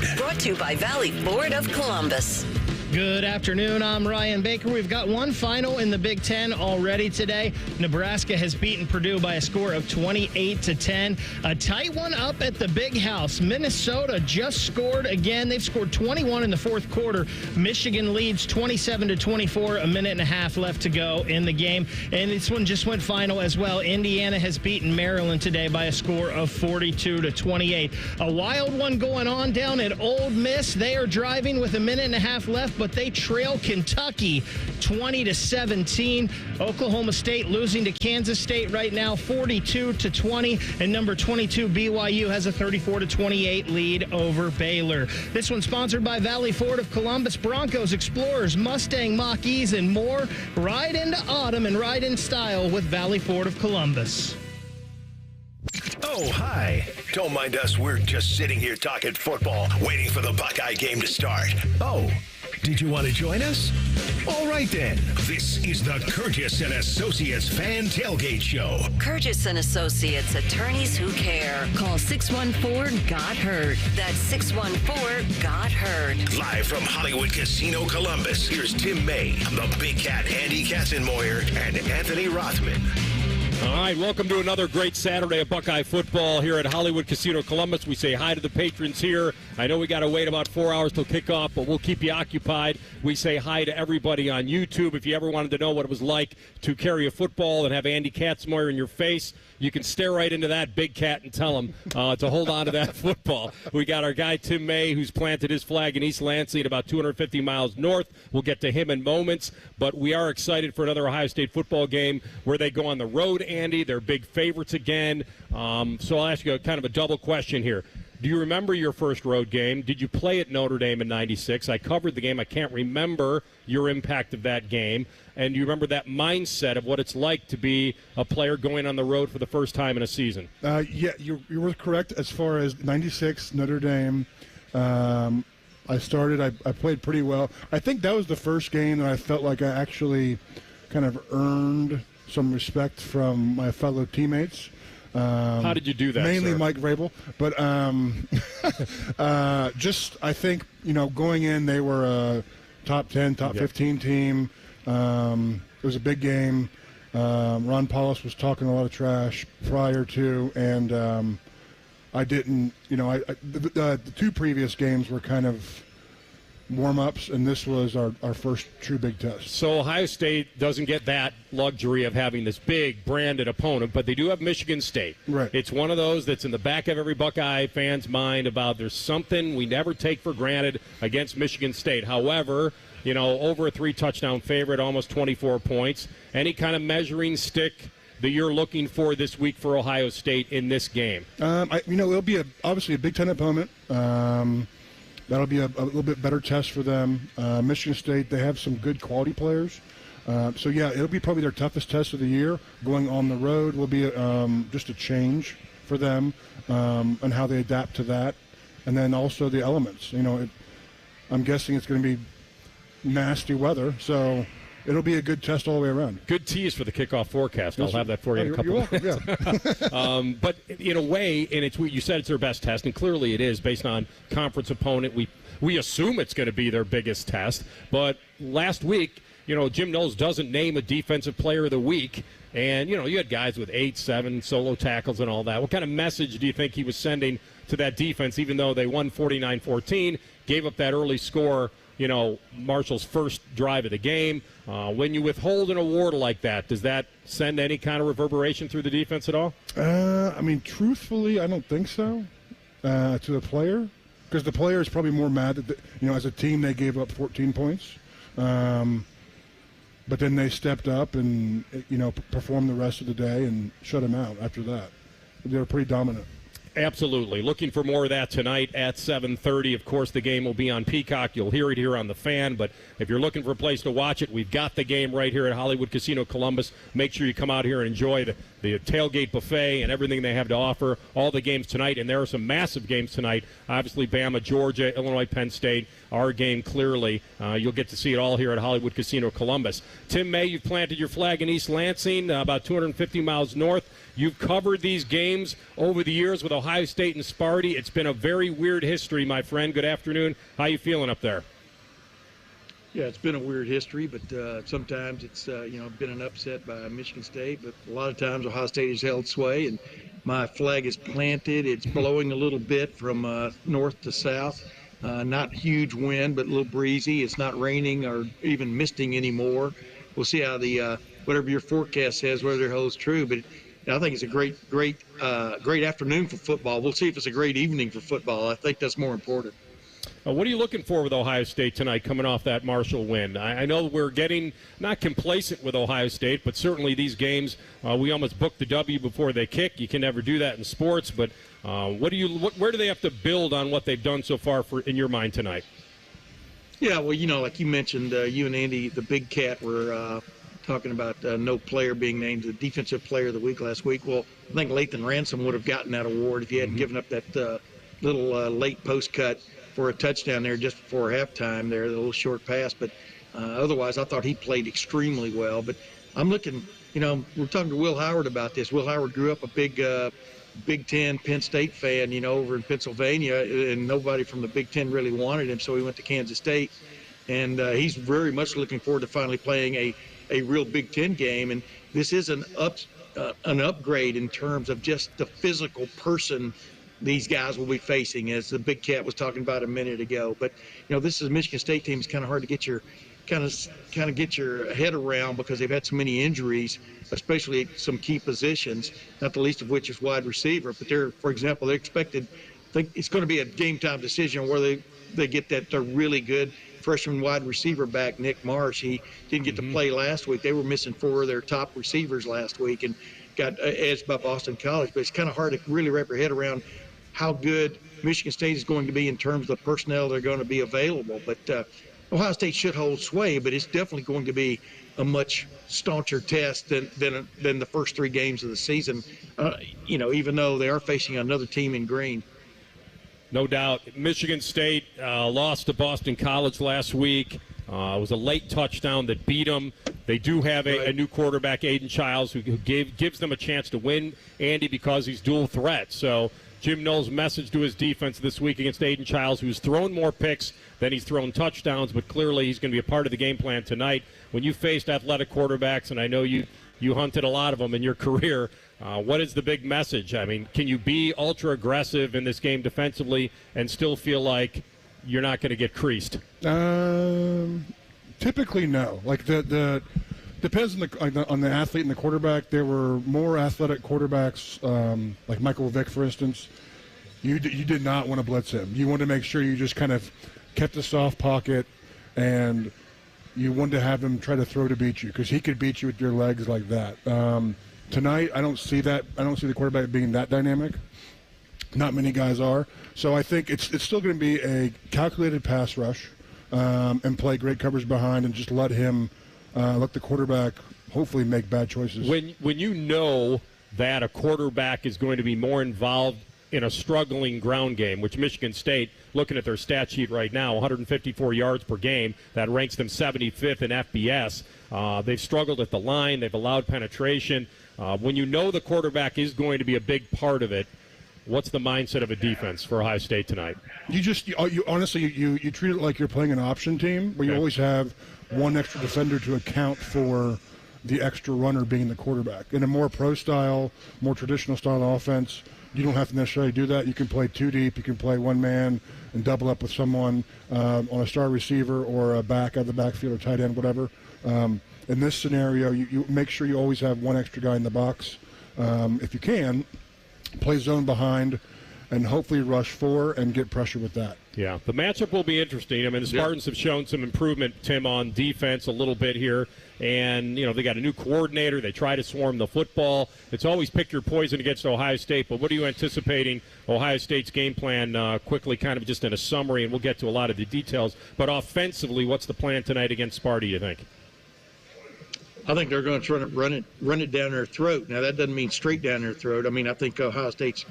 Scoreboard. Brought to you by Valley Ford of Columbus. Good afternoon. I'm Ryan Baker. We've got one final in the Big Ten already today. Nebraska has beaten Purdue by a score of 28-10. A tight one up at the Big House. Minnesota just scored again. They've scored 21 in the fourth quarter. Michigan leads 27-24. A minute and a half left to go in the game. And this one just went final as well. Indiana has beaten Maryland today by a score of 42-28. A wild one going on down at Ole Miss. They are driving with a minute and a half left, but they trail Kentucky 20-17. Oklahoma State losing to Kansas State right now 42-20, and number 22 BYU has a 34-28 lead over Baylor. This one's sponsored by Valley Ford of Columbus. Broncos, Explorers, Mustang, Mach-E's, and more. Ride into autumn and ride in style with Valley Ford of Columbus. Oh, hi. Don't mind us. We're just sitting here talking football, waiting for the Buckeye game to start. Oh, did you want to join us? All right, then. This is the Kurgis and Associates Fan Tailgate Show. Kurgis and Associates, attorneys who care. Call 614-GOT-HURT. That's 614-GOT-HURT. Live from Hollywood Casino Columbus, here's Tim May, the Big Cat Andy Katzenmoyer, and Anthony Rothman. All right, welcome to another great Saturday of Buckeye football here at Hollywood Casino Columbus. We say hi to the patrons here. I know we got to wait about 4 hours till kickoff, but we'll keep you occupied. We say hi to everybody on YouTube. If you ever wanted to know what it was like to carry a football and have Andy Katzenmoyer in your face, you can stare right into that big cat and tell him to hold on to that football. We got our guy Tim May, who's planted his flag in East Lansing at about 250 miles north. We'll get to him in moments, but we are excited for another Ohio State football game where they go on the road, Andy. They're big favorites again. So I'll ask you kind of a double question here. Do you remember your first road game? Did you play at Notre Dame in '96? I covered the game. I can't remember your impact of that game. And do you remember that mindset of what it's like to be a player going on the road for the first time in a season? Yeah, you were correct as far as '96 Notre Dame. I played pretty well. I think that was the first game that I felt like I actually kind of earned some respect from my fellow teammates. How did you do that, Mainly sir? Mike Vrabel. But I think, going in, they were a top 10, top 15 team. It was a big game. Ron Paulus was talking a lot of trash prior to, and I didn't, the two previous games were kind of warm-ups, and this was our first true big test. So Ohio State doesn't get that luxury of having this big branded opponent, but they do have Michigan State. Right. It's one of those that's in the back of every Buckeye fan's mind about there's something we never take for granted against Michigan State. However, over a 3-touchdown favorite, almost 24 points. Any kind of measuring stick that you're looking for this week for Ohio State in this game? It'll be obviously a Big Ten opponent. That'll be a little bit better test for them. Michigan State, they have some good quality players. It'll be probably their toughest test of the year. Going on the road will be just a change for them and how they adapt to that. And then also the elements. I'm guessing it's going to be nasty weather, so it'll be a good test all the way around. Good tease for the kickoff forecast. I'll have that for you in a couple of minutes. Yeah. But in a way, and you said it's their best test, and clearly it is based on conference opponent. We assume it's going to be their biggest test. But last week, Jim Knowles doesn't name a defensive player of the week. And, you had guys with 8, 7 solo tackles and all that. What kind of message do you think he was sending to that defense, even though they won 49-14, gave up that early score, Marshall's first drive of the game? When you withhold an award like that, does that send any kind of reverberation through the defense at all? Truthfully, I don't think so to the player, because the player is probably more mad that, as a team they gave up 14 points. But then they stepped up and, performed the rest of the day and shut him out after that. They were pretty dominant. Absolutely. Looking for more of that tonight at 7:30. Of course, the game will be on Peacock. You'll hear it here on The Fan. But if you're looking for a place to watch it, we've got the game right here at Hollywood Casino Columbus. Make sure you come out here and enjoy the Tailgate buffet and everything they have to offer, all the games tonight, and there are some massive games tonight. Obviously, Bama, Georgia, Illinois, Penn State, our game clearly. You'll get to see it all here at Hollywood Casino Columbus. Tim May, you've planted your flag in East Lansing, about 250 miles north. You've covered these games over the years with Ohio State and Sparty. It's been a very weird history, my friend. Good afternoon. How you feeling up there? Yeah, it's been a weird history, but sometimes it's been an upset by Michigan State. But a lot of times Ohio State has held sway, and my flag is planted. It's blowing a little bit from north to south. Not huge wind, but a little breezy. It's not raining or even misting anymore. We'll see how the whatever your forecast says, whether it holds true. But I think it's a great afternoon for football. We'll see if it's a great evening for football. I think that's more important. What are you looking for with Ohio State tonight coming off that Marshall win? I know we're getting not complacent with Ohio State, but certainly these games, we almost book the W before they kick. You can never do that in sports, but where do they have to build on what they've done so far in your mind tonight? Yeah, well, like you mentioned, you and Andy, the Big Cat, were talking about no player being named the Defensive Player of the Week last week. Well, I think Lathan Ransom would have gotten that award if he hadn't given up that little late post cut for a touchdown there just before halftime there, the little short pass. But otherwise, I thought he played extremely well. But I'm looking, we're talking to Will Howard about this. Will Howard grew up a big Big Ten Penn State fan, over in Pennsylvania, and nobody from the Big Ten really wanted him, so he went to Kansas State. And he's very much looking forward to finally playing a real Big Ten game. And this is an upgrade in terms of just the physical person these guys will be facing, as the Big Cat was talking about a minute ago. But this is a Michigan State team. It's kind of hard to get your get your head around because they've had so many injuries, especially at some key positions, not the least of which is wide receiver. But for example, they're expected. I think it's going to be a game time decision where they get that really good freshman wide receiver back, Nick Marsh. He didn't get to play last week. They were missing 4 of their top receivers last week and got edged by Boston College. But it's kind of hard to really wrap your head around how good Michigan State is going to be in terms of the personnel they're going to be available. But Ohio State should hold sway, but it's definitely going to be a much stauncher test than the first 3 games of the season, even though they are facing another team in green. No doubt. Michigan State lost to Boston College last week. It was a late touchdown that beat them. They do have a new quarterback, Aiden Childs, who gives them a chance to win, Andy, because he's dual threat. So Jim Knowles' message to his defense this week against Aiden Childs, who's thrown more picks than he's thrown touchdowns, but clearly he's going to be a part of the game plan tonight. When you faced athletic quarterbacks, and I know you hunted a lot of them in your career, what is the big message? I mean, can you be ultra-aggressive in this game defensively and still feel like you're not going to get creased? Typically, no. Like the depends on the athlete and the quarterback. There were more athletic quarterbacks, like Michael Vick, for instance. You did not want to blitz him. You wanted to make sure you just kind of kept a soft pocket, and you wanted to have him try to throw to beat you because he could beat you with your legs like that. Tonight, I don't see that. I don't see the quarterback being that dynamic. Not many guys are. So I think it's still going to be a calculated pass rush and play great coverage behind and just let the quarterback hopefully make bad choices. When you know that a quarterback is going to be more involved in a struggling ground game, which Michigan State, looking at their stat sheet right now, 154 yards per game, that ranks them 75th in FBS. They've struggled at the line. They've allowed penetration. When you know the quarterback is going to be a big part of it, what's the mindset of a defense for Ohio State tonight? You honestly treat it like you're playing an option team where you always have one extra defender to account for the extra runner being the quarterback. In a more pro-style, more traditional style offense, you don't have to necessarily do that. You can play 2 deep. You can play 1 man and double up with someone on a star receiver or a back out of the backfield or tight end, whatever. In this scenario, you make sure you always have 1 extra guy in the box. If you can, play zone behind and hopefully rush 4 and get pressure with that. Yeah, the matchup will be interesting. I mean, the Spartans have shown some improvement, Tim, on defense a little bit here. And, they got a new coordinator. They try to swarm the football. It's always pick your poison against Ohio State. But what are you anticipating Ohio State's game plan quickly, kind of just in a summary, and we'll get to a lot of the details. But offensively, what's the plan tonight against Sparty, you think? I think they're going to try to run it down their throat. Now, that doesn't mean straight down their throat. I mean, I think Ohio State's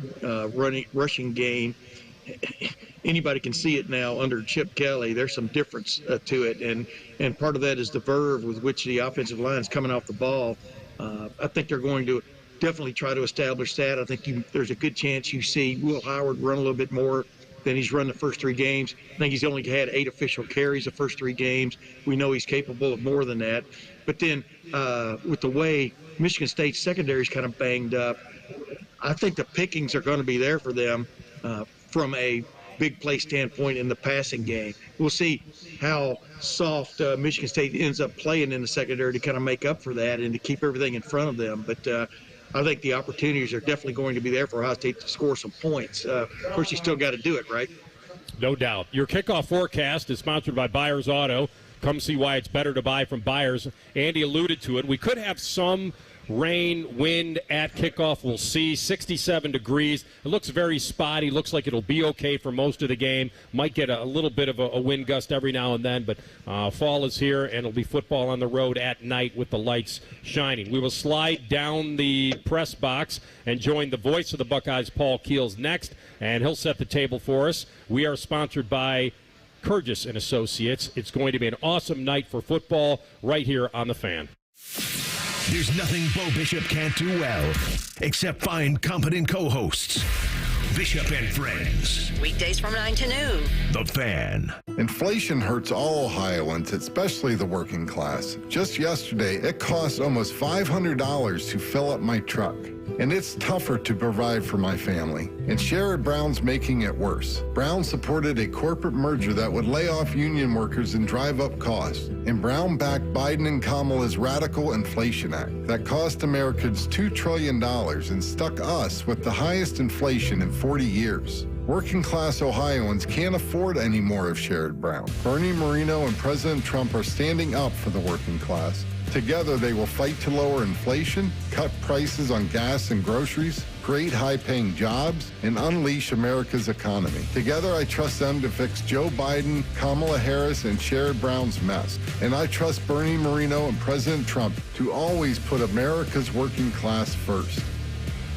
rushing game, anybody can see it now under Chip Kelly. There's some difference to it, and part of that is the verve with which the offensive line is coming off the ball. I think they're going to definitely try to establish that. I think there's a good chance you see Will Howard run a little bit more than he's run the first 3 games. I think he's only had 8 official carries the first 3 games. We know he's capable of more than that. But then with the way Michigan State's secondary is kind of banged up, I think the pickings are going to be there for them from a big play standpoint in the passing game. We'll see how soft Michigan State ends up playing in the secondary to kind of make up for that and to keep everything in front of them. But I think the opportunities are definitely going to be there for Ohio State to score some points. Of course, you still got to do it, right? No doubt. Your kickoff forecast is sponsored by Byers Auto. Come see why it's better to buy from Byers. Andy alluded to it. We could have some rain, wind at kickoff. We'll see. 67 degrees. It looks very spotty. Looks like it'll be okay for most of the game. Might get a little bit of a wind gust every now and then, but fall is here, and it'll be football on the road at night with the lights shining. We will slide down the press box and join the voice of the Buckeyes, Paul Keels, next, and he'll set the table for us. We are sponsored by Kurgis and Associates. It's going to be an awesome night for football right here on The Fan. There's nothing Bo Bishop can't do well, except find competent co-hosts. Bishop and Friends. Weekdays from 9 to noon. The Fan. Inflation hurts all Ohioans, especially the working class. Just yesterday, it cost almost $500 to fill up my truck. And it's tougher to provide for my family. And Sherrod Brown's making it worse. Brown supported a corporate merger that would lay off union workers and drive up costs. And Brown backed Biden and Kamala's radical inflation act that cost Americans $2 trillion and stuck us with the highest inflation in 40 years. Working class Ohioans can't afford any more of Sherrod Brown. Bernie Moreno and President Trump are standing up for the working class. Together, they will fight to lower inflation, cut prices on gas and groceries, create high-paying jobs, and unleash America's economy. Together, I trust them to fix Joe Biden, Kamala Harris, and Sherrod Brown's mess. And I trust Bernie Moreno and President Trump to always put America's working class first.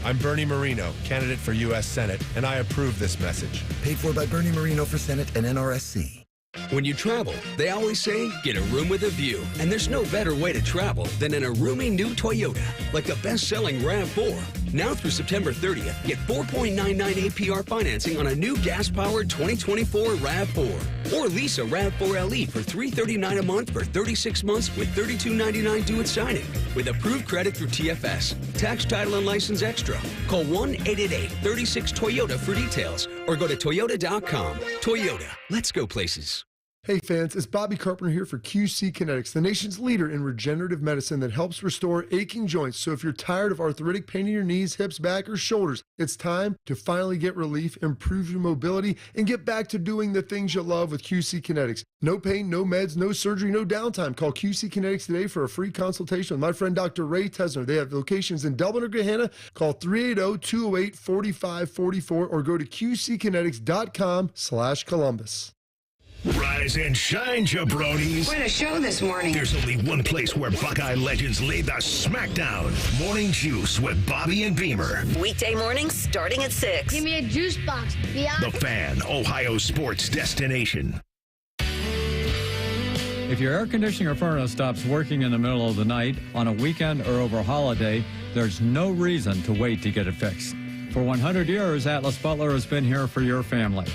I'm Bernie Moreno, candidate for U.S. Senate, and I approve this message. Paid for by Bernie Moreno for Senate and NRSC. When you travel, they always say, get a room with a view. And there's no better way to travel than in a roomy new Toyota, like the best-selling RAV4. Now through September 30th, get 4.99 APR financing on a new gas-powered 2024 RAV4. Or lease a RAV4 LE for $339 a month for 36 months with $32.99 due at signing. With approved credit through TFS. Tax, title, and license extra. Call 1-888-36-TOYOTA for details. Or go to Toyota.com. Toyota. Let's go places. Hey fans, it's Bobby Carpenter here for QC Kinetics, the nation's leader in regenerative medicine that helps restore aching joints. So if you're tired of arthritic pain in your knees, hips, back, or shoulders, it's time to finally get relief, improve your mobility, and get back to doing the things you love with QC Kinetics. No pain, no meds, no surgery, no downtime. Call QC Kinetics today for a free consultation with my friend Dr. Ray Tesner. They have locations in Dublin or Gahanna. Call 380-208-4544 or go to qckinetics.com/Columbus. Rise and shine, jabronis. What a show this morning. There's only one place where Buckeye legends lay the smackdown. Morning Juice with Bobby and Beamer. Weekday mornings starting at 6. Give me a juice box, yeah. The Fan, Ohio sports destination. If your air conditioning or furnace stops working in the middle of the night, on a weekend, or over a holiday, there's no reason to wait to get it fixed. For 100 years, Atlas Butler has been here for your family.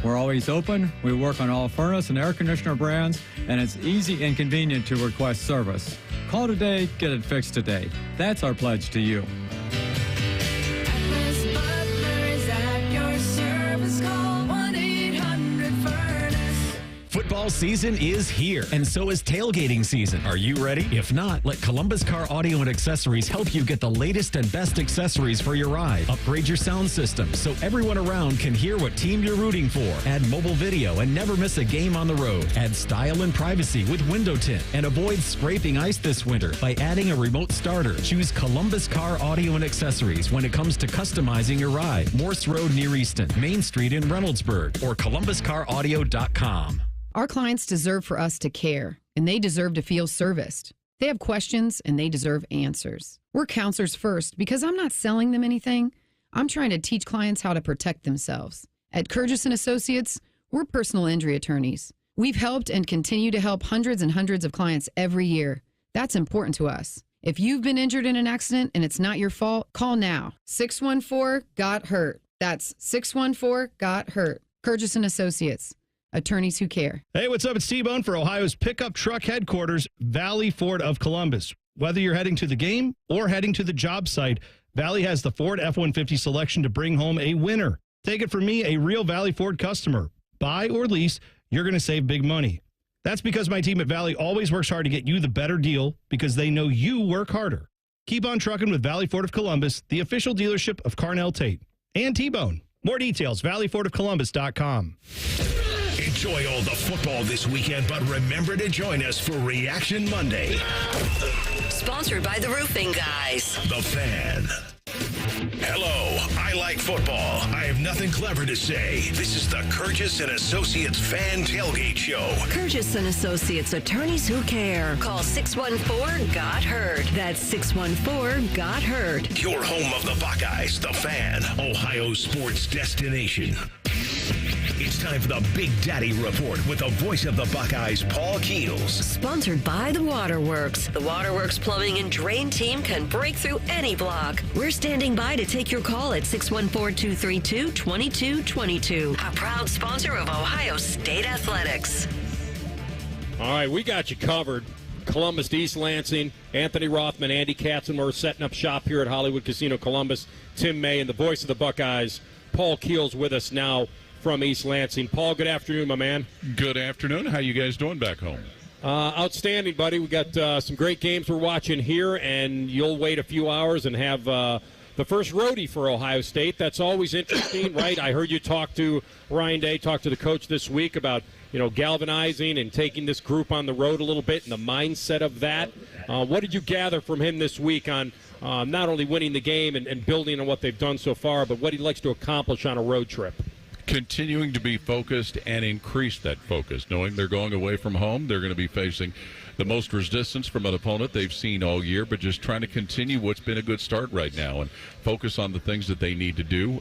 We're always open, we work on all furnace and air conditioner brands, and it's easy and convenient to request service. Call today, get it fixed today. That's our pledge to you. Atlas Butler is at your service. Call 1-800-FURNACE. Football season is here, and so is tailgating season. Are you ready? If not, let Columbus Car Audio and Accessories help you get the latest and best accessories for your ride. Upgrade your sound system so everyone around can hear what team you're rooting for. Add mobile video and never miss a game on the road. Add style and privacy with window tint, and avoid scraping ice this winter by adding a remote starter. Choose Columbus Car Audio and Accessories when it comes to customizing your ride. Morse Road near Easton, Main Street in Reynoldsburg, or columbuscaraudio.com. Our clients deserve for us to care, and they deserve to feel serviced. They have questions and they deserve answers. We're counselors first because I'm not selling them anything. I'm trying to teach clients how to protect themselves. At Kurgis and Associates, we're personal injury attorneys. We've helped and continue to help hundreds and hundreds of clients every year. That's important to us. If you've been injured in an accident and it's not your fault, call now. 614-GOT-HURT. That's 614-GOT-HURT. Kurgis and Associates. Attorneys who care. Hey, what's up? It's T-Bone for Ohio's pickup truck headquarters, Valley Ford of Columbus. Whether you're heading to the game or heading to the job site, Valley has the Ford F-150 selection to bring home a winner. Take it from me, a real Valley Ford customer. Buy or lease, you're going to save big money. That's because my team at Valley always works hard to get you the better deal because they know you work harder. Keep on trucking with Valley Ford of Columbus, the official dealership of Carnell Tate and T-Bone. More details, valleyfordofcolumbus.com. Enjoy all the football this weekend, but remember to join us for Reaction Monday. Sponsored by the Roofing Guys. The Fan. Hello, I like football. I have nothing clever to say. This is the Kurgis and Associates Fan Tailgate Show. Kurgis and Associates, attorneys who care. Call 614-GOT-HURT. That's 614-GOT-HURT. Your home of the Buckeyes, the Fan, Ohio's sports destination. It's time for the Big Daddy Report with the voice of the Buckeyes, Paul Keels. Sponsored by the Waterworks. The Waterworks Plumbing and Drain team can break through any block. We're standing by to take your call at 614-232-2222. A proud sponsor of Ohio State Athletics. All right, we got you covered. Columbus, East Lansing, Anthony Rothman, Andy Katzenmoyer setting up shop here at Hollywood Casino Columbus. Tim May and the voice of the Buckeyes, Paul Keels, with us now from East Lansing. Paul, good afternoon, my man. Good afternoon. How you guys doing back home? Outstanding, buddy. We got some great games we're watching here, and you'll wait a few hours and have the first roadie for Ohio State. That's always interesting, right? I heard you talk to Ryan Day, talk to the coach this week about, galvanizing and taking this group on the road a little bit and the mindset of that. What did you gather from him this week on not only winning the game and building on what they've done so far, but what he likes to accomplish on a road trip? Continuing to be focused and increase that focus, knowing they're going away from home. They're going to be facing the most resistance from an opponent they've seen all year, but just trying to continue what's been a good start right now and focus on the things that they need to do.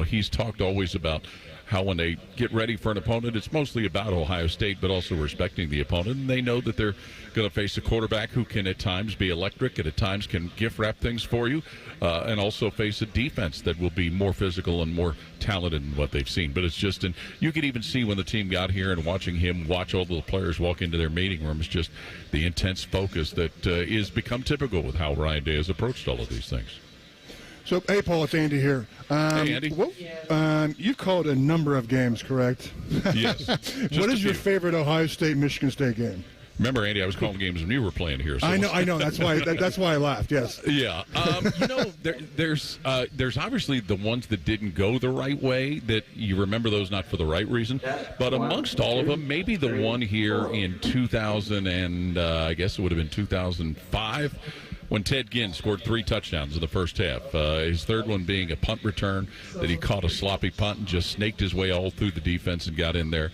He's talked always about how when they get ready for an opponent, it's mostly about Ohio State, but also respecting the opponent. And they know that they're going to face a quarterback who can at times be electric and at times can gift wrap things for you, and also face a defense that will be more physical and more talented than what they've seen. But it's just, and you could even see when the team got here and watching him watch all the players walk into their meeting rooms, just the intense focus that is become typical with how Ryan Day has approached all of these things. So, hey, Paul, it's Andy here. Hey, Andy. You've called a number of games, correct? Yes. What is your favorite Ohio State-Michigan State game? Remember, Andy, I was calling games when you were playing here. So I know. That's why I laughed. Yes. Yeah. There's obviously the ones that didn't go the right way that you remember those not for the right reason, but amongst all of them, maybe the one here in 2000 and I guess it would have been 2005. When Ted Ginn scored 3 touchdowns in the first half, his third one being a punt return that he caught a sloppy punt and just snaked his way all through the defense and got in there.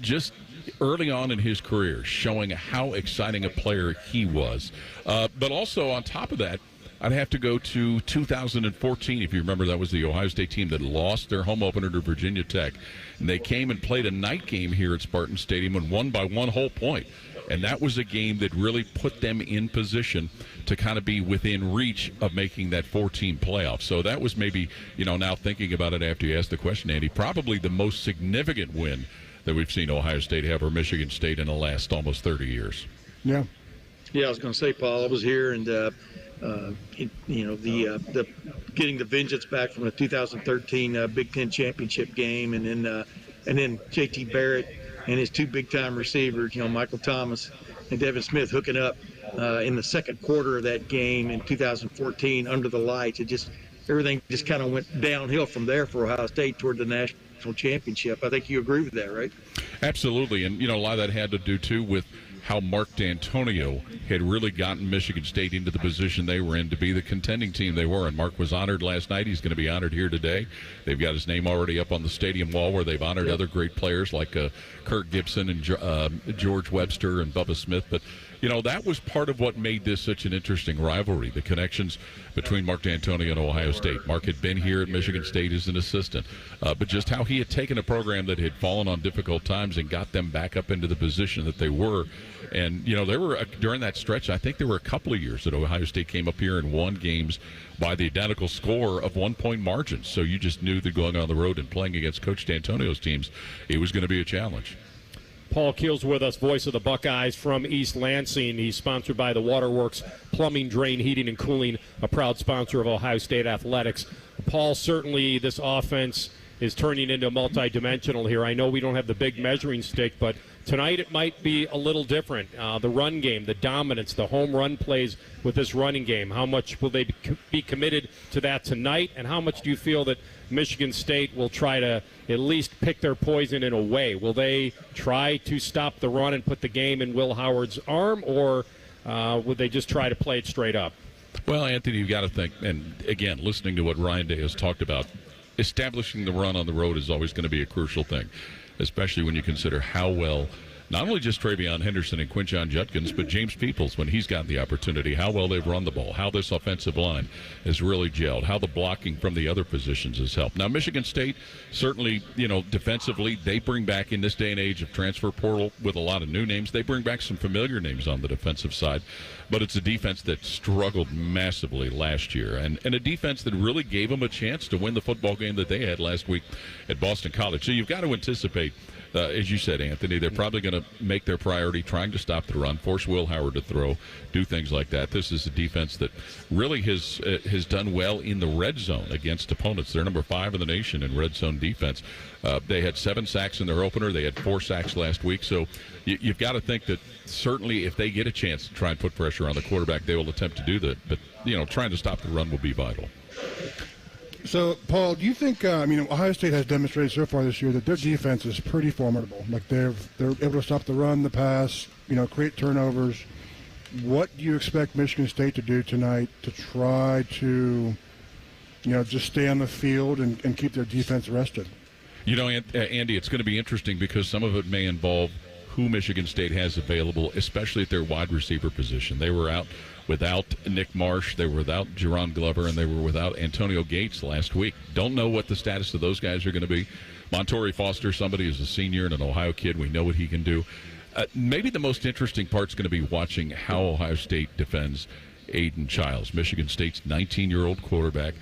Just early on in his career, showing how exciting a player he was. But also on top of that, I'd have to go to 2014. If you remember, that was the Ohio State team that lost their home opener to Virginia Tech. And they came and played a night game here at Spartan Stadium and won by 1 whole point. And that was a game that really put them in position to kind of be within reach of making that 4-team playoff. So that was maybe, now thinking about it after you asked the question, Andy, probably the most significant win that we've seen Ohio State have or Michigan State in the last almost 30 years. Yeah. Yeah, I was going to say, Paul, I was here, and the getting the vengeance back from the 2013 Big Ten championship game, and then J.T. Barrett and his 2 big-time receivers, Michael Thomas and Devin Smith, hooking up in the second quarter of that game in 2014 under the lights. Everything just kind of went downhill from there for Ohio State toward the national championship. I think you agree with that, right? Absolutely, and a lot of that had to do too with how Mark D'Antonio had really gotten Michigan State into the position they were in to be the contending team they were. And Mark was honored last night. He's going to be honored here today. They've got his name already up on the stadium wall where they've honored other great players like Kirk Gibson and George Webster and Bubba Smith. But that was part of what made this such an interesting rivalry, the connections between Mark D'Antoni and Ohio State. Mark had been here at Michigan State as an assistant, but just how he had taken a program that had fallen on difficult times and got them back up into the position that they were. And, there were, during that stretch, I think there were a couple of years that Ohio State came up here and won games by the identical score of 1-point margins. So you just knew that going on the road and playing against Coach D'Antonio's teams, it was going to be a challenge. Paul Keel's with us, voice of the Buckeyes from East Lansing. He's sponsored by the Waterworks Plumbing, Drain, Heating, and Cooling, a proud sponsor of Ohio State Athletics. Paul, certainly this offense is turning into multi-dimensional here. I know we don't have the big measuring stick, but tonight it might be a little different. The run game, the dominance, the home run plays with this running game. How much will they be committed to that tonight, and how much do you feel that Michigan State will try to at least pick their poison in a way? Will they try to stop the run and put the game in Will Howard's arm, or would they just try to play it straight up? Well, Anthony, you've got to think, and again, listening to what Ryan Day has talked about, establishing the run on the road is always going to be a crucial thing, especially when you consider how well not only just Travion Henderson and Quinshon Judkins, but James Peoples, when he's gotten the opportunity, how well they've run the ball, how this offensive line has really gelled, how the blocking from the other positions has helped. Now, Michigan State, certainly, defensively, they bring back, in this day and age of transfer portal with a lot of new names, they bring back some familiar names on the defensive side. But it's a defense that struggled massively last year, and a defense that really gave them a chance to win the football game that they had last week at Boston College. So you've got to anticipate, as you said, Anthony, they're probably going to make their priority trying to stop the run, force Will Howard to throw, do things like that. This is a defense that really has done well in the red zone against opponents. They're number 5 in the nation in red zone defense. They had 7 sacks in their opener. They had 4 sacks last week. So you've got to think that certainly if they get a chance to try and put pressure on the quarterback, they will attempt to do that. But, trying to stop the run will be vital. So, Paul, do you think, Ohio State has demonstrated so far this year that their defense is pretty formidable. Like they're able to stop the run, the pass, create turnovers. What do you expect Michigan State to do tonight to try to, just stay on the field and keep their defense rested? Andy, it's going to be interesting because some of it may involve who Michigan State has available, especially at their wide receiver position. They were out without Nick Marsh, they were without Jerron Glover, and they were without Antonio Gates last week. Don't know what the status of those guys are going to be. Montori Foster, somebody who's a senior and an Ohio kid, we know what he can do. Maybe the most interesting part is going to be watching how Ohio State defends Aiden Childs, Michigan State's 19-year-old quarterback.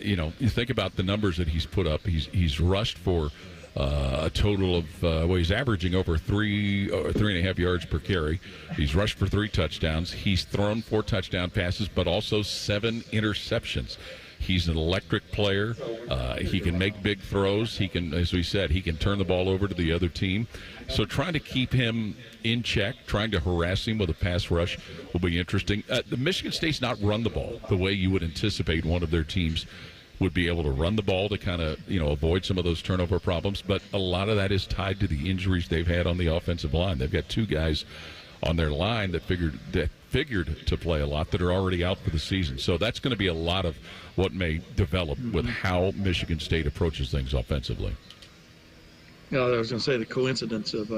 You think about the numbers that he's put up. He's rushed for a total of, he's averaging over 3.5 yards per carry. He's rushed for 3 touchdowns. He's thrown 4 touchdown passes, but also 7 interceptions. He's an electric player. He can make big throws. He can, as we said, he can turn the ball over to the other team. So trying to keep him in check, trying to harass him with a pass rush will be interesting. The Michigan State's not run the ball the way you would anticipate one of their teams would be able to run the ball to kind of, avoid some of those turnover problems. But a lot of that is tied to the injuries they've had on the offensive line. They've got 2 guys on their line that figured to play a lot that are already out for the season. So that's going to be a lot of what may develop with how Michigan State approaches things offensively. I was going to say the coincidence of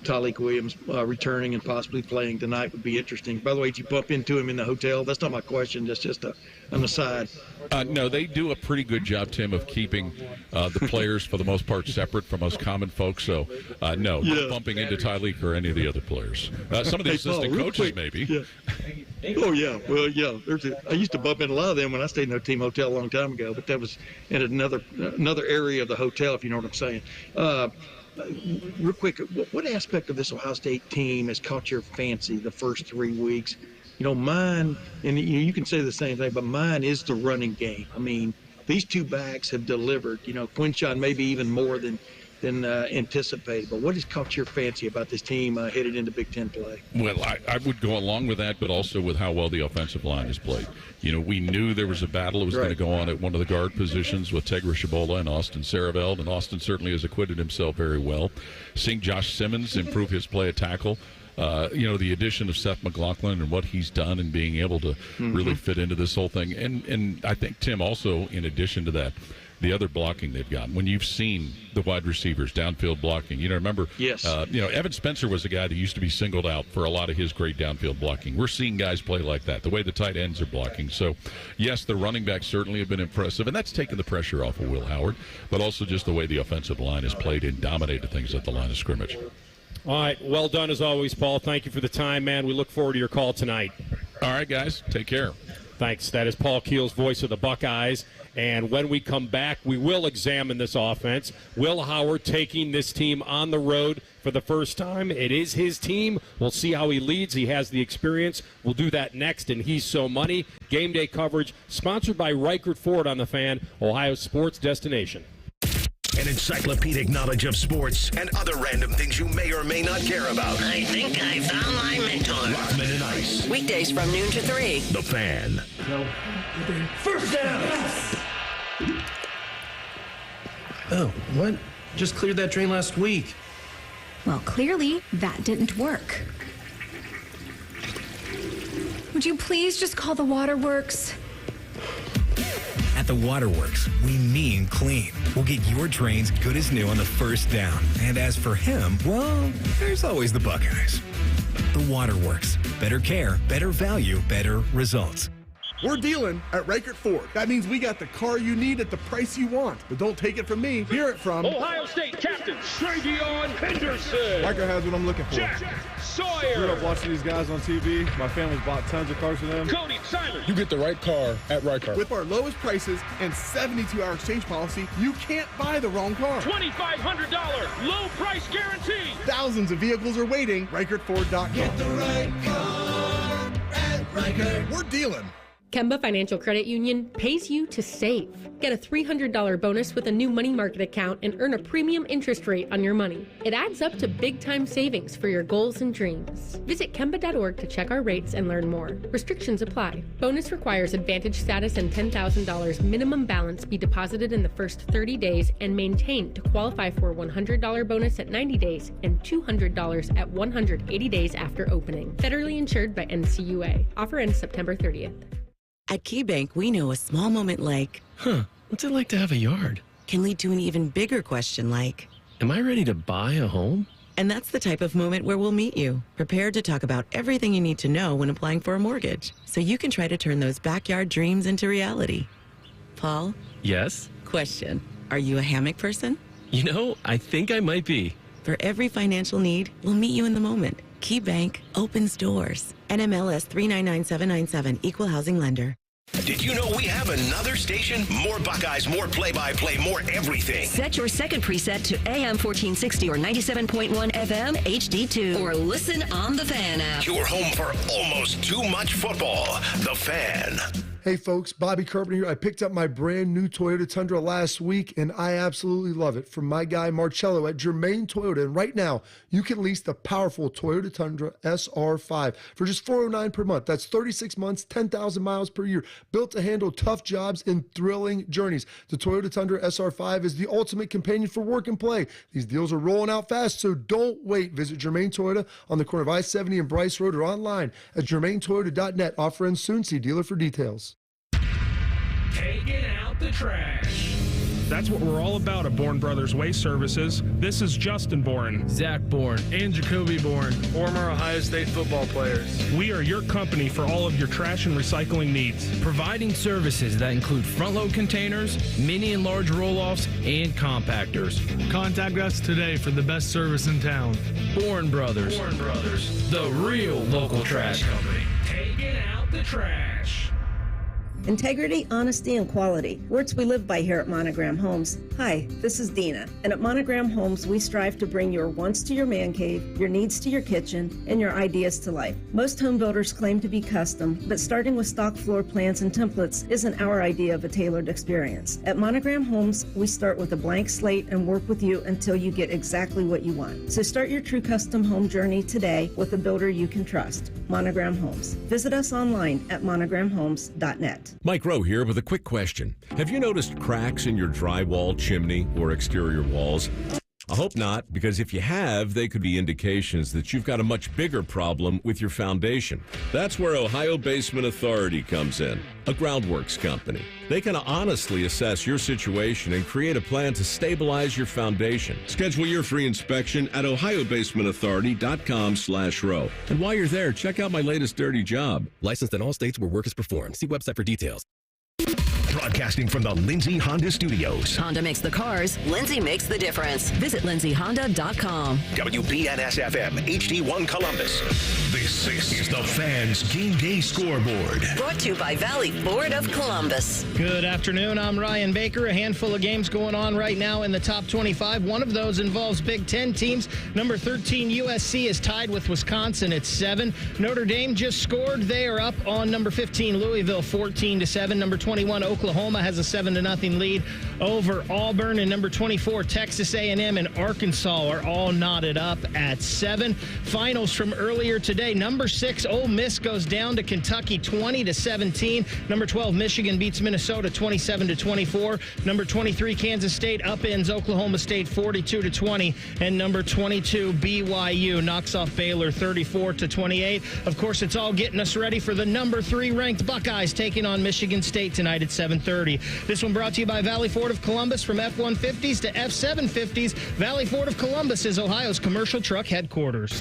Tyleik Williams returning and possibly playing tonight would be interesting. By the way, did you bump into him in the hotel? That's not my question. That's just an aside. No, they do a pretty good job, Tim, of keeping the players, for the most part, separate from us common folks. So, no, not bumping into Tyleik or any of the other players. Some of the assistant coaches, maybe. Yeah. Oh, yeah. Well, yeah. I used to bump into a lot of them when I stayed in a team hotel a long time ago, but that was in another area of the hotel, if you know what I'm saying. Real quick, what aspect of this Ohio State team has caught your fancy the first 3 weeks? Mine, and you can say the same thing, but mine is the running game. I mean, these 2 backs have delivered. Quinshon maybe even more than anticipated. But what has caught your fancy about this team headed into Big Ten play? Well, I would go along with that, but also with how well the offensive line has played. We knew there was a battle that was going to go on at one of the guard positions with Tegra Shabola and Austin Saraveld, and Austin certainly has acquitted himself very well. Seeing Josh Simmons improve his play at tackle, the addition of Seth McLaughlin and what he's done and being able to really fit into this whole thing. And I think, Tim, also in addition to that, the other blocking they've got. When you've seen the wide receivers downfield blocking, remember, yes, Evan Spencer was a guy that used to be singled out for a lot of his great downfield blocking. We're seeing guys play like that, the way the tight ends are blocking. So, yes, the running backs certainly have been impressive, and that's taken the pressure off of Will Howard, but also just the way the offensive line has played and dominated things at the line of scrimmage. All right, well done as always, Paul. Thank you for the time, man. We look forward to your call tonight. All right, guys, take care. Thanks. That is Paul Keel's voice of the Buckeyes. And when we come back, we will examine this offense. Will Howard taking this team on the road for the first time. It is his team. We'll see how he leads. He has the experience. We'll do that next, and He's So Money. Game day coverage sponsored by Reichert Ford on the Fan, Ohio's sports destination. An encyclopedic knowledge of sports and other random things you may or may not care about. I think I found my mentor. Rothman and Ice. Weekdays from noon to 3. The Fan. First down! Oh, what? Just cleared that drain last week. Well, clearly that didn't work. Would you please just call the waterworks? At the Waterworks, we mean clean. We'll get your drains good as new on the first down. And as for him, well, there's always the Buckeyes. The Waterworks. Better care, better value, better results. We're dealing at Reichert Ford. That means we got the car you need at the price you want. But don't take it from me. Hear it from Ohio State captain Travion Henderson. Reichert has what I'm looking for. Jack Sawyer. Grew up watching these guys on TV. My family's bought tons of cars for them. Cody Simon. You get the right car at Reichert. With our lowest prices and 72-hour exchange policy, you can't buy the wrong car. $2,500 low price guarantee. Thousands of vehicles are waiting. ReichertFord.com. Get the right car at Reichert. We're dealing. Kemba Financial Credit Union pays you to save. Get a $300 bonus with a new money market account and earn a premium interest rate on your money. It adds up to big-time savings for your goals and dreams. Visit Kemba.org to check our rates and learn more. Restrictions apply. Bonus requires Advantage status and $10,000 minimum balance be deposited in the first 30 days and maintained to qualify for a $100 bonus at 90 days and $200 at 180 days after opening. Federally insured by NCUA. Offer ends September 30th. At KeyBank, we know a small moment like, what's it like to have a yard? Can lead to an even bigger question like, am I ready to buy a home? And that's the type of moment where we'll meet you, prepared to talk about everything you need to know when applying for a mortgage, so you can try to turn those backyard dreams into reality. Paul? Yes? Question. Are you a hammock person? You know, I think I might be. For every financial need, we'll meet you in the moment. KeyBank opens doors. NMLS 399797, Equal Housing Lender. Did you know we have another station? More Buckeyes, more play-by-play, more everything. Set your second preset to AM 1460 or 97.1 FM HD2 or listen on the Fan app. Your home for almost too much football. The Fan. Hey folks, Bobby Carpenter here. I picked up my brand new Toyota Tundra last week and I absolutely love it from my guy Marcello at Germain Toyota. And right now, you can lease the powerful Toyota Tundra SR5 for just $409 per month. That's 36 months, 10,000 miles per year. Built to handle tough jobs and thrilling journeys. The Toyota Tundra SR5 is the ultimate companion for work and play. These deals are rolling out fast, so don't wait. Visit Germain Toyota on the corner of I-70 and Bryce Road or online at germaintoyota.net. Offer ends soon. See dealer for details. Taking out the trash. That's what we're all about at Bourne Brothers Waste Services. This is Justin Bourne, Zach Bourne, and Jacoby Bourne, former Ohio State football players. We are your company for all of your trash and recycling needs. Providing services that include front-load containers, mini and large roll-offs, and compactors. Contact us today for the best service in town. Bourne Brothers. Bourne Brothers. The real local trash company. Taking out the trash. Integrity, honesty, and quality. Words we live by here at Monogram Homes. Hi, this is Dina. And at Monogram Homes, we strive to bring your wants to your man cave, your needs to your kitchen, and your ideas to life. Most home builders claim to be custom, but starting with stock floor plans and templates isn't our idea of a tailored experience. At Monogram Homes, we start with a blank slate and work with you until you get exactly what you want. So start your true custom home journey today with a builder you can trust. Monogram Homes. Visit us online at monogramhomes.net. Mike Rowe here with a quick question. Have you noticed cracks in your drywall, chimney, or exterior walls? I hope not, because if you have, they could be indications that you've got a much bigger problem with your foundation. That's where Ohio Basement Authority comes in, a groundworks company. They can honestly assess your situation and create a plan to stabilize your foundation. Schedule your free inspection at ohiobasementauthority.com/row. And while you're there, check out my latest dirty job. Licensed in all states where work is performed. See website for details. Broadcasting from the Lindsay Honda Studios. Honda makes the cars. Lindsay makes the difference. Visit lindsayhonda.com. WBNS-FM, HD1 Columbus. This is the Fans Game Day Scoreboard. Brought to you by Valley Ford of Columbus. Good afternoon. I'm Ryan Baker. A handful of games going on right now in the top 25. One of those involves Big Ten teams. Number 13, USC, is tied with Wisconsin at 7. Notre Dame just scored. They are up on number 15, Louisville, 14-7. Number 21, Oklahoma has a 7-0 lead over Auburn, and number 24, Texas A&M and Arkansas are all knotted up at 7. Finals from earlier today. Number 6, Ole Miss goes down to Kentucky 20-17. Number 12, Michigan beats Minnesota 27-24. Number 23, Kansas State upends Oklahoma State 42-20, and number 22, BYU knocks off Baylor 34-28. Of course, it's all getting us ready for the number 3 ranked Buckeyes taking on Michigan State tonight at 7:30. This one brought to you by Valley Ford of Columbus. From F-150s to F-750s, Valley Ford of Columbus is Ohio's commercial truck headquarters.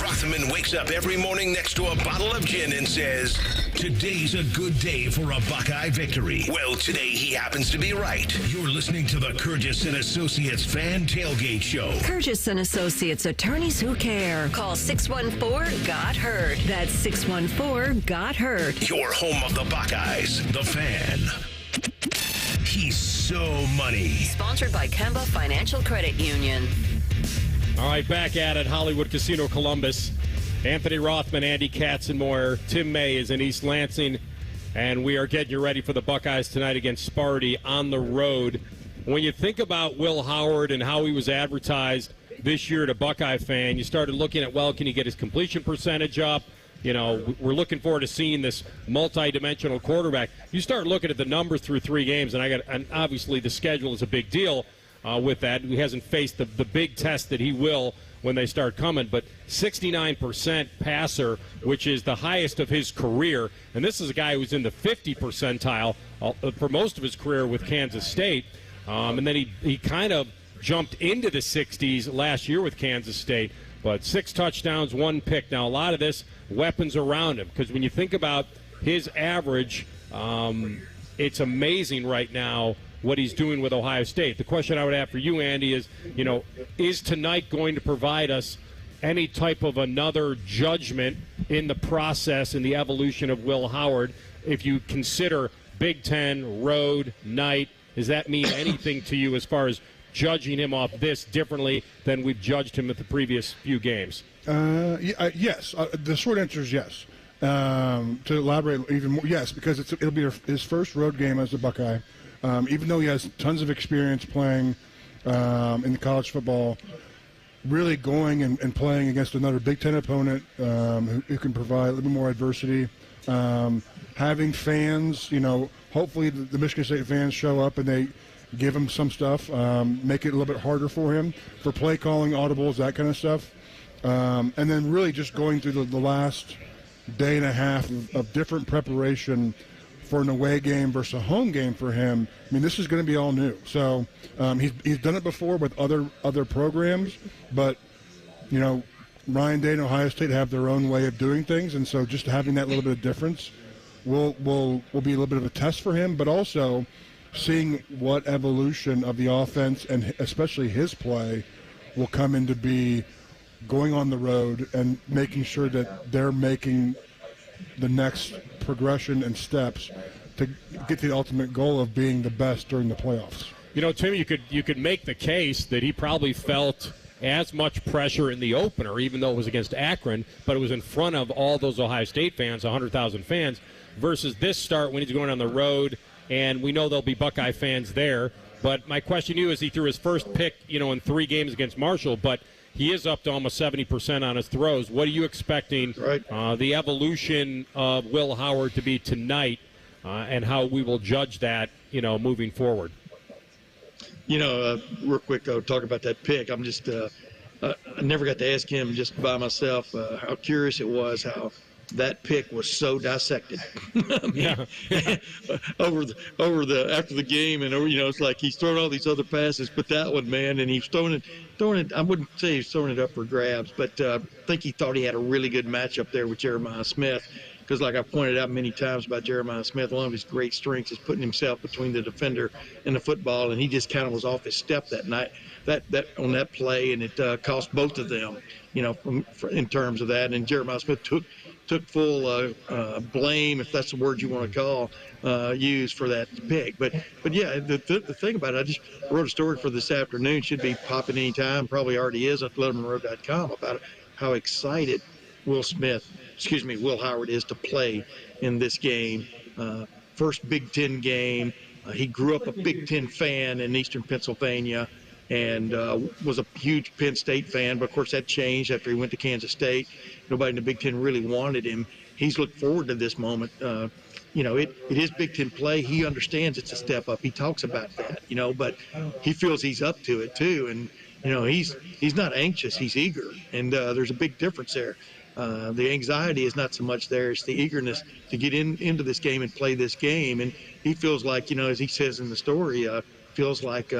Rothman wakes up every morning next to a bottle of gin and says, "Today's a good day for a Buckeye victory." Well, today he happens to be right. You're listening to the Kurgis and Associates Fan Tailgate Show. Kurgis and Associates, attorneys who care. Call 614-GOT-HURT. That's 614-GOT-HURT. Your home of the Buckeyes, the Fan. He's so money. Sponsored by Kemba Financial Credit Union. All right, back at it, Hollywood Casino Columbus. Anthony Rothman, Andy Katzenmoyer, Tim May is in East Lansing, and we are getting you ready for the Buckeyes tonight against Sparty on the road. When you think about Will Howard and how he was advertised this year to Buckeye fan, you started looking at, well, can he get his completion percentage up? You know, we're looking forward to seeing this multi-dimensional quarterback. You start looking at the numbers through 3 games, and obviously the schedule is a big deal with that. He hasn't faced the big test that he will when they start coming, but 69% passer, which is the highest of his career. And this is a guy who's in the 50 percentile for most of his career with Kansas State. And then he kind of jumped into the 60s last year with Kansas State. But 6 touchdowns, 1 pick. Now, a lot of this, weapons around him. Because when you think about his average, it's amazing right now what he's doing with Ohio State. The question I would have for you, Andy, is, is tonight going to provide us any type of another judgment in the process and the evolution of Will Howard? If you consider Big Ten, road, night, does that mean anything to you as far as judging him off this differently than we've judged him at the previous few games? Yes. The short answer is yes. To elaborate even more, yes, because it'll be his first road game as a Buckeye. Even though he has tons of experience playing in the college football, really going and playing against another Big Ten opponent who can provide a little bit more adversity. Having fans, hopefully the Michigan State fans show up and they give him some stuff, make it a little bit harder for him for play calling, audibles, that kind of stuff. And then really just going through the last day and a half of different preparation for an away game versus a home game for him. I mean, this is going to be all new. So he's done it before with other programs, but Ryan Day and Ohio State have their own way of doing things, and so just having that little bit of difference will be a little bit of a test for him, but also seeing what evolution of the offense and especially his play will come into be going on the road and making sure that they're making the next progression and steps to get to the ultimate goal of being the best during the playoffs. Tim, you could make the case that he probably felt as much pressure in the opener, even though it was against Akron, but it was in front of all those Ohio State fans, 100,000 fans, versus this start when he's going on the road, and we know there'll be Buckeye fans there. But my question to you is, he threw his first pick, in 3 games against Marshall, but he is up to almost 70% on his throws. What are you expecting the evolution of Will Howard to be tonight, and how we will judge that, moving forward? Real quick, though, talk about that pick. I'm just I never got to ask him just by myself how curious it was how that pick was so dissected. Over the after the game, and it's like he's throwing all these other passes, but that one, man, and he's throwing it. I wouldn't say he's throwing it up for grabs, but I think he thought he had a really good matchup there with Jeremiah Smith. Because like I pointed out many times about Jeremiah Smith, one of his great strengths is putting himself between the defender and the football, and he just kind of was off his step that night, that on that play, and it cost both of them, in terms of that. And Jeremiah Smith took full blame, if that's the word you want to use for that pick. But yeah, the thing about it, I just wrote a story for this afternoon, should be popping anytime, probably already is at lettermanroad.com about it, how excited Will Howard is to play in this game. First Big Ten game. He grew up a Big Ten fan in Eastern Pennsylvania and was a huge Penn State fan, but of course that changed after he went to Kansas State. Nobody in the Big Ten really wanted him. He's looked forward to this moment. It is Big Ten play. He understands it's a step up. He talks about that, but he feels he's up to it too. And, he's not anxious. He's eager. And there's a big difference there. The anxiety is not so much there. It's the eagerness to get into this game and play this game. And he feels like, as he says in the story, feels like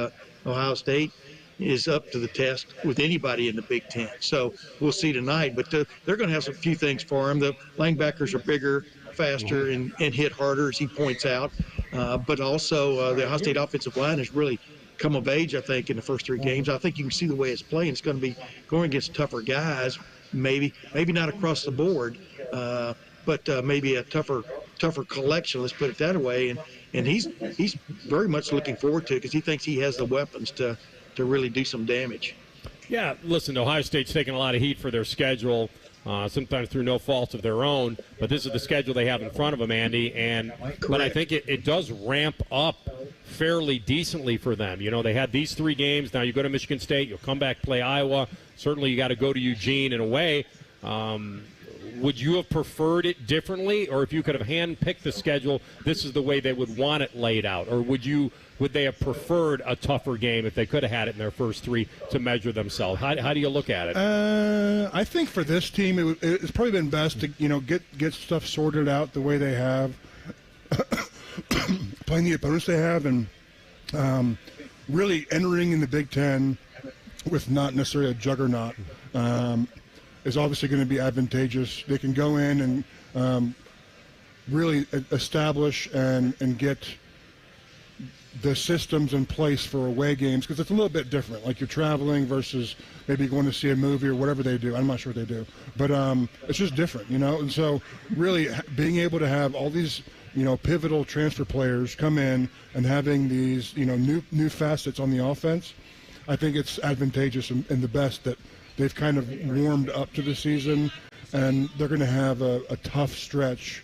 Ohio State is up to the test with anybody in the Big Ten. So we'll see tonight. But they're going to have a few things for him. The linebackers are bigger, faster, and hit harder, as he points out. But also the Ohio State offensive line has really come of age, I think, in the first three games. I think you can see the way it's playing. It's going to be going against tougher guys. Maybe not across the board, but maybe a tougher collection. Let's put it that way. And he's very much looking forward to it because he thinks he has the weapons to really do some damage. Yeah, listen, Ohio State's taking a lot of heat for their schedule, sometimes through no fault of their own. But this is the schedule they have in front of them, Andy. But I think it does ramp up fairly decently for them. They had these three games. Now you go to Michigan State, you'll come back, play Iowa. Certainly you got to go to Eugene in a way. Would you have preferred it differently, or if you could have hand-picked the schedule, this is the way they would want it laid out? Or would they have preferred a tougher game if they could have had it in their first three to measure themselves? How do you look at it? I think for this team, it's probably been best to get stuff sorted out the way they have, playing the opponents they have, and really entering in the Big Ten with not necessarily a juggernaut is obviously going to be advantageous. They can go in and really establish and get the systems in place for away games, because it's a little bit different. Like you're traveling versus maybe going to see a movie or whatever they do. I'm not sure what they do, but it's just different, And so really being able to have all these, pivotal transfer players come in and having these, new facets on the offense, I think it's advantageous and the best that they've kind of warmed up to the season, and they're going to have a tough stretch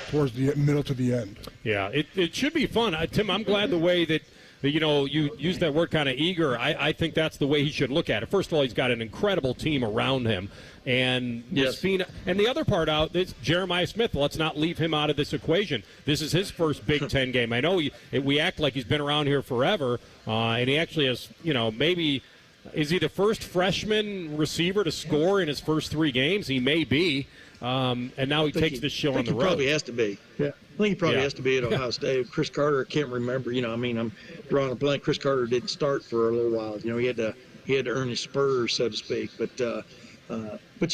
towards the middle to the end. Yeah, it should be fun. Tim, I'm glad the way that you use that word kind of eager. I think that's the way he should look at it. First of all, he's got an incredible team around him. And yes. And the other part out is Jeremiah Smith. Let's not leave him out of this equation. This is his first Big Ten game. I know we act like he's been around here forever, and he actually has, maybe – is he the first freshman receiver to score in his first three games? He may be. And now he takes this show on the road. He probably has to be. Yeah. I think he probably has to be at Ohio State. Chris Carter, I can't remember. I'm drawing a blank. Chris Carter didn't start for a little while. He had to earn his spurs, so to speak. But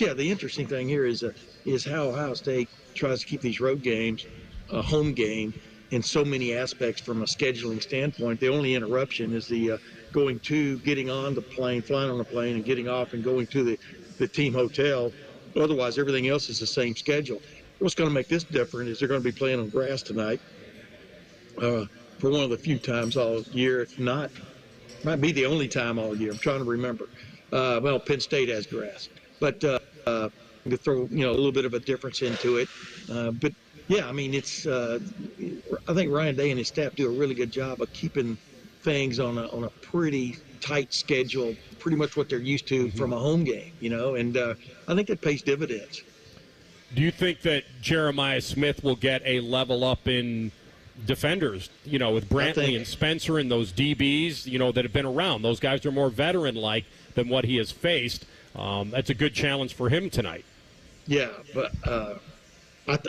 yeah, the interesting thing here is how Ohio State tries to keep these road games a home game in so many aspects from a scheduling standpoint. The only interruption is the getting on the plane, flying on the plane, and getting off and going to the team hotel. Otherwise, everything else is the same schedule. What's going to make this different is they're going to be playing on grass tonight for one of the few times all year, if not, might be the only time all year. I'm trying to remember. Penn State has grass. But to throw, a little bit of a difference into it. But, yeah, it's I think Ryan Day and his staff do a really good job of keeping things on a pretty tight schedule, pretty much what they're used to from a home game, and I think that pays dividends. Do you think that Jeremiah Smith will get a level up in defenders, with Brantley and Spencer and those DBs, that have been around. Those guys are more veteran-like than what he has faced. That's a good challenge for him tonight. Yeah, but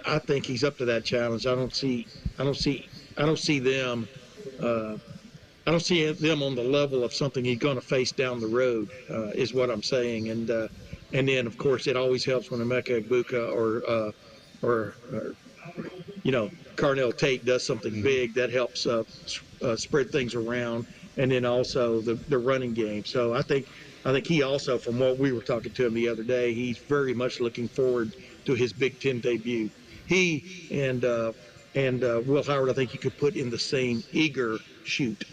I think he's up to that challenge. I don't see them. I don't see them on the level of something he's going to face down the road. Is what I'm saying. And then of course it always helps when Emeka Egbuka or Carnell Tate does something big that helps spread things around, and then also the running game. So I think he also, from what we were talking to him the other day, he's very much looking forward to his Big Ten debut. He and Will Howard, I think you could put in the same eager shoot.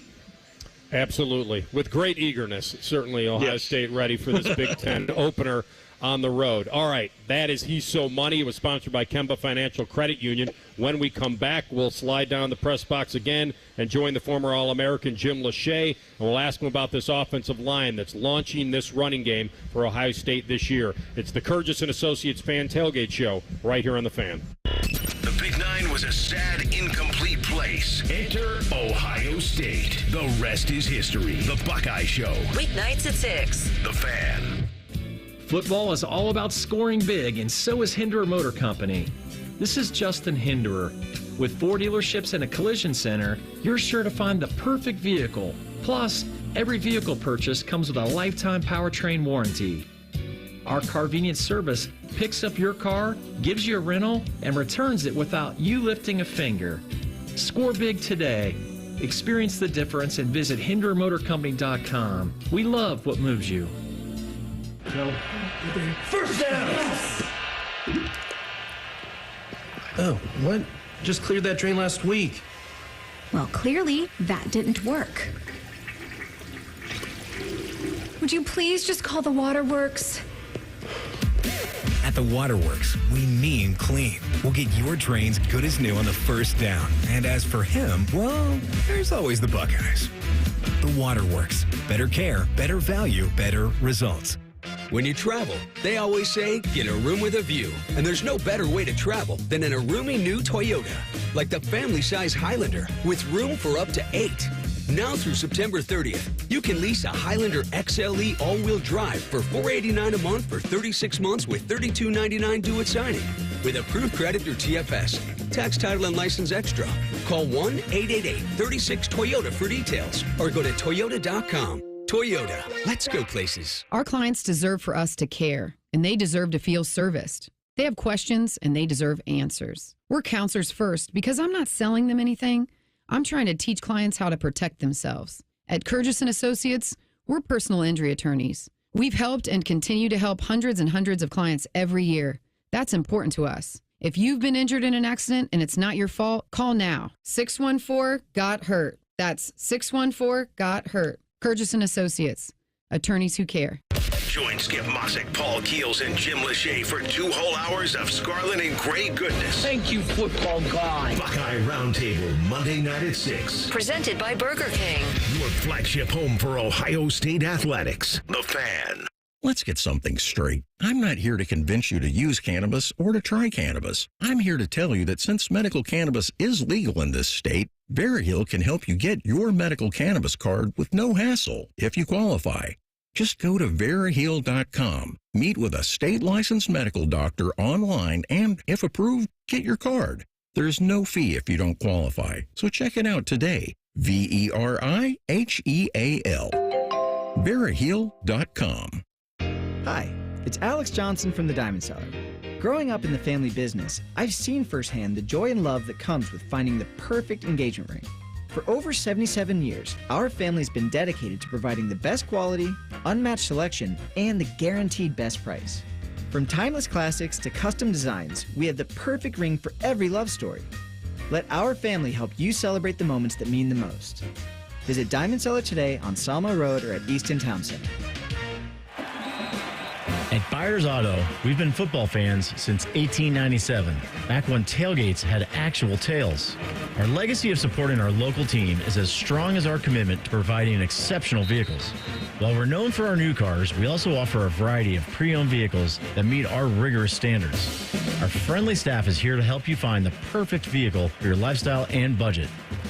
Absolutely. With great eagerness, certainly Ohio State ready for this Big Ten opener on the road. All right, that is He's So Money. It was sponsored by Kemba Financial Credit Union. When we come back, we'll slide down the press box again and join the former All-American Jim Lachey, and we'll ask him about this offensive line that's launching this running game for Ohio State this year. It's the Kurgis and Associates Fan Tailgate Show right here on The Fan. The Big Nine was a sad, incomplete place. Enter Ohio State. The rest is history. The Buckeye Show. Weeknights at 6. The Fan. Football is all about scoring big, and so is Hinderer Motor Company. This is Justin Hinderer. With 4 dealerships and a collision center, you're sure to find the perfect vehicle. Plus, every vehicle purchase comes with a lifetime powertrain warranty. Our Carvenience service picks up your car, gives you a rental, and returns it without you lifting a finger. Score big today. Experience the difference and visit HindererMotorCompany.com. We love what moves you. First down! Oh, what? Just cleared that drain last week. Well, clearly that didn't work. Would you please just call the waterworks? At the Waterworks, we mean clean. We'll get your drains good as new on the first down. And as for him, well, there's always the Buckeyes. The Waterworks. Better care, better value, better results. When you travel, they always say, get a room with a view. And there's no better way to travel than in a roomy new Toyota. Like the family-size Highlander, with room for up to 8. Now through September 30th, you can lease a Highlander XLE all-wheel drive for $489 a month for 36 months with $32.99 due at signing. With approved credit through TFS. Tax, title, and license extra. Call 1-888-36-TOYOTA for details or go to Toyota.com. Toyota, let's go places. Our clients deserve for us to care, and they deserve to feel serviced. They have questions, and they deserve answers. We're counselors first because I'm not selling them anything. I'm trying to teach clients how to protect themselves. At Kurgis and Associates, we're personal injury attorneys. We've helped and continue to help hundreds and hundreds of clients every year. That's important to us. If you've been injured in an accident and it's not your fault, call now. 614-GOT-HURT. That's 614-GOT-HURT. Kurgis and Associates, attorneys who care. Join Skip Mossick, Paul Keels, and Jim Lachey for 2 whole hours of scarlet and gray goodness. Thank you, football guy. Buckeye Roundtable, Monday night at 6. Presented by Burger King. Your flagship home for Ohio State athletics. The Fan. Let's get something straight. I'm not here to convince you to use cannabis or to try cannabis. I'm here to tell you that since medical cannabis is legal in this state, Veriheal can help you get your medical cannabis card with no hassle if you qualify. Just go to Veriheal.com, meet with a state-licensed medical doctor online, and if approved, get your card. There's no fee if you don't qualify, so check it out today. Veriheal. Veriheal.com. Hi, it's Alex Johnson from the Diamond Cellar. Growing up in the family business, I've seen firsthand the joy and love that comes with finding the perfect engagement ring. For over 77 years, our family's been dedicated to providing the best quality, unmatched selection, and the guaranteed best price. From timeless classics to custom designs, we have the perfect ring for every love story. Let our family help you celebrate the moments that mean the most. Visit Diamond Cellar today on Salma Road or at Easton Town Center. At Byers Auto, we've been football fans since 1897, back when tailgates had actual tails. Our legacy of supporting our local team is as strong as our commitment to providing exceptional vehicles. While we're known for our new cars, we also offer a variety of pre-owned vehicles that meet our rigorous standards. Our friendly staff is here to help you find the perfect vehicle for your lifestyle and budget.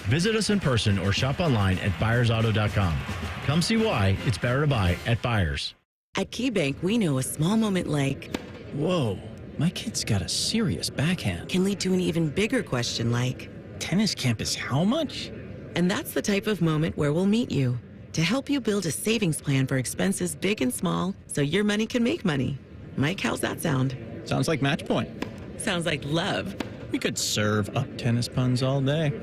Visit us in person or shop online at buyersauto.com. Come see why it's better to buy at Byers. At KeyBank, we know a small moment like, whoa, my kid's got a serious backhand. Can lead to an even bigger question like, tennis camp is how much? And that's the type of moment where we'll meet you to help you build a savings plan for expenses big and small so your money can make money. Mike, how's that sound? Sounds like match point. Sounds like love. We could serve up tennis puns all day.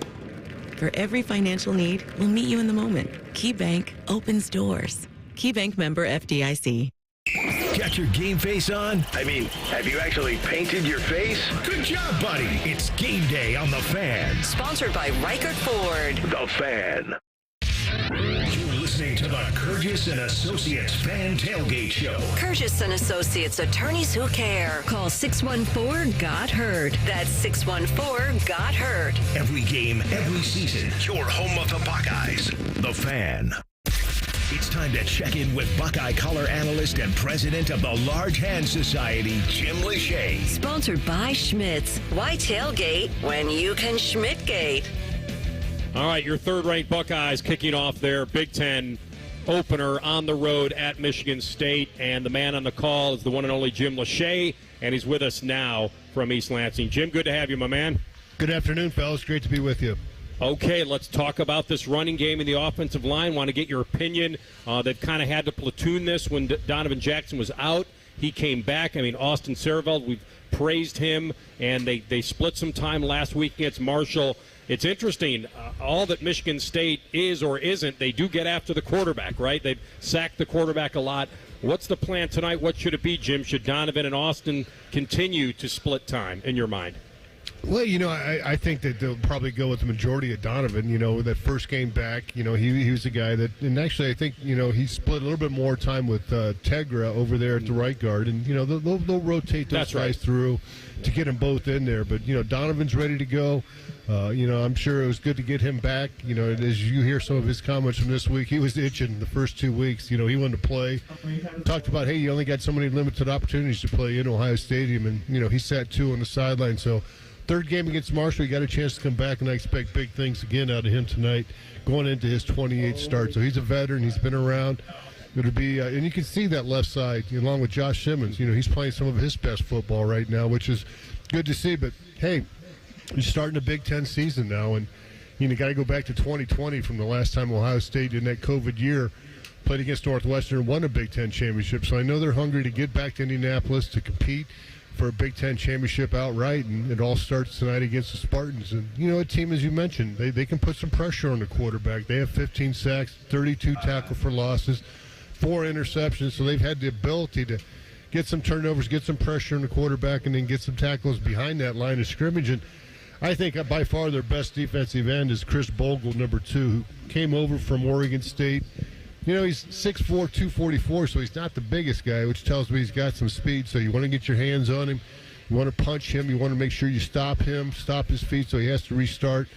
For every financial need, we'll meet you in the moment. KeyBank opens doors. KeyBank member FDIC. Got your game face on? I mean, have you actually painted your face? Good job, buddy. It's game day on The Fan. Sponsored by Reichert Ford. The Fan. You're listening to the Kurgis and Associates Fan Tailgate Show. Kurgis and Associates, attorneys who care. Call 614-GOT-HURT. That's 614-GOT-HURT. Every game, every season, your home of the Buckeyes. The Fan. It's time to check in with Buckeye color analyst and president of the Large Hand Society, Jim Lachey. Sponsored by Schmitz. Why tailgate when you can Schmidtgate? All right, your third-ranked Buckeyes kicking off their Big Ten opener on the road at Michigan State. And the man on the call is the one and only Jim Lachey, and he's with us now from East Lansing. Jim, good to have you, my man. Good afternoon, fellas. Great to be with you. Okay, let's talk about this running game and the offensive line. Want to get your opinion. They've kind of had to platoon this when Donovan Jackson was out. He came back. I mean, Austin Serveld, we've praised him, and they split some time last week against Marshall. It's interesting. All that Michigan State is or isn't, they do get after the quarterback, right? They've sacked the quarterback a lot. What's the plan tonight? What should it be, Jim? Should Donovan and Austin continue to split time, in your mind? Well, I think that they'll probably go with the majority of Donovan. That first game back, he was a guy that, and actually I think, he split a little bit more time with Tegra over there at the right guard. And, they'll rotate those guys through to get them both in there. But, Donovan's ready to go. I'm sure it was good to get him back. As you hear some of his comments from this week, he was itching the first 2 weeks. He wanted to play. Talked about, hey, you only got so many limited opportunities to play in Ohio Stadium. And, he sat 2 on the sideline. So, third game against Marshall, he got a chance to come back, and I expect big things again out of him tonight going into his 28th start. So he's a veteran. He's been around. It'll be, and you can see that left side along with Josh Simmons. He's playing some of his best football right now, which is good to see. But, hey, you're starting a Big Ten season now, and you got to go back to 2020 from the last time Ohio State in that COVID year played against Northwestern and won a Big Ten championship. So I know they're hungry to get back to Indianapolis to compete for a Big Ten championship outright, and it all starts tonight against the Spartans. And, a team, as you mentioned, they can put some pressure on the quarterback. They have 15 sacks, 32 tackle for losses, 4 interceptions, so they've had the ability to get some turnovers, get some pressure on the quarterback, and then get some tackles behind that line of scrimmage. And I think by far their best defensive end is Chris Bogle, number 2, who came over from Oregon State. He's 6'4", 244, so he's not the biggest guy, which tells me he's got some speed. So you want to get your hands on him. You want to punch him. You want to make sure you stop him, stop his feet so he has to restart.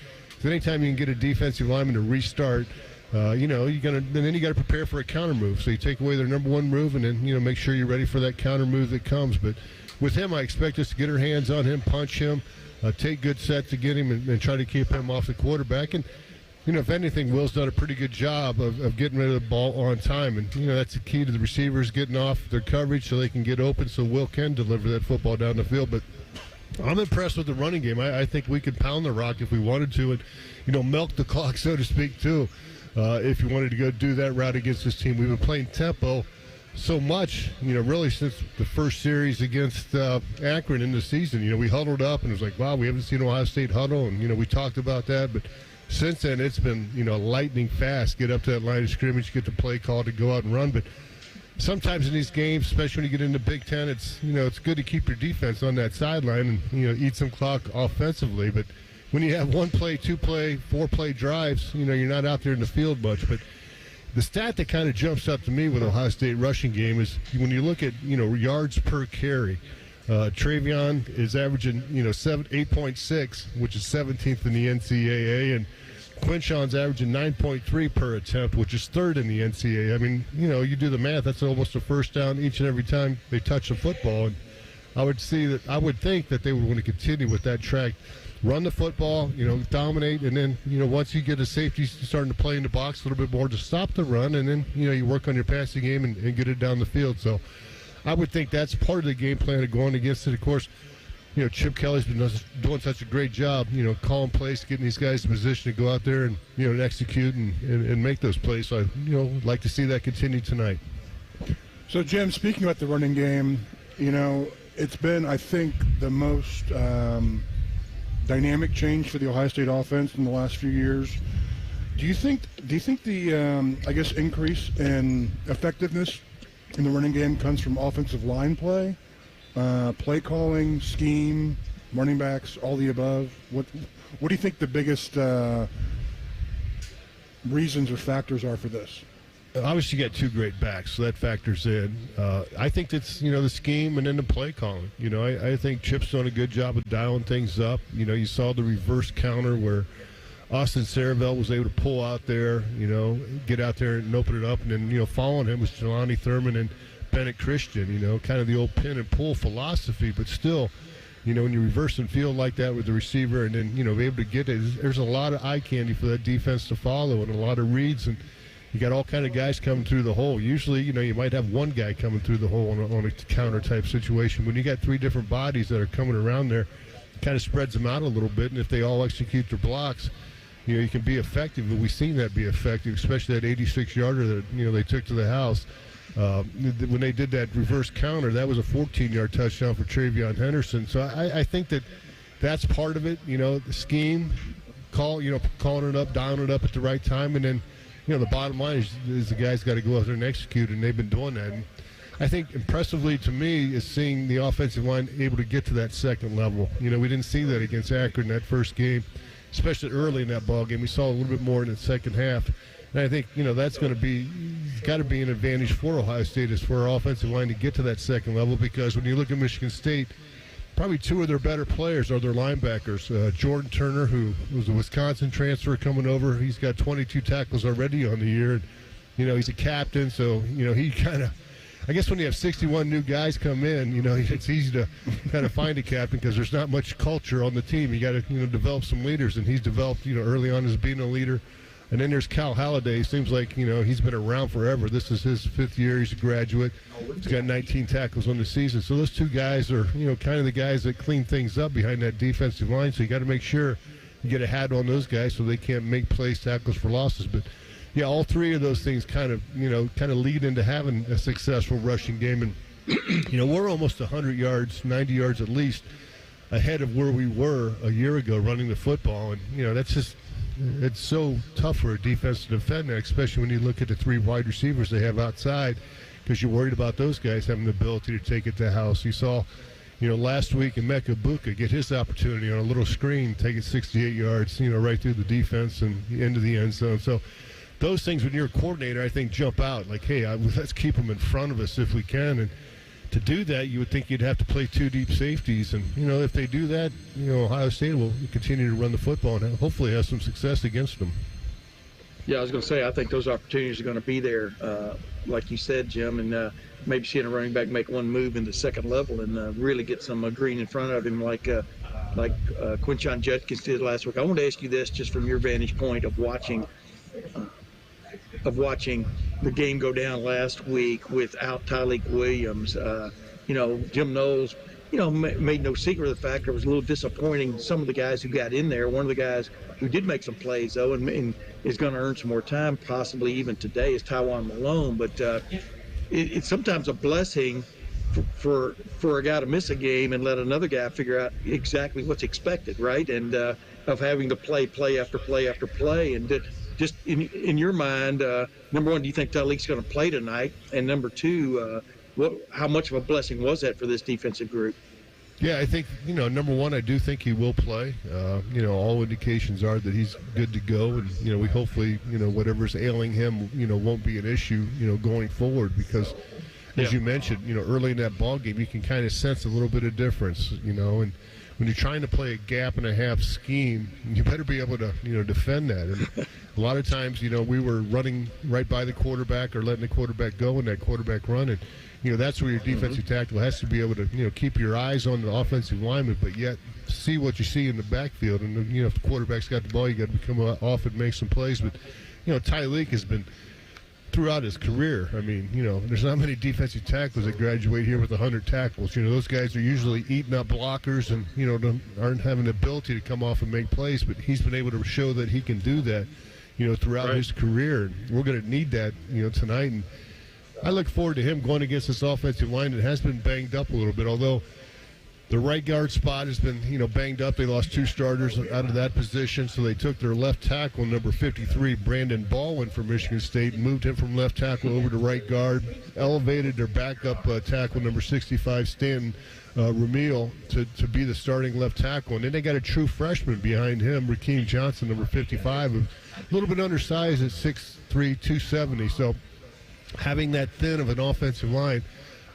So anytime you can get a defensive lineman to restart, then you got to prepare for a counter move. So you take away their number 1 move and then, make sure you're ready for that counter move that comes. But with him, I expect us to get our hands on him, punch him, take good sets to get him and try to keep him off the quarterback. And if anything, Will's done a pretty good job of getting rid of the ball on time. And, that's the key to the receivers getting off their coverage so they can get open so Will can deliver that football down the field. But I'm impressed with the running game. I think we could pound the rock if we wanted to and, milk the clock, so to speak, too, if you wanted to go do that route against this team. We've been playing tempo so much, really since the first series against Akron in the season. We huddled up and it was like, wow, we haven't seen Ohio State huddle. And, we talked about that. But since then, it's been, lightning fast. Get up to that line of scrimmage, get the play call to go out and run. But sometimes in these games, especially when you get into Big Ten, it's, it's good to keep your defense on that sideline and, eat some clock offensively. But when you have 1 play, 2 play, 4 play drives, you're not out there in the field much. But, The stat that kind of jumps out to me with Ohio State rushing game is when you look at, yards per carry. Travion is averaging, 8.6, which is 17th in the NCAA, and Quinshon's averaging 9.3 per attempt, which is 3rd in the NCAA. I mean, you do the math, that's almost a first down each and every time they touch the football. And I would think that they would want to continue with that track. Run the football, dominate, and then, once you get a safety starting to play in the box a little bit more, to stop the run, and then, you work on your passing game and get it down the field. So I would think that's part of the game plan of going against it. Of course, Chip Kelly's been doing such a great job, calling plays, getting these guys in position to go out there and, and execute and make those plays. So I'd like to see that continue tonight. So, Jim, speaking about the running game, it's been, I think, the most dynamic change for the Ohio State offense in the last few years. Do you think the increase in effectiveness in the running game comes from offensive line play, play calling, scheme, running backs, all the above? What do you think the biggest reasons or factors are for this? Obviously, you got 2 great backs, so that factors in. I think that's, the scheme and then the play calling. I think Chip's done a good job of dialing things up. You saw the reverse counter where Austin Saravelt was able to pull out there, get out there and open it up. And then, following him was Jelani Thurman and Bennett Christian, kind of the old pin and pull philosophy. But still, when you reverse and field like that with the receiver and then, be able to get it, there's a lot of eye candy for that defense to follow and a lot of reads. And you got all kind of guys coming through the hole. Usually, you might have one guy coming through the hole on a counter type situation. When you got 3 different bodies that are coming around there, it kind of spreads them out a little bit. And if they all execute their blocks, you can be effective. But we've seen that be effective, especially that 86-yarder that they took to the house. When they did that reverse counter, that was a 14-yard touchdown for Travion Henderson. So I think that's part of it. The scheme, calling it up, dialing it up at the right time, and then. The bottom line is the guys got to go out there and execute, and they've been doing that. And I think impressively to me is seeing the offensive line able to get to that second level. We didn't see that against Akron in that first game, especially early in that ball game. We saw a little bit more in the second half. And I think, that's got to be an advantage for Ohio State is for our offensive line to get to that second level, because when you look at Michigan State, probably 2 of their better players are their linebackers. Jordan Turner, who was a Wisconsin transfer coming over, he's got 22 tackles already on the year. And, he's a captain, so, he kind of, I guess when you have 61 new guys come in, it's easy to kind of find a captain because there's not much culture on the team. You got to, develop some leaders, and he's developed, early on as being a leader. And then there's Cal Halliday. Seems like, he's been around forever. This is his 5th year. He's a graduate. He's got 19 tackles on the season. So those 2 guys are, kind of the guys that clean things up behind that defensive line. So you got to make sure you get a hat on those guys so they can't make plays, tackles for losses. But, yeah, all 3 of those things kind of lead into having a successful rushing game. And, we're almost 100 yards, 90 yards at least ahead of where we were a year ago running the football. And, that's just – it's so tough for a defense to defend that, especially when you look at the 3 wide receivers they have outside, because you're worried about those guys having the ability to take it to the house. You saw, last week Emeka Buka get his opportunity on a little screen, take it 68 yards, right through the defense and into the end zone. So those things, when you're a coordinator, I think jump out. Like, hey, let's keep them in front of us if we can. And to do that, you would think you'd have to play 2 deep safeties. And, if they do that, Ohio State will continue to run the football and hopefully have some success against them. Yeah, I was going to say, I think those opportunities are going to be there, like you said, Jim, and maybe seeing a running back make one move in the second level and really get some green in front of him like Quinshon Judkins did last week. I want to ask you this just from your vantage point of watching the game go down last week without Tyleik Williams. Jim Knowles, made no secret of the fact it was a little disappointing. Some of the guys who got in there, one of the guys who did make some plays, though, and is going to earn some more time, possibly even today, is Tywan Malone. But it's sometimes a blessing for a guy to miss a game and let another guy figure out exactly what's expected, right? And of having to play after play after play. And just in your mind, number one, do you think Tyleik's going to play tonight? And number two, how much of a blessing was that for this defensive group? Yeah, I think, number one, I do think he will play. All indications are that he's good to go. And, we hopefully, whatever's ailing him, won't be an issue, going forward. Because, as you mentioned, early in that ball game, you can kind of sense a little bit of difference, and when you're trying to play a gap-and-a-half scheme, you better be able to, defend that. And a lot of times, we were running right by the quarterback or letting the quarterback go in that quarterback run. And, that's where your defensive tackle has to be able to, keep your eyes on the offensive lineman, but yet see what you see in the backfield. And, if the quarterback's got the ball, you got to come off and make some plays. But, Tyleek has been, throughout his career, I mean, there's not many defensive tackles that graduate here with 100 tackles. Those guys are usually eating up blockers and, aren't having the ability to come off and make plays. But he's been able to show that he can do that, throughout his career. And we're going to need that, tonight. And I look forward to him going against this offensive line that has been banged up a little bit, although the right guard spot has been, banged up. They lost 2 starters out of that position, so they took their left tackle, number 53, Brandon Baldwin from Michigan State, moved him from left tackle over to right guard, elevated their backup tackle, number 65, Stanton Ramiel, to be the starting left tackle. And then they got a true freshman behind him, Rakeem Johnson, number 55, a little bit undersized at 6'3", 270. So having that thin of an offensive line,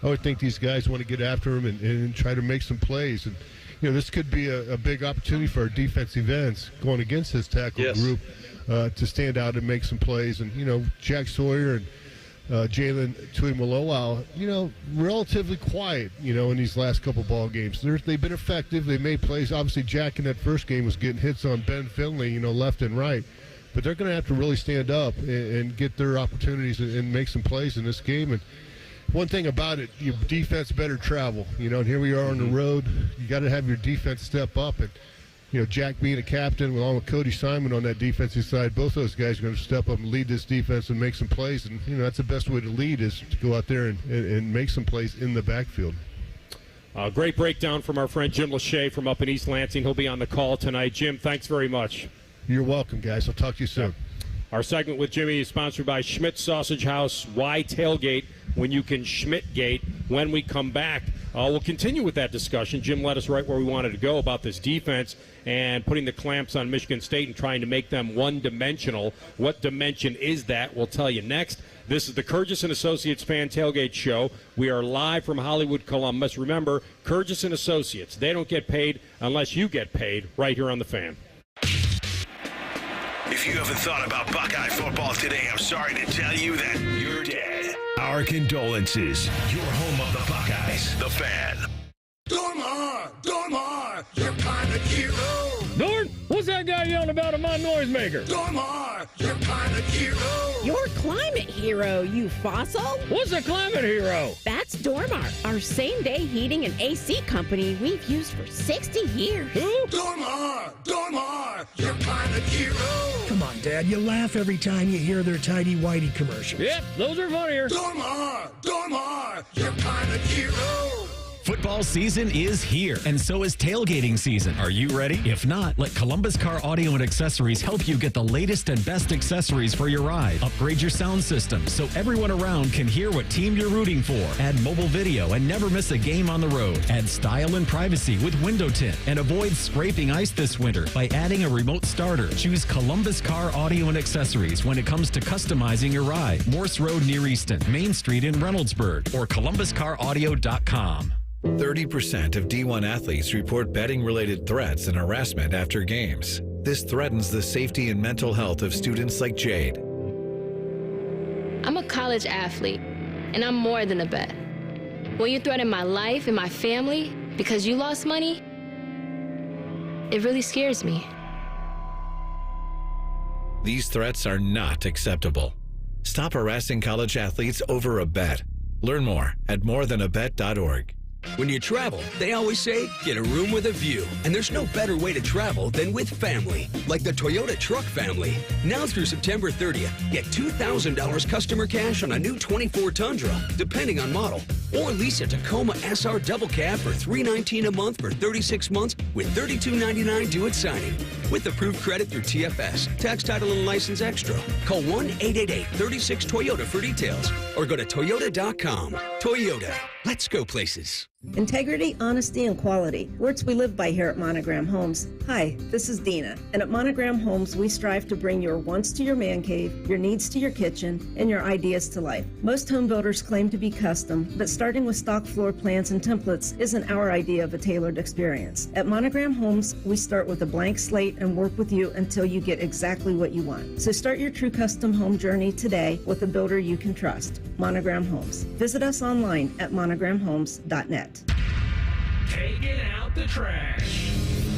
I would think these guys want to get after him and try to make some plays. And, this could be a big opportunity for our defensive ends going against this tackle group to stand out and make some plays. And, Jack Sawyer and Jalen Tuimoloau, relatively quiet, in these last couple ball games. They've been effective. They made plays. Obviously, Jack in that first game was getting hits on Ben Finley, left and right. But they're going to have to really stand up and get their opportunities and make some plays in this game. And one thing about it, your defense better travel. And here we are on the road. You got to have your defense step up. And, Jack being a captain along with Cody Simon on that defensive side, both those guys are going to step up and lead this defense and make some plays. And, that's the best way to lead is to go out there and make some plays in the backfield. Great breakdown from our friend Jim Lachey from up in East Lansing. He'll be on the call tonight. Jim, thanks very much. You're welcome, guys. I'll talk to you soon. Our segment with Jimmy is sponsored by Schmidt Sausage House. Why tailgate when you can Schmidt-gate? When we come back, we'll continue with that discussion. Jim led us right where we wanted to go about this defense and putting the clamps on Michigan State and trying to make them one-dimensional. What dimension is that? We'll tell you next. This is the Kurgis and Associates Fan Tailgate Show. We are live from Hollywood, Columbus. Remember, Kurgis and Associates, they don't get paid unless you get paid right here on The Fan. If you haven't thought about Buckeye football today, I'm sorry to tell you that you're dead. Our condolences. Your home of the Buckeyes, The Fan. Dormar, your climate hero. Dorn, what's that guy yelling about in my noisemaker? Dormar, your climate hero. Your climate hero, you fossil? What's a climate hero? That's Dormar, our same-day heating and AC company we've used for 60 years. Who? Dormar, your climate hero. Come on, Dad, you laugh every time you hear their tidy-whitey commercials. Yep, those are funnier. Dormar, your climate hero. Football season is here, and so is tailgating season. Are you ready? If not, let Columbus Car Audio and Accessories help you get the latest and best accessories for your ride. Upgrade your sound system so everyone around can hear what team you're rooting for. Add mobile video and never miss a game on the road. Add style and privacy with window tint, and avoid scraping ice this winter by adding a remote starter. Choose Columbus Car Audio and Accessories when it comes to customizing your ride. Morse Road near Easton, Main Street in Reynoldsburg, or columbuscaraudio.com. 30% of D1 athletes report betting-related threats and harassment after games. This threatens the safety and mental health of students like Jade. I'm a college athlete, and I'm more than a bet. When you threaten my life and my family because you lost money, it really scares me. These threats are not acceptable. Stop harassing college athletes over a bet. Learn more at morethanabet.org. When you travel, they always say, get a room with a view. And there's no better way to travel than with family, like the Toyota truck family. Now through September 30th, get $2,000 customer cash on a new 24 Tundra, depending on model. Or lease a Tacoma SR double cab for $319 a month for 36 months with $32.99 due at signing. With approved credit through TFS, tax, title, and license extra. Call 1-888-36-TOYOTA for details or go to Toyota.com. Toyota. Let's go places. Integrity, honesty, and quality. Words we live by here at Monogram Homes. Hi, this is Dina. And at Monogram Homes, we strive to bring your wants to your man cave, your needs to your kitchen, and your ideas to life. Most home builders claim to be custom, but starting with stock floor plans and templates isn't our idea of a tailored experience. At Monogram Homes, we start with a blank slate and work with you until you get exactly what you want. So start your true custom home journey today with a builder you can trust. Monogram Homes. Visit us online at monogramhomes.net. Taking out the trash.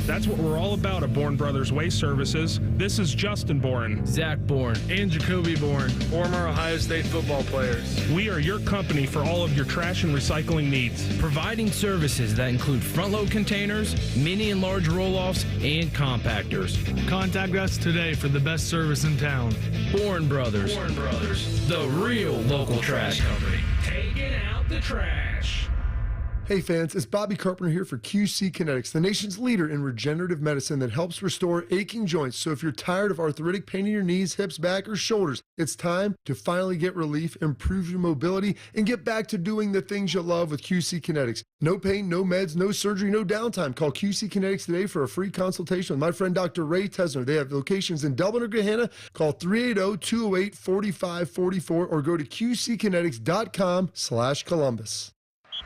That's what we're all about at Bourne Brothers Waste Services. This is Justin Bourne, Zach Bourne, and Jacoby Bourne, former Ohio State football players. We are your company for all of your trash and recycling needs. Providing services that include front-load containers, mini and large roll-offs, and compactors. Contact us today for the best service in town. Bourne Brothers. Bourne Brothers. The real local trash company. Taking out the trash. Hey fans, it's Bobby Carpenter here for QC Kinetics, the nation's leader in regenerative medicine that helps restore aching joints. So if you're tired of arthritic pain in your knees, hips, back, or shoulders, it's time to finally get relief, improve your mobility, and get back to doing the things you love with QC Kinetics. No pain, no meds, no surgery, no downtime. Call QC Kinetics today for a free consultation with my friend Dr. Ray Tesner. They have locations in Dublin or Gahanna. Call 380-208-4544 or go to qckinetics.com/Columbus.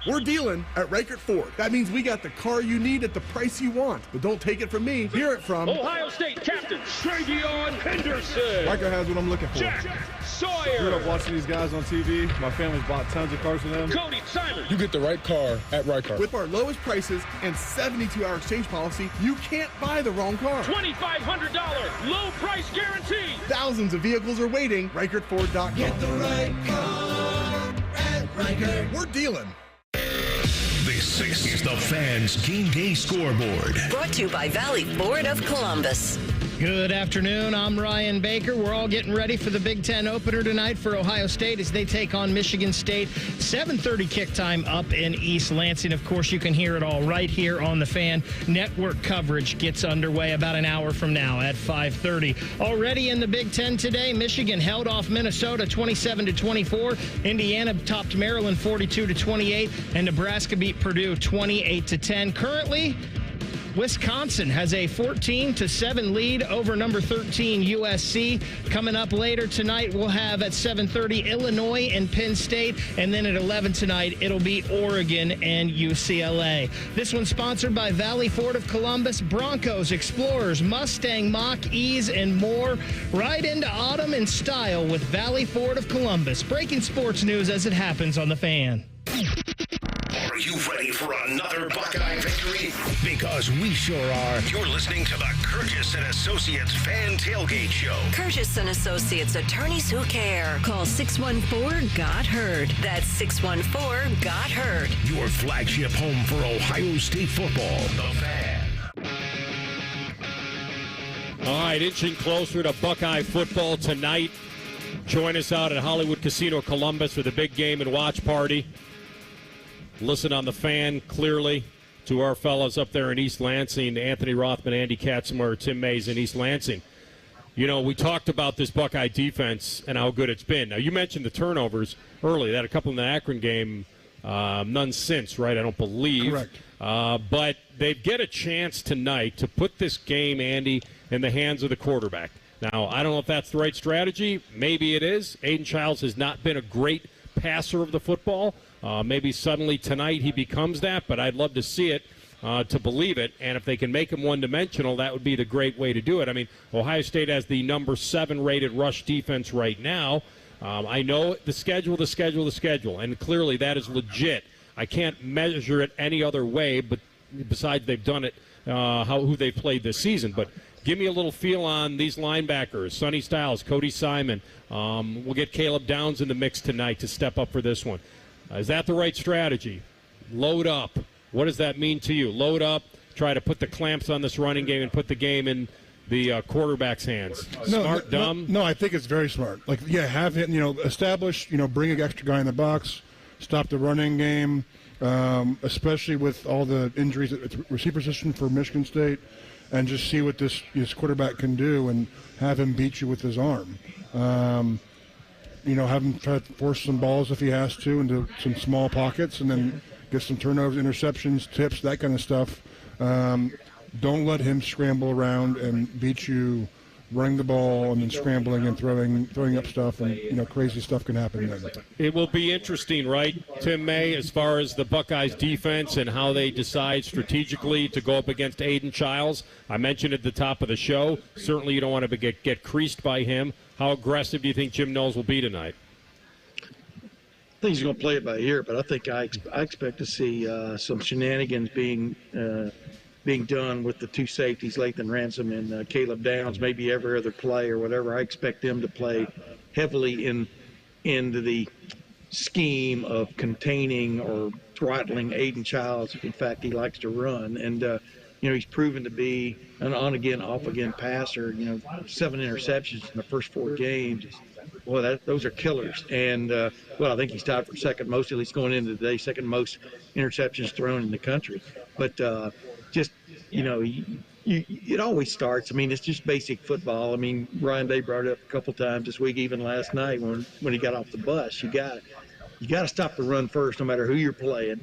We're dealing at Reichert Ford. That means we got the car you need at the price you want. But don't take it from me. Hear it from Ohio State captain Travion Henderson. Reichert has what I'm looking for. Jack Sawyer. Grew up watching these guys on TV. My family's bought tons of cars for them. Cody Simon. You get the right car at Reichert. With our lowest prices and 72-hour exchange policy, you can't buy the wrong car. $2,500 low price guarantee. Thousands of vehicles are waiting. ReichertFord.com. Get the right car at Reichert. We're dealing. This is the Fans Game Day Scoreboard. Brought to you by Valley Ford of Columbus. Good afternoon. I'm Ryan Baker. We're all getting ready for the Big Ten opener tonight for Ohio State as they take on Michigan State. 7:30 kick time up in East Lansing. Of course, you can hear it all right here on the Fan. Network coverage gets underway about an hour from now at 5:30. Already in the Big Ten today, Michigan held off Minnesota 27-24. Indiana topped Maryland 42-28, and Nebraska beat Purdue 28-10. Currently, Wisconsin has a 14-7 lead over number 13 USC. Coming up later tonight, we'll have at 7:30 Illinois and Penn State, and then at 11 tonight, it'll be Oregon and UCLA. This one's sponsored by Valley Ford of Columbus, Broncos, Explorers, Mustang, Mach-E's, and more. Ride into autumn in style with Valley Ford of Columbus. Breaking sports news as it happens on the Fan. Are you ready for another Buckeye victory? Because we sure are. You're listening to the Kurgis and Associates Fan Tailgate Show. Kurgis and Associates, attorneys who care. Call 614-GOT-HEARD. That's 614-GOT-HEARD. Your flagship home for Ohio State football. The Fan. All right, inching closer to Buckeye football tonight. Join us out at Hollywood Casino Columbus for the big game and watch party. Listen on the Fan clearly to our fellows up there in East Lansing, Anthony Rothman, Andy Katzenmoyer, Tim May in East Lansing. You know, we talked about this Buckeye defense and how good it's been. Now, you mentioned the turnovers early. They had a couple in the Akron game, none since, right? I don't believe. Correct. But they get a chance tonight to put this game, Andy, in the hands of the quarterback. Now, I don't know if that's the right strategy. Maybe it is. Aiden Childs has not been a great passer of the football. Maybe suddenly tonight he becomes that, but I'd love to see it to believe it. And if they can make him one-dimensional, that would be the great way to do it. I mean, Ohio State has the number 7 rated rush defense right now. I know the schedule, and clearly that is legit. I can't measure it any other way, but besides they've done it, who they've played this season. But give me a little feel on these linebackers, Sonny Styles, Cody Simon. We'll get Caleb Downs in the mix tonight to step up for this one. Is that the right strategy? Load up. What does that mean to you? Load up, try to put the clamps on this running game and put the game in the quarterback's hands. Smart, dumb? No, I think it's very smart. Like, yeah, have him, establish, bring an extra guy in the box, stop the running game, especially with all the injuries at the receiver position for Michigan State, and just see what this quarterback can do and have him beat you with his arm. Have him try to force some balls if he has to into some small pockets, and then, get some turnovers, interceptions, tips, that kind of stuff. Don't let him scramble around and beat you running the ball and then scrambling and throwing up stuff, and crazy stuff can happen then. It will be interesting, right, Tim May, as far as the Buckeyes defense and how they decide strategically to go up against Aiden Childs. I mentioned at the top of the show, certainly you don't want to get creased by him. How aggressive do you think Jim Knowles will be tonight? I think he's going to play it by ear, but I think I expect to see some shenanigans being done with the two safeties, Lathan Ransom and Caleb Downs, maybe every other play or whatever. I expect them to play heavily into the scheme of containing or throttling Aiden Childs. In fact, he likes to run, and he's proven to be an on-again, off-again passer. 7 interceptions in the first 4 games. Well, those are killers. And, I think he's tied for second most, at least going into today, second most interceptions thrown in the country. But it always starts. I mean, it's just basic football. I mean, Ryan Day brought it up a couple times this week, even last night when he got off the bus. You got to stop the run first, no matter who you're playing.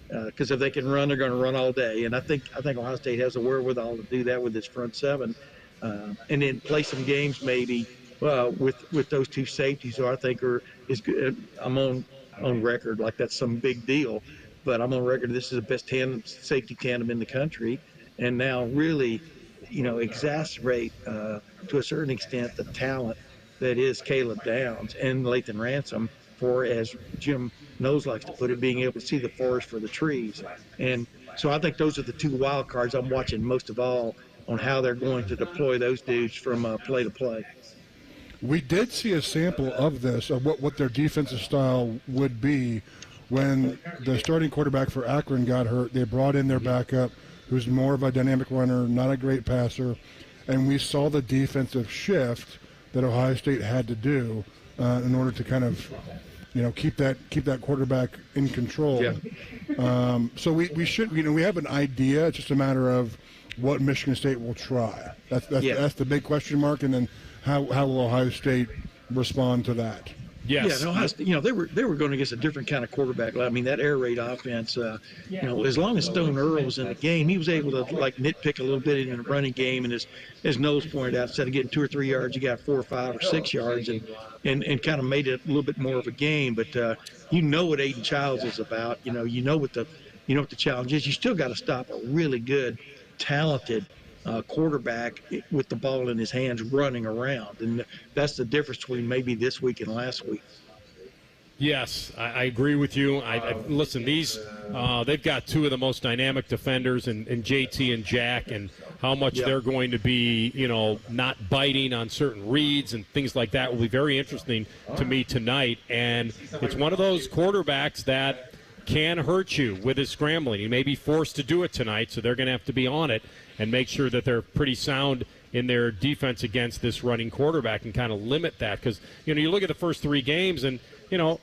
Because if they can run, they're going to run all day. And I think Ohio State has the wherewithal to do that with its front seven, and then play some games maybe with those two safeties. So I think is good. I'm on record like that's some big deal, but I'm on record this is the best safety tandem in the country, and now really, exacerbate to a certain extent the talent that is Caleb Downs and Lathan Ransom, for, as Jim Knowles likes to put it, being able to see the forest for the trees. And so I think those are the two wild cards I'm watching most of all on how they're going to deploy those dudes from play to play. We did see a sample of this, of what their defensive style would be when the starting quarterback for Akron got hurt. They brought in their backup, who's more of a dynamic runner, not a great passer, and we saw the defensive shift that Ohio State had to do in order to kind of keep that quarterback in control. Yeah. So we should, we have an idea. It's just a matter of what Michigan State will try. That's the big question mark, and then how will Ohio State respond to that? Yes. Yeah, Ohio State, they were going against a different kind of quarterback. I mean, that air raid offense, as long as Stone Earl was in the game, he was able to nitpick a little bit in the running game, and as Knowles pointed out, instead of getting 2 or 3 yards, you got 4 or 5 or 6 yards, and kind of made it a little bit more of a game. But what Aiden Childs is about. You know what the challenge is. You still got to stop a really good, talented quarterback with the ball in his hands running around, and that's the difference between maybe this week and last week. Yes, I agree with you. Listen, these they've got 2 of the most dynamic defenders in JT and Jack, and how much they're going to be, not biting on certain reads and things like that will be very interesting to me tonight. And it's one of those quarterbacks that can hurt you with his scrambling. He may be forced to do it tonight, so they're going to have to be on it and make sure that they're pretty sound in their defense against this running quarterback and kind of limit that. Because, you look at the first 3 games and,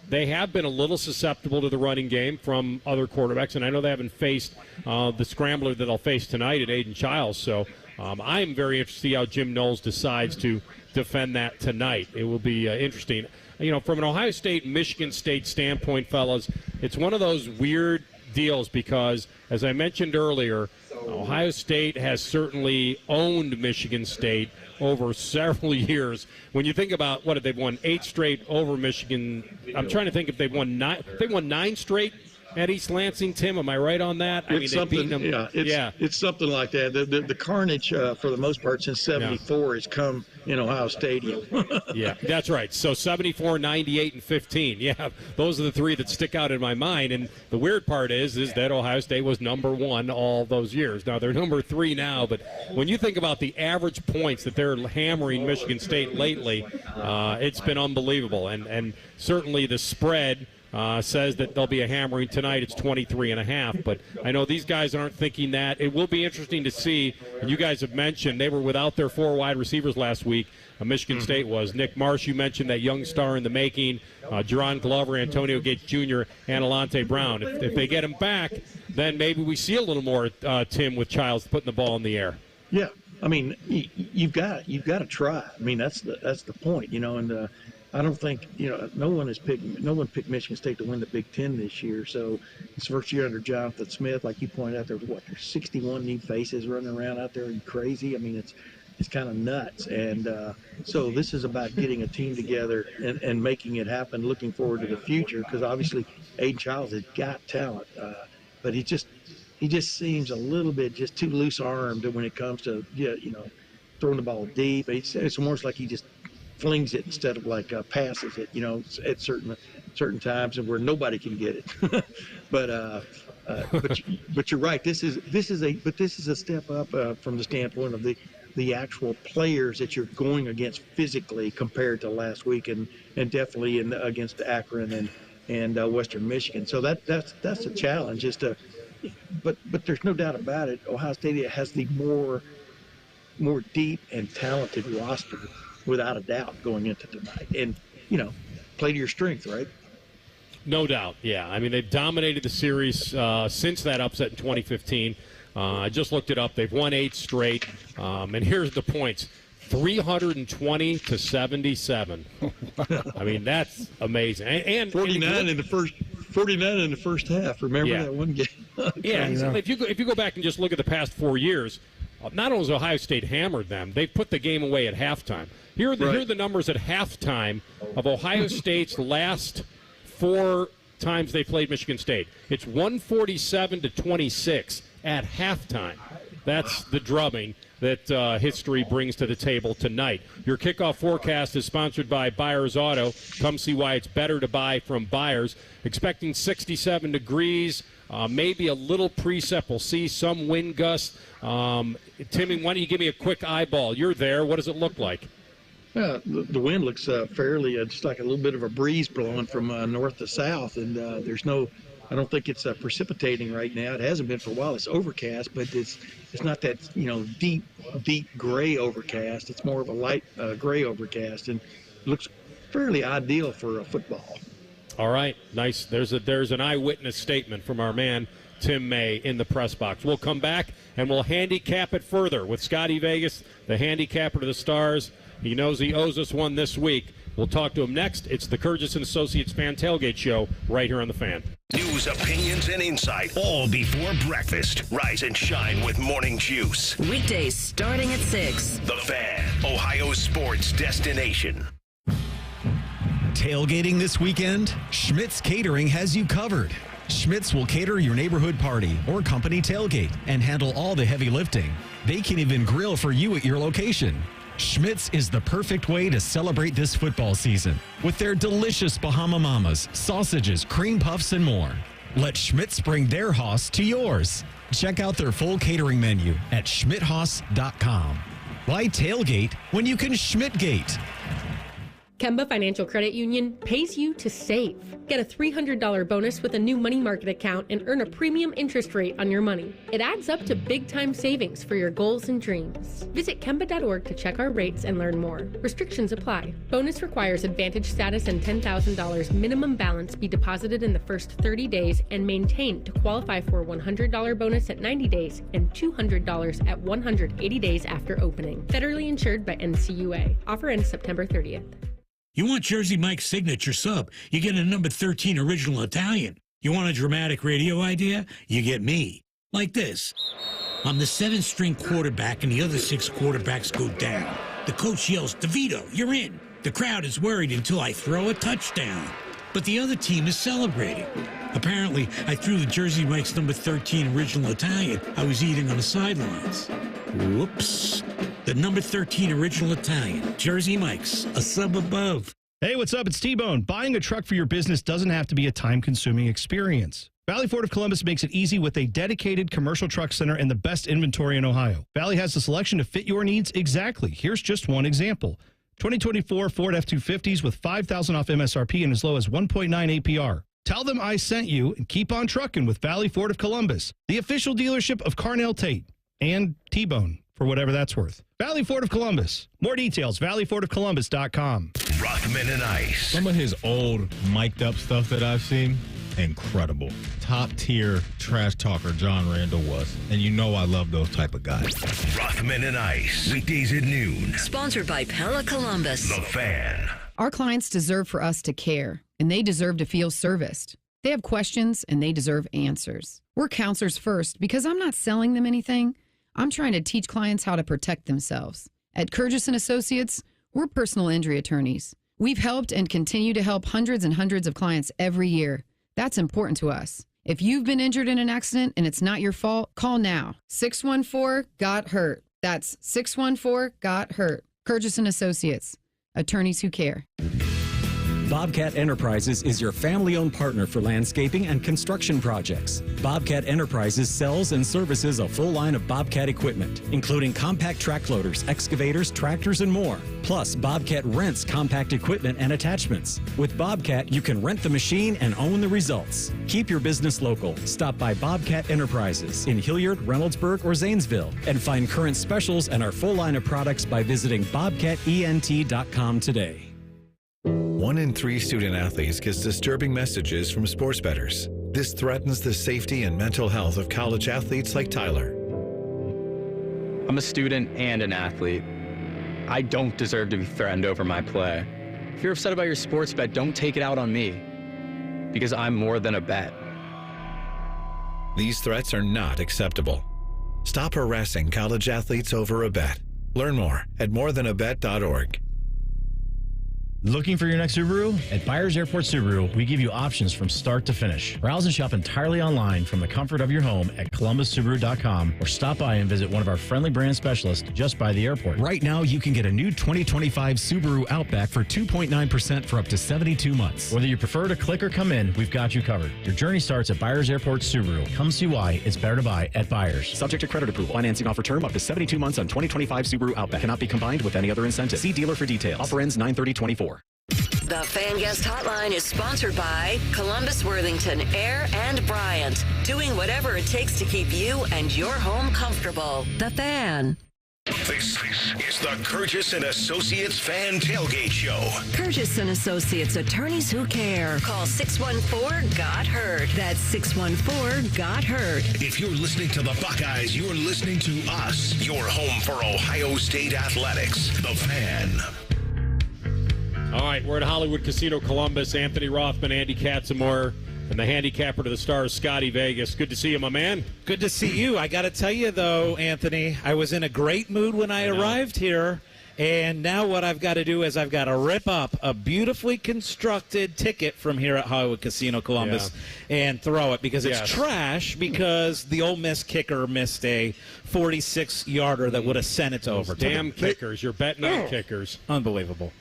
they have been a little susceptible to the running game from other quarterbacks, and I know they haven't faced the scrambler that they'll face tonight at Aiden Childs. So I'm very interested to see how Jim Knowles decides to defend that tonight. It will be interesting. From an Ohio State, Michigan State standpoint, fellas, it's one of those weird deals because, as I mentioned earlier, Ohio State has certainly owned Michigan State over several years. When you think about they've won 8 straight over Michigan. I'm trying to think if they've won 9. They won 9 straight at East Lansing. Tim, am I right on that? It's something. It's something like that. The carnage for the most part since '74 has come in Ohio Stadium. Yeah, that's right. So 74, 98, and 15. Yeah, those are the 3 that stick out in my mind. And the weird part is that Ohio State was number 1 all those years. Now they're number 3 now, but when you think about the average points that they're hammering Michigan State lately, it's been unbelievable. And certainly the spread says that there'll be a hammering tonight. It's 23.5, but I know these guys aren't thinking that. It will be interesting to see, and you guys have mentioned they were without their 4 wide receivers last week. Michigan State was. Nick Marsh, you mentioned that young star in the making, Jerron Glover, Antonio Gates Jr., and Alante Brown. If they get him back, then maybe we see a little more, Tim, with Childs putting the ball in the air. Yeah, I mean, you've got to try. I mean, that's the point, and I don't think, no one picked Michigan State to win the Big Ten this year. So it's first year under Jonathan Smith. Like you pointed out, there's 61 new faces running around out there and crazy. I mean, it's kind of nuts. And so this is about getting a team together and making it happen, looking forward to the future, because obviously Aiden Childs has got talent. But he just seems a little bit just too loose-armed when it comes to, throwing the ball deep. It's almost like he just flings it instead of like passes it, at certain times, and where nobody can get it. But you're right. This is a step up from the standpoint of the actual players that you're going against physically compared to last week, and definitely against Akron and Western Michigan. So that's a challenge. But there's no doubt about it. Ohio State has the more deep and talented roster, without a doubt, going into tonight. And, play to your strength, right? No doubt, yeah. I mean, they've dominated the series since that upset in 2015. I just looked it up. They've won 8 straight. And here's the points. 320 to 77. I mean, that's amazing. And 49 in the first half. Remember that one game? Yeah. If you go back and just look at the past 4 years, not only has Ohio State hammered them, they've put the game away at halftime. Here are the numbers at halftime of Ohio State's last 4 times they played Michigan State. It's 147 to 26 at halftime. That's the drubbing that history brings to the table tonight. Your kickoff forecast is sponsored by Byers Auto. Come see why it's better to buy from Byers. Expecting 67 degrees, maybe a little precip. We'll see some wind gusts. Timmy, why don't you give me a quick eyeball? You're there. What does it look like? Yeah, the wind looks fairly just like a little bit of a breeze blowing from north to south, and I don't think it's precipitating right now. It hasn't been for a while. It's overcast, but it's not that deep gray overcast. It's more of a light gray overcast, and it looks fairly ideal for football. All right, nice. There's an eyewitness statement from our man Tim May in the press box. We'll come back and we'll handicap it further with Scotty Vegas, the handicapper to the stars. He knows he owes us one this week. We'll talk to him next. It's the Kurgis & Associates Fan Tailgate Show right here on The Fan. News, opinions, and insight all before breakfast. Rise and shine with Morning Juice. Weekdays starting at 6. The Fan, Ohio's sports destination. Tailgating this weekend? Schmitz Catering has you covered. Schmitz will cater your neighborhood party or company tailgate and handle all the heavy lifting. They can even grill for you at your location. Schmitz is the perfect way to celebrate this football season with their delicious Bahama Mamas, sausages, cream puffs, and more. Let Schmitz bring their Haas to yours. Check out their full catering menu at schmidthaas.com. Why tailgate when you can Schmidtgate? Kemba Financial Credit Union pays you to save. Get a $300 bonus with a new money market account and earn a premium interest rate on your money. It adds up to big-time savings for your goals and dreams. Visit Kemba.org to check our rates and learn more. Restrictions apply. Bonus requires Advantage status and $10,000 minimum balance be deposited in the first 30 days and maintained to qualify for a $100 bonus at 90 days and $200 at 180 days after opening. Federally insured by NCUA. Offer ends September 30th. You want Jersey Mike's signature sub, you get a number 13 original Italian. You want a dramatic radio idea? You get me. Like this. I'm the 7th-string quarterback and the other 6 quarterbacks go down. The coach yells, DeVito, you're in. The crowd is worried until I throw a touchdown. But the other team is celebrating. Apparently, I threw the Jersey Mike's number 13 original Italian I was eating on the sidelines. Whoops. The number 13 original Italian, Jersey Mike's, a sub above. Hey, what's up? It's T-Bone. Buying a truck for your business doesn't have to be a time-consuming experience. Valley Ford of Columbus makes it easy with a dedicated commercial truck center and the best inventory in Ohio. Valley has the selection to fit your needs exactly. Here's just one example. 2024 Ford F-250s with $5,000 off MSRP and as low as 1.9 APR. Tell them I sent you and keep on trucking with Valley Ford of Columbus, the official dealership of Carnell Tate and T-Bone, for whatever that's worth. Valley Ford of Columbus. More details, valleyfordofcolumbus.com. Rothman and Ice. Some of his old mic'd up stuff that I've seen, incredible. Top tier trash talker John Randall was. And you know I love those type of guys. Rothman and Ice. Weekdays at noon. Sponsored by Pella Columbus. The Fan. Our clients deserve for us to care, and they deserve to feel serviced. They have questions, and they deserve answers. We're counselors first because I'm not selling them anything. I'm trying to teach clients how to protect themselves. At Kurgis and Associates, we're personal injury attorneys. We've helped and continue to help hundreds and hundreds of clients every year. That's important to us. If you've been injured in an accident and it's not your fault, call now. 614-GOT-HURT. That's 614-GOT-HURT. Kurgis and Associates, attorneys who care. Bobcat Enterprises is your family-owned partner for landscaping and construction projects. Bobcat Enterprises sells and services a full line of Bobcat equipment, including compact track loaders, excavators, tractors, and more. Plus, Bobcat rents compact equipment and attachments. With Bobcat, you can rent the machine and own the results. Keep your business local. Stop by Bobcat Enterprises in Hilliard, Reynoldsburg, or Zanesville, and find current specials and our full line of products by visiting bobcatent.com today. 1 in 3 student athletes gets disturbing messages from sports bettors. This threatens the safety and mental health of college athletes like Tyler. I'm a student and an athlete. I don't deserve to be threatened over my play. If you're upset about your sports bet, don't take it out on me, because I'm more than a bet. These threats are not acceptable. Stop harassing college athletes over a bet. Learn more at morethanabet.org. Looking for your next Subaru? At Byers Airport Subaru, we give you options from start to finish. Browse and shop entirely online from the comfort of your home at columbussubaru.com, or stop by and visit one of our friendly brand specialists just by the airport. Right now, you can get a new 2025 Subaru Outback for 2.9% for up to 72 months. Whether you prefer to click or come in, we've got you covered. Your journey starts at Byers Airport Subaru. Come see why it's better to buy at Byers. Subject to credit approval. Financing offer term up to 72 months on 2025 Subaru Outback. Cannot be combined with any other incentive. See dealer for details. Offer ends 9/30/24. The Fan Guest Hotline is sponsored by Columbus, Worthington, Air, and Bryant. Doing whatever it takes to keep you and your home comfortable. The Fan. This is the Kurgis and Associates Fan Tailgate Show. Kurgis and Associates, attorneys who care. Call 614-GOT-HURT. That's 614-GOT-HURT. If you're listening to the Buckeyes, you're listening to us. Your home for Ohio State athletics. The Fan. All right, we're at Hollywood Casino Columbus. Anthony Rothman, Andy Katzenmoyer, and the handicapper to the Stars, Scotty Vegas. Good to see you, my man. Good to see you. I got to tell you, though, Anthony, I was in a great mood when I arrived here. And now what I've got to do is I've got to rip up a beautifully constructed ticket from here at Hollywood Casino Columbus and throw it because it's trash because the Ole Miss kicker missed a 46-yarder that would have sent it over. Damn kickers. You're betting on kickers. Unbelievable.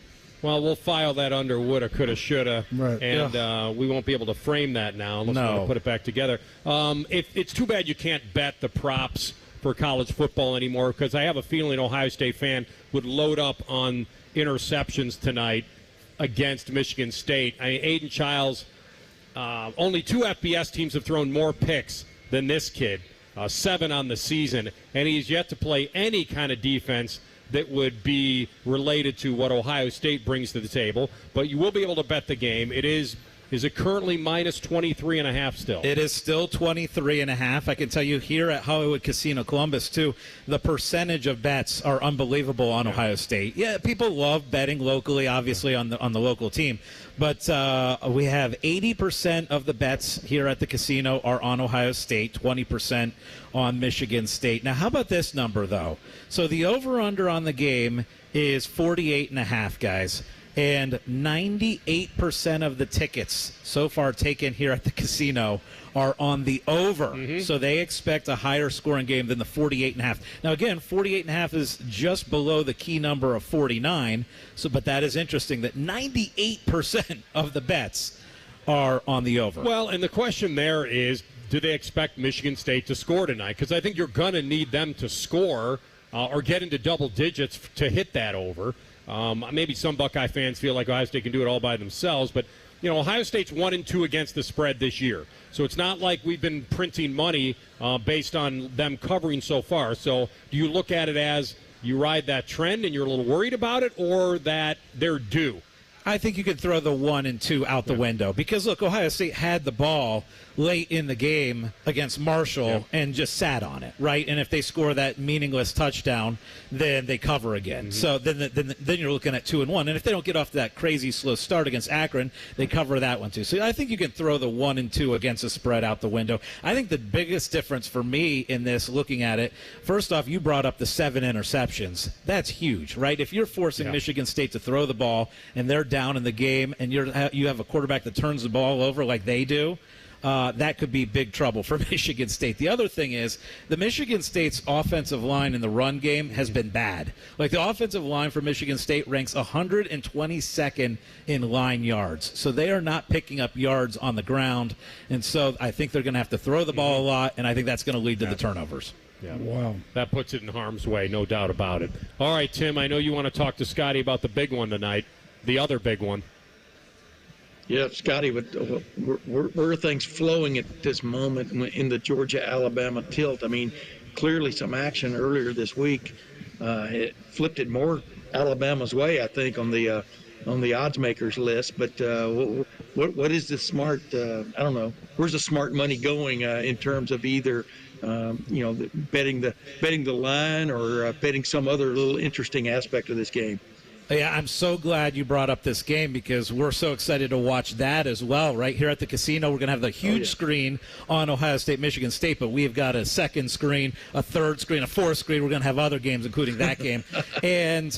Well, we'll file that under woulda, coulda, shoulda, and we won't be able to frame that now unless we want to put it back together. It's too bad you can't bet the props for college football anymore because I have a feeling an Ohio State fan would load up on interceptions tonight against Michigan State. I mean, Aiden Childs, only 2 FBS teams have thrown more picks than this kid, 7 on the season, and he's yet to play any kind of defense that would be related to what Ohio State brings to the table. But you will be able to bet the game. It is it currently minus 23.5 still? It is still 23.5. I can tell you here at Hollywood Casino Columbus, too, the percentage of bets are unbelievable on Ohio State. Yeah, people love betting locally, obviously, on the local team. But we have 80% of the bets here at the casino are on Ohio State, 20% on Michigan State. Now, how about this number, though? So the over-under on the game is 48.5, guys. And 98% of the tickets so far taken here at the casino are on the over. So they expect a higher scoring game than the 48.5. Now, again, 48.5 is just below the key number of 49. But that is interesting that 98% of the bets are on the over. Well, and the question there is, do they expect Michigan State to score tonight? Because I think you're going to need them to score or get into double digits to hit that over. Maybe some Buckeye fans feel like Ohio State can do it all by themselves, but Ohio State's 1-2 against the spread this year, so it's not like we've been printing money based on them covering so far. So do you look at it as you ride that trend and you're a little worried about it, or that they're due? I think you could throw the 1 and 2 out the window because, look, Ohio State had the ball late in the game against Marshall and just sat on it, right? And if they score that meaningless touchdown, then they cover again. So then you're looking at 2 and 1. And if they don't get off that crazy slow start against Akron, they cover that one too. So I think you can throw the 1 and 2 against a spread out the window. I think the biggest difference for me in this, looking at it, first off, you brought up the 7 interceptions. That's huge, right? If you're forcing Michigan State to throw the ball and they're down in the game and you have a quarterback that turns the ball over like they do, that could be big trouble for Michigan State. The other thing is the Michigan State's offensive line in the run game has been bad. Like the offensive line for Michigan State ranks 122nd in line yards. So they are not picking up yards on the ground. And so I think they're going to have to throw the ball a lot, and I think that's going to lead to the turnovers. Yeah. Wow. That puts it in harm's way, no doubt about it. All right, Tim, I know you want to talk to Scotty about the big one tonight, the other big one. Yeah, Scotty, where are things flowing at this moment in the Georgia-Alabama tilt? I mean, clearly some action earlier this week. It flipped it more Alabama's way, I think, on the odds makers list. But what is the smart? I don't know. Where's the smart money going in terms of either betting the line or betting some other little interesting aspect of this game? Yeah, I'm so glad you brought up this game because we're so excited to watch that as well. Right here at the casino, we're going to have the huge screen on Ohio State, Michigan State, but we've got a second screen, a third screen, a fourth screen. We're going to have other games, including that game. And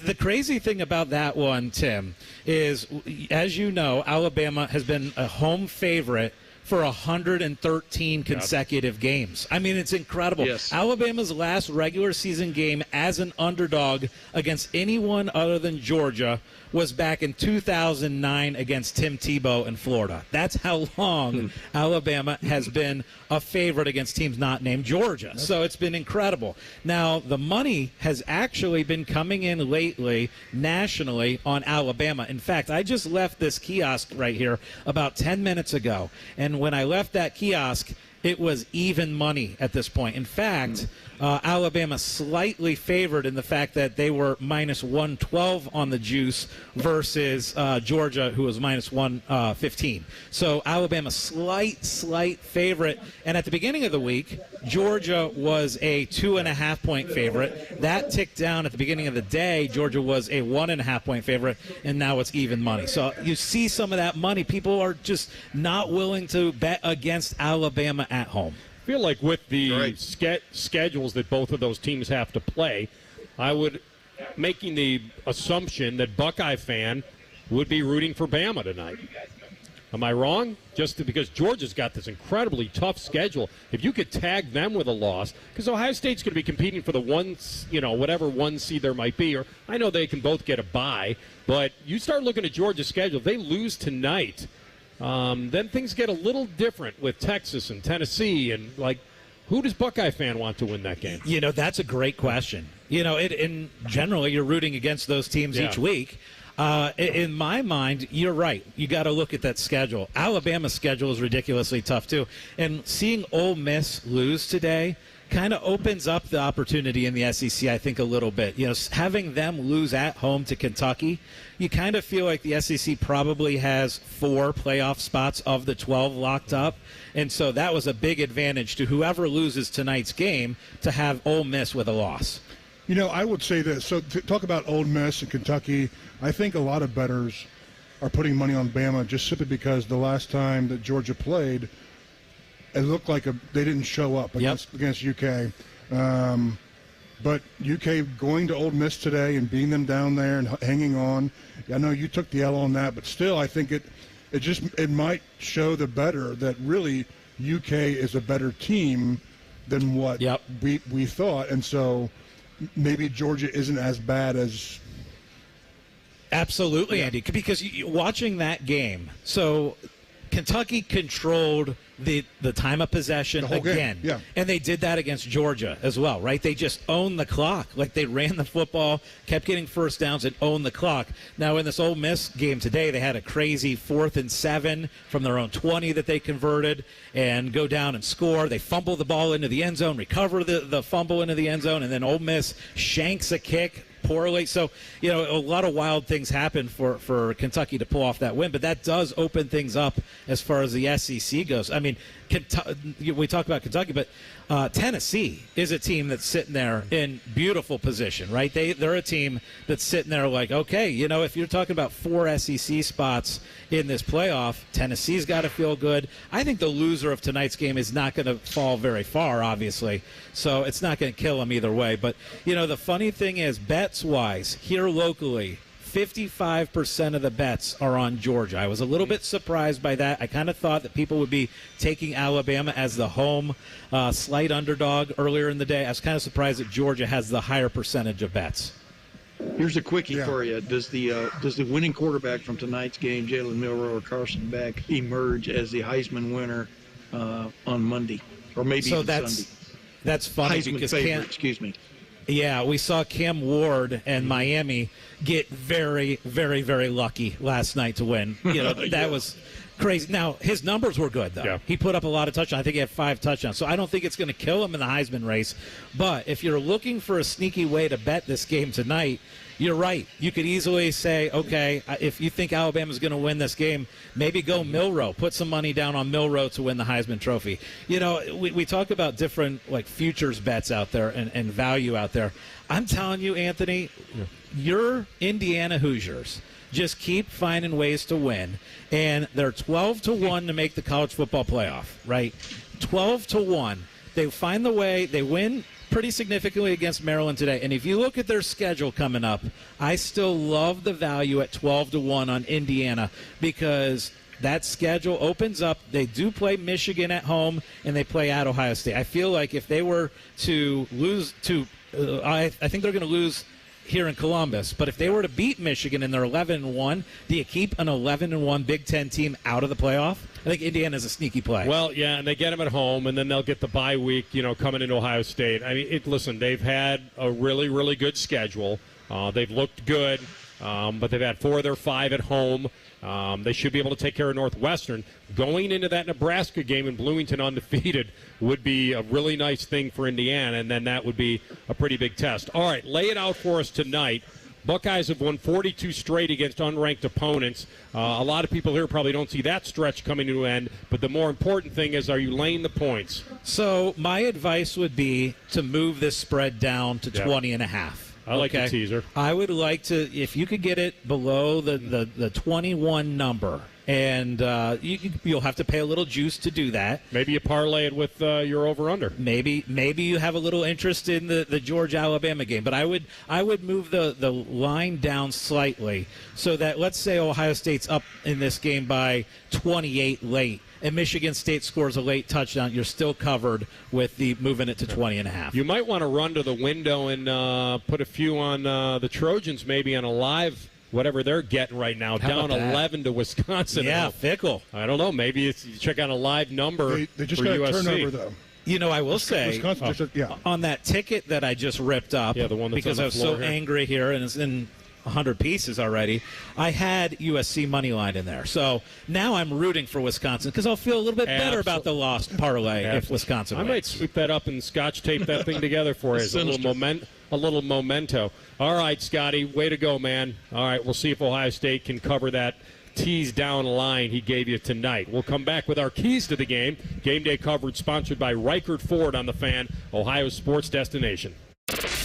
the crazy thing about that one, Tim, is, as you know, Alabama has been a home favorite for 113 consecutive games. I mean, it's incredible. Yes. Alabama's last regular season game as an underdog against anyone other than Georgia was back in 2009 against Tim Tebow in Florida. That's how long Alabama has been a favorite against teams not named Georgia. So it's been incredible. Now, the money has actually been coming in lately nationally on Alabama. In fact, I just left this kiosk right here about 10 minutes ago. And when I left that kiosk, it was even money at this point. In fact, Alabama slightly favored in the fact that they were minus 112 on the juice versus Georgia, who was minus 115. So Alabama slight favorite. And at the beginning of the week, Georgia was a 2.5-point favorite. That ticked down at the beginning of the day. Georgia was a 1.5-point favorite, and now it's even money. So you see some of that money. People are just not willing to bet against Alabama at home. I feel like with the schedules that both of those teams have to play, I would making the assumption that Buckeye fan would be rooting for Bama tonight. Am I wrong? Just because Georgia's got this incredibly tough schedule. If you could tag them with a loss, because Ohio State's going to be competing for the whatever one seed there might be, or I know they can both get a bye, but you start looking at Georgia's schedule, if they lose tonight, then things get a little different with Texas and Tennessee. And, who does Buckeye fan want to win that game? That's a great question. In general, you're rooting against those teams each week. In my mind, you're right. You got to look at that schedule. Alabama's schedule is ridiculously tough, too. And seeing Ole Miss lose today kind of opens up the opportunity in the SEC, I think, a little bit. Having them lose at home to Kentucky, you kind of feel like the SEC probably has 4 playoff spots of the 12 locked up. And so that was a big advantage to whoever loses tonight's game to have Ole Miss with a loss. I would say this. So to talk about Ole Miss and Kentucky, I think a lot of bettors are putting money on Bama just simply because the last time that Georgia played, it looked like they didn't show up against UK. But UK going to Ole Miss today and beating them down there and hanging on, I know you took the L on that, but still I think it might show the better that really UK is a better team than what we thought. And so maybe Georgia isn't as bad as... Absolutely, Andy, because watching that game, so Kentucky controlled the time of possession again. Yeah. And they did that against Georgia as well, right? They just owned the clock. They ran the football, kept getting first downs, and owned the clock. Now, in this Ole Miss game today, they had a crazy 4th and 7 from their own 20 that they converted and go down and score. They fumble the ball into the end zone, recover the fumble into the end zone, and then Ole Miss shanks a kick poorly. So, a lot of wild things happen for Kentucky to pull off that win, but that does open things up as far as the SEC goes. I mean, we talk about Kentucky, but Tennessee is a team that's sitting there in beautiful position, right? They're a team that's sitting there like, okay, if you're talking about 4 SEC spots in this playoff, Tennessee's got to feel good. I think the loser of tonight's game is not going to fall very far, obviously, so it's not going to kill them either way. But, the funny thing is, bets-wise, here locally, 55% of the bets are on Georgia. I was a little bit surprised by that. I kind of thought that people would be taking Alabama as the home slight underdog earlier in the day. I was kind of surprised that Georgia has the higher percentage of bets. Here's a quickie for you. Does the winning quarterback from tonight's game, Jalen Milroe or Carson Beck, emerge as the Heisman winner on Monday, or maybe even Sunday? That's funny Heisman because favorite, excuse me. Yeah, we saw Cam Ward and Miami get very, very, very lucky last night to win. That was crazy. Now, his numbers were good, though. Yeah. He put up a lot of touchdowns. I think he had 5 touchdowns. So I don't think it's going to kill him in the Heisman race. But if you're looking for a sneaky way to bet this game tonight, you're right. You could easily say, okay, if you think Alabama's going to win this game, maybe go Milroe. Put some money down on Milroe to win the Heisman Trophy. We talk about different futures bets out there and value out there. I'm telling you, Anthony, your Indiana Hoosiers just keep finding ways to win, and they're 12-1 to make the college football playoff, right? 12-1. They find the way. They win pretty significantly against Maryland today. And if you look at their schedule coming up, I still love the value at 12-1 on Indiana because that schedule opens up. They do play Michigan at home, and they play at Ohio State. I feel like if they were to lose to I think they're going to lose here in Columbus. But if they were to beat Michigan and they're 11-1, do you keep an 11-1 Big Ten team out of the playoff? I think Indiana's a sneaky play. Well, yeah, and they get them at home, and then they'll get the bye week, coming into Ohio State. I mean, listen, they've had a really, really good schedule. They've looked good, but they've had 4 of their 5 at home. They should be able to take care of Northwestern. Going into that Nebraska game in Bloomington undefeated would be a really nice thing for Indiana, and then that would be a pretty big test. All right, lay it out for us tonight. Buckeyes have won 42 straight against unranked opponents. A lot of people here probably don't see that stretch coming to an end, but the more important thing is, are you laying the points? So my advice would be to move this spread down to 20.5. I like the teaser. I would like to, if you could get it below the 21 number, and you'll have to pay a little juice to do that. Maybe you parlay it with your over-under. Maybe you have a little interest in the Georgia-Alabama game, but I would move the line down slightly so that, let's say Ohio State's up in this game by 28 late, and Michigan State scores a late touchdown, you're still covered with the moving it to 20.5. You might want to run to the window and put a few on the Trojans, maybe on a live, whatever they're getting right now, down 11 to Wisconsin. Yeah, fickle. I don't know. Maybe you check on a live number. They just for got a USC. turnover, though. I will say, on that ticket that I just ripped up, the one that's because I was so angry here, and it's in 100 pieces already, I had USC money line in there. So now I'm rooting for Wisconsin because I'll feel a little bit better about the lost parlay if Wisconsin wins. I might sweep that up and scotch tape that thing together for you. A little memento. All right, Scotty, way to go, man. All right, we'll see if Ohio State can cover that tease down line he gave you tonight. We'll come back with our keys to the game. Game day coverage sponsored by Reichert Ford on the Fan, Ohio's sports destination.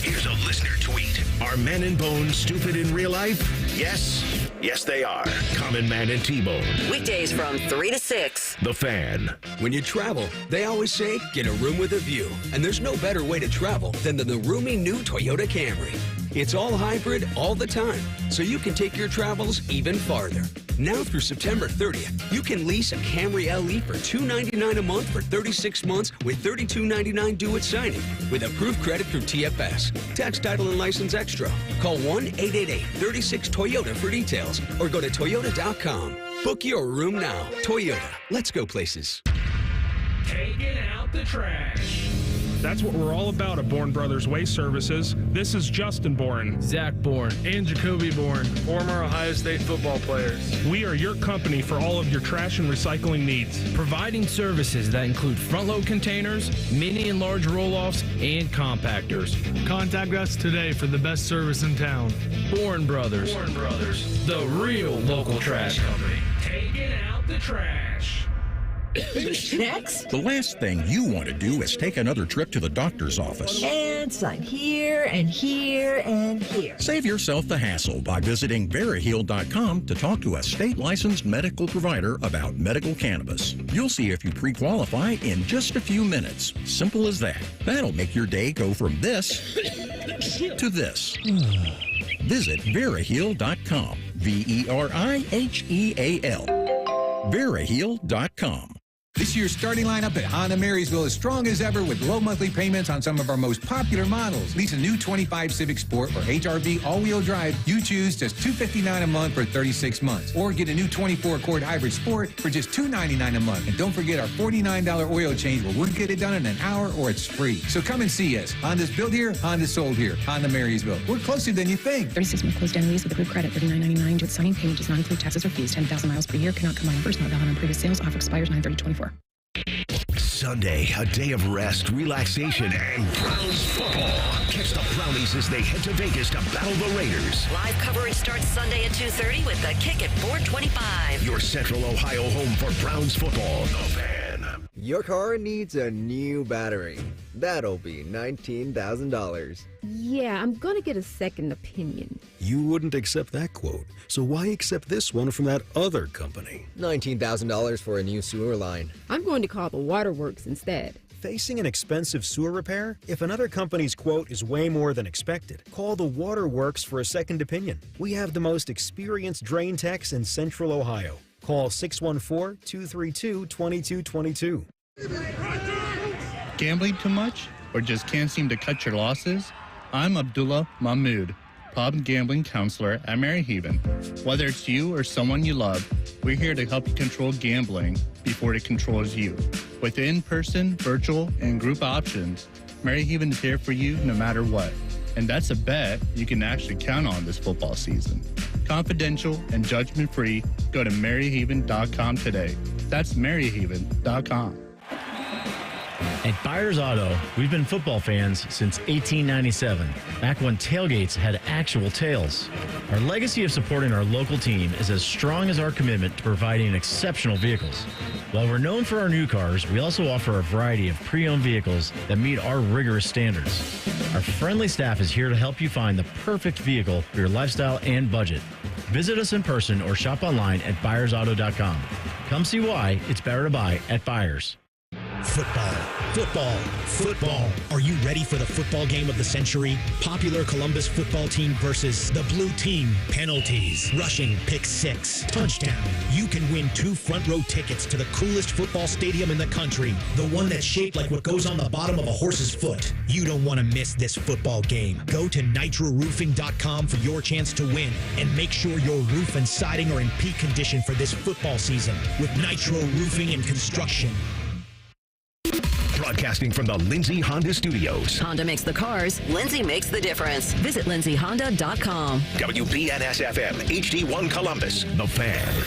Here's a listener tweet. Are men and Bone stupid in real life? Yes. Yes, they are. Common Man and T-Bone. Weekdays from 3 to 6. The Fan. When you travel, they always say, get a room with a view. And there's no better way to travel than the roomy new Toyota Camry. It's all hybrid all the time, so you can take your travels even farther. Now through September 30th, you can lease a Camry LE for $299 a month for 36 months with $32.99 due at signing with approved credit through TFS. Tax, title, and license extra. Call 1-888-36-TOYOTA for details or go to Toyota.com. Book your room now. Toyota. Let's go places. Taking out the trash. That's what we're all about at Bourne Brothers Waste Services. This is Justin Bourne, Zach Bourne, and Jacoby Bourne, former Ohio State football players. We are your company for all of your trash and recycling needs. Providing services that include front-load containers, mini and large roll-offs, and compactors. Contact us today for the best service in town. Bourne Brothers. Bourne Brothers, the real local trash company. Taking out the trash. Next. The last thing you want to do is take another trip to the doctor's office. And sign here and here and here. Save yourself the hassle by visiting VeriHeal.com to talk to a state-licensed medical provider about medical cannabis. You'll see if you pre-qualify in just a few minutes. Simple as that. That'll make your day go from this to this. Visit VeriHeal.com. VeriHeal. VeriHeal.com. This year's starting lineup at Honda Marysville is strong as ever with low monthly payments on some of our most popular models. Lease a new 25 Civic Sport or HRV all-wheel drive. You choose just $259 a month for 36 months. Or get a new 24 Accord Hybrid Sport for just $299 a month. And don't forget our $49 oil change where we'll get it done in an hour or it's free. So come and see us. Honda's built here, Honda's sold here. Honda Marysville. We're closer than you think. 36-month closed-down lease with approved credit, $39.99 with signing payment does not include taxes or fees. 10,000 miles per year cannot combine first, not valid on previous sales. Offer expires 9/30/24. Sunday, a day of rest, relaxation, and Browns football. Catch the Brownies as they head to Vegas to battle the Raiders. Live coverage starts Sunday at 2:30 with the kick at 4:25. Your Central Ohio home for Browns football. The Fan. Your car needs a new battery. That'll be $19,000. Yeah, I'm gonna get a second opinion. You wouldn't accept that quote, so why accept this one from that other company? $19,000 for a new sewer line. I'm going to call the waterworks instead. Facing an expensive sewer repair? If another company's quote is way more than expected, call the Waterworks for a second opinion. We have the most experienced drain techs in Central Ohio. Call 614-232-2222. Gambling too much? Or just can't seem to cut your losses? I'm Abdullah Mahmood, problem gambling counselor at Maryhaven. Whether it's you or someone you love, we're here to help you control gambling before it controls you. With in-person, virtual, and group options, Maryhaven is here for you no matter what. And that's a bet you can actually count on this football season. Confidential and judgment-free, go to maryhaven.com today. That's maryhaven.com. At Byers Auto, we've been football fans since 1897, back when tailgates had actual tails. Our legacy of supporting our local team is as strong as our commitment to providing exceptional vehicles. While we're known for our new cars, we also offer a variety of pre-owned vehicles that meet our rigorous standards. Our friendly staff is here to help you find the perfect vehicle for your lifestyle and budget. Visit us in person or shop online at ByersAuto.com. Come see why it's better to buy at Byers. Football, football, football. Are you ready for the football game of the century? Popular Columbus football team versus the blue team. Penalties, rushing, pick six, touchdown. You can win 2 front row tickets to the coolest football stadium in the country. The one that's shaped like what goes on the bottom of a horse's foot. You don't want to miss this football game. Go to nitroroofing.com for your chance to win. And make sure your roof and siding are in peak condition for this football season with Nitro Roofing and Construction. Broadcasting from the Lindsay Honda Studios. Honda makes the cars, Lindsay makes the difference. Visit lindsayhonda.com. WBNS-FM, HD1 Columbus, The Fan.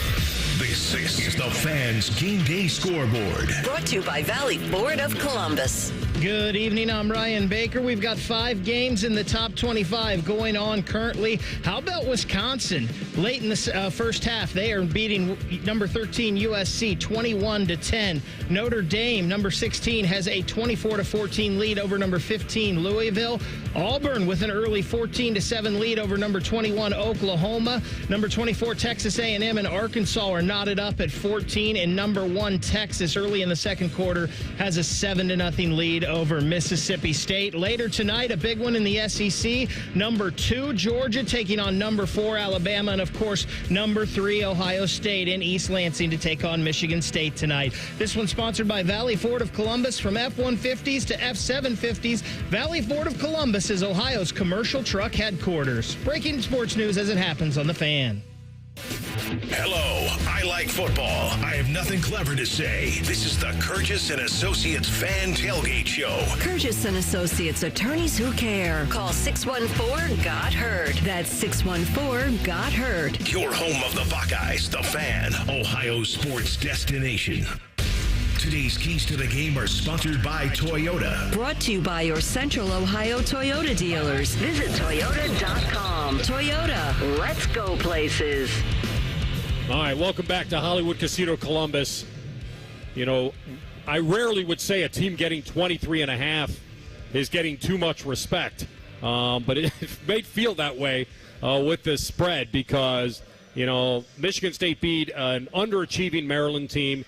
This is The Fan's Game Day Scoreboard. Brought to you by Valley Ford of Columbus. Good evening, I'm Ryan Baker. We've got 5 games in the top 25 going on currently. How about Wisconsin? Late in the first half, they are beating number 13 USC 21-10. Notre Dame, number 16, has a 24-14 lead over number 15 Louisville. Auburn with an early 14-7 lead over number 21 Oklahoma. Number 24 Texas A&M and Arkansas are knotted up at 14, and number 1 Texas early in the second quarter has a 7-0 lead over Mississippi State. Later tonight, a big one in the SEC. Number 2 Georgia taking on number 4 Alabama, and of course number 3 Ohio State in East Lansing to take on Michigan State tonight. This one's sponsored by Valley Ford of Columbus. From F-150s to F-750s, Valley Ford of Columbus is Ohio's commercial truck headquarters. Breaking sports news as it happens on The Fan. Hello, I like football. I have nothing clever to say. This is the Kurgis and Associates Fan Tailgate Show. Kurgis and Associates, attorneys who care. Call 614-GOT-HEARD. That's 614-GOT-HEARD. Your home of the Buckeyes, the Fan, Ohio sports destination. Today's keys to the game are sponsored by Toyota. Brought to you by your Central Ohio Toyota dealers. Visit Toyota.com. Toyota, let's go places. All right, welcome back to Hollywood Casino Columbus. You know, I rarely would say a team getting 23.5 is getting too much respect. But it may feel that way with this spread because, you know, Michigan State beat an underachieving Maryland team.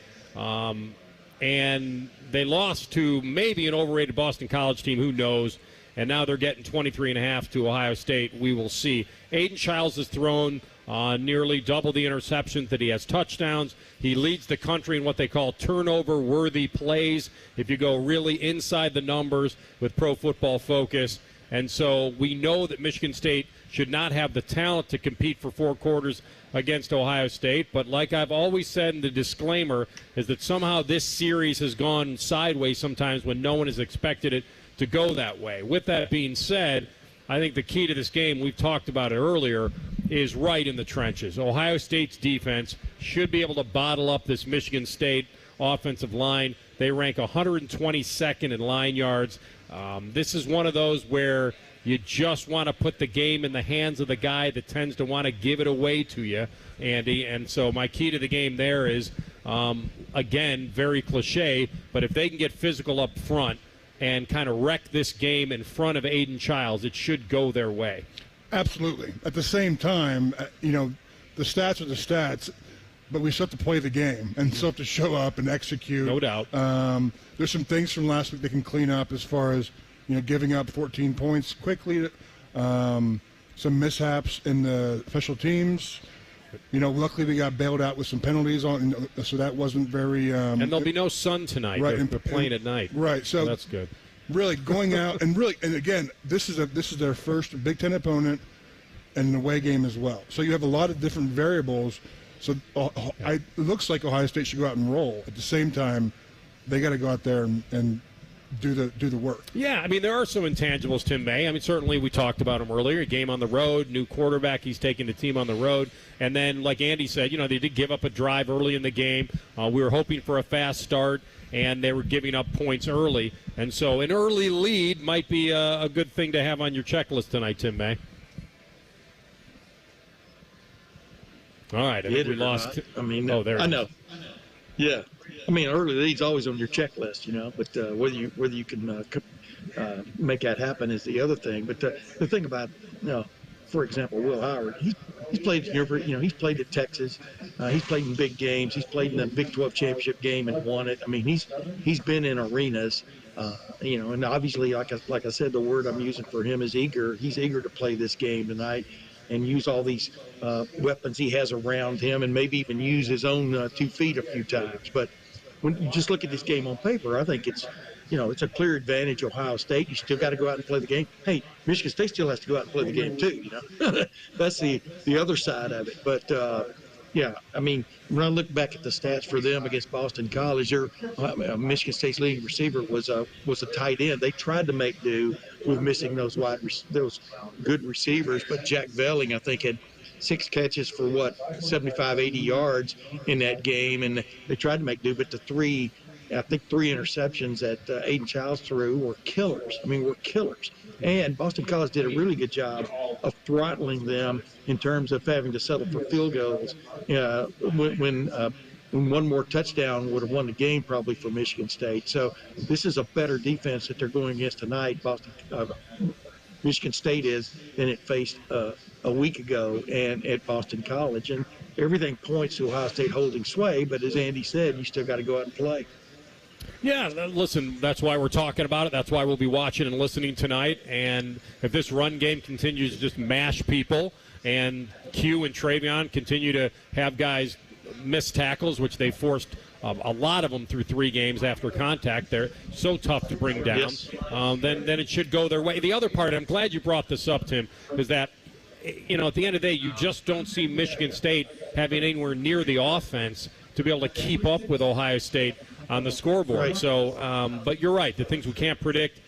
And they lost to maybe an overrated Boston College team, who knows. And now they're getting 23.5 to Ohio State. We will see. Aiden Childs has thrown nearly double the interceptions that he has touchdowns. He leads the country in what they call turnover-worthy plays, if you go really inside the numbers with Pro Football Focus. And so we know that Michigan State should not have the talent to compete for 4 quarters against Ohio State. But like I've always said in the disclaimer, is that somehow this series has gone sideways sometimes when no one has expected it to go that way. With that being said, I think the key to this game, we've talked about it earlier, is right in the trenches. Ohio State's defense should be able to bottle up this Michigan State offensive line. They rank 122nd in line yards. This is one of those where you just want to put the game in the hands of the guy that tends to want to give it away to you, Andy. And so my key to the game there is, again, very cliche, but if they can get physical up front and kind of wreck this game in front of Aiden Childs, it should go their way. Absolutely. At the same time, you know, the stats are the stats, but we still have to play the game and still have to show up and execute. No doubt. There's some things from last week they can clean up as far as, you know, giving up 14 points quickly, some mishaps in the special teams. You know, luckily we got bailed out with some penalties on, so that wasn't very. And there'll be no sun tonight. Right, they're playing at night. Right, so that's good. Really going out and again, this is their first Big Ten opponent and an away game as well. So you have a lot of different variables. So it looks like Ohio State should go out and roll. At the same time, they got to go out there and do the work. Yeah, I mean, there are some intangibles, Tim May. I mean, certainly we talked about him earlier. A game on the road, new quarterback, he's taking the team on the road. And then, like Andy said, you know, they did give up a drive early in the game. We were hoping for a fast start, and they were giving up points early. And so an early lead might be a good thing to have on your checklist tonight, Tim May. All right, I think we lost. I mean, there I know. Yeah. I mean, early lead's always on your checklist, you know, but whether you can make that happen is the other thing. But the thing about, you know, for example, Will Howard, he's played here, you know, he's played at Texas. He's played in big games. He's played in the Big 12 championship game and won it. I mean, he's been in arenas, you know, and obviously, like I said, the word I'm using for him is eager. He's eager to play this game tonight and use all these weapons he has around him, and maybe even use his own 2 feet a few times. But when you just look at this game on paper, I think it's, you know, it's a clear advantage Ohio State. You still got to go out and play the game. Hey, Michigan State still has to go out and play the game too, you know. That's the other side of it. But, yeah, I mean, when I look back at the stats for them against Boston College, Michigan State's leading receiver was a tight end. They tried to make do with missing those good receivers, but Jack Velling, I think, had 6 catches for 75, 80 yards in that game, and they tried to make do, but the 3 interceptions that Aiden Childs threw were killers. I mean, were killers. And Boston College did a really good job of throttling them in terms of having to settle for field goals when one more touchdown would have won the game probably for Michigan State. So this is a better defense that they're going against tonight, Michigan State is, than it faced a week ago and at Boston College. And everything points to Ohio State holding sway, but as Andy said, you still got to go out and play. Yeah, listen, that's why we're talking about it. That's why we'll be watching and listening tonight. And if this run game continues to just mash people and Q and Travion continue to have guys miss tackles, which they forced a lot of them through 3 games after contact, they're so tough to bring down, yes. Then it should go their way. The other part, I'm glad you brought this up, Tim, is that, you know, at the end of the day, you just don't see Michigan State having anywhere near the offense to be able to keep up with Ohio State on the scoreboard. Right. So, but you're right, the things we can't predict.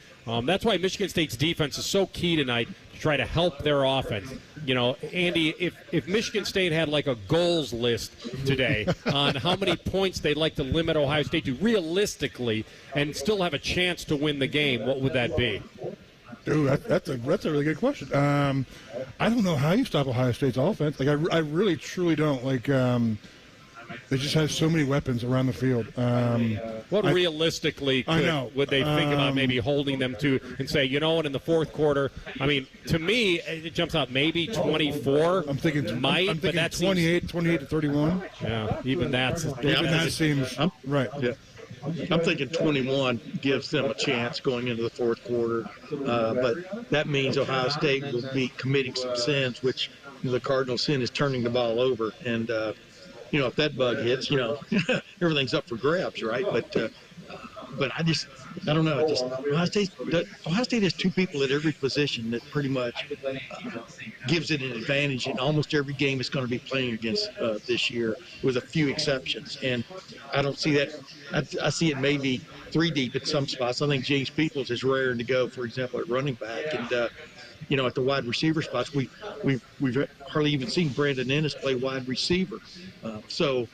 That's why Michigan State's defense is so key tonight to try to help their offense. Andy, if Michigan State had like a goals list today on how many points they'd like to limit Ohio State to realistically and still have a chance to win the game, what would that be? Dude, that's a really good question. I don't know how you stop Ohio State's offense. Like, I really, truly don't. Like, they just have so many weapons around the field. Realistically would they think about maybe holding them to and say, you know what, in the fourth quarter, I mean, to me, it jumps out maybe 24. I'm thinking 28 to 31. Yeah, even that seems right. Yeah. I'm thinking 21 gives them a chance going into the fourth quarter, but that means Ohio State will be committing some sins, which the cardinal sin is turning the ball over. And, if that bug hits, everything's up for grabs, right? But I don't know. Ohio State has two people at every position that pretty much gives it an advantage in almost every game it's going to be playing against this year, with a few exceptions. And I don't see that. I see it maybe three deep at some spots. I think James Peoples is raring to go, for example, at running back. And, at the wide receiver spots, we've hardly even seen Brandon Ennis play wide receiver. So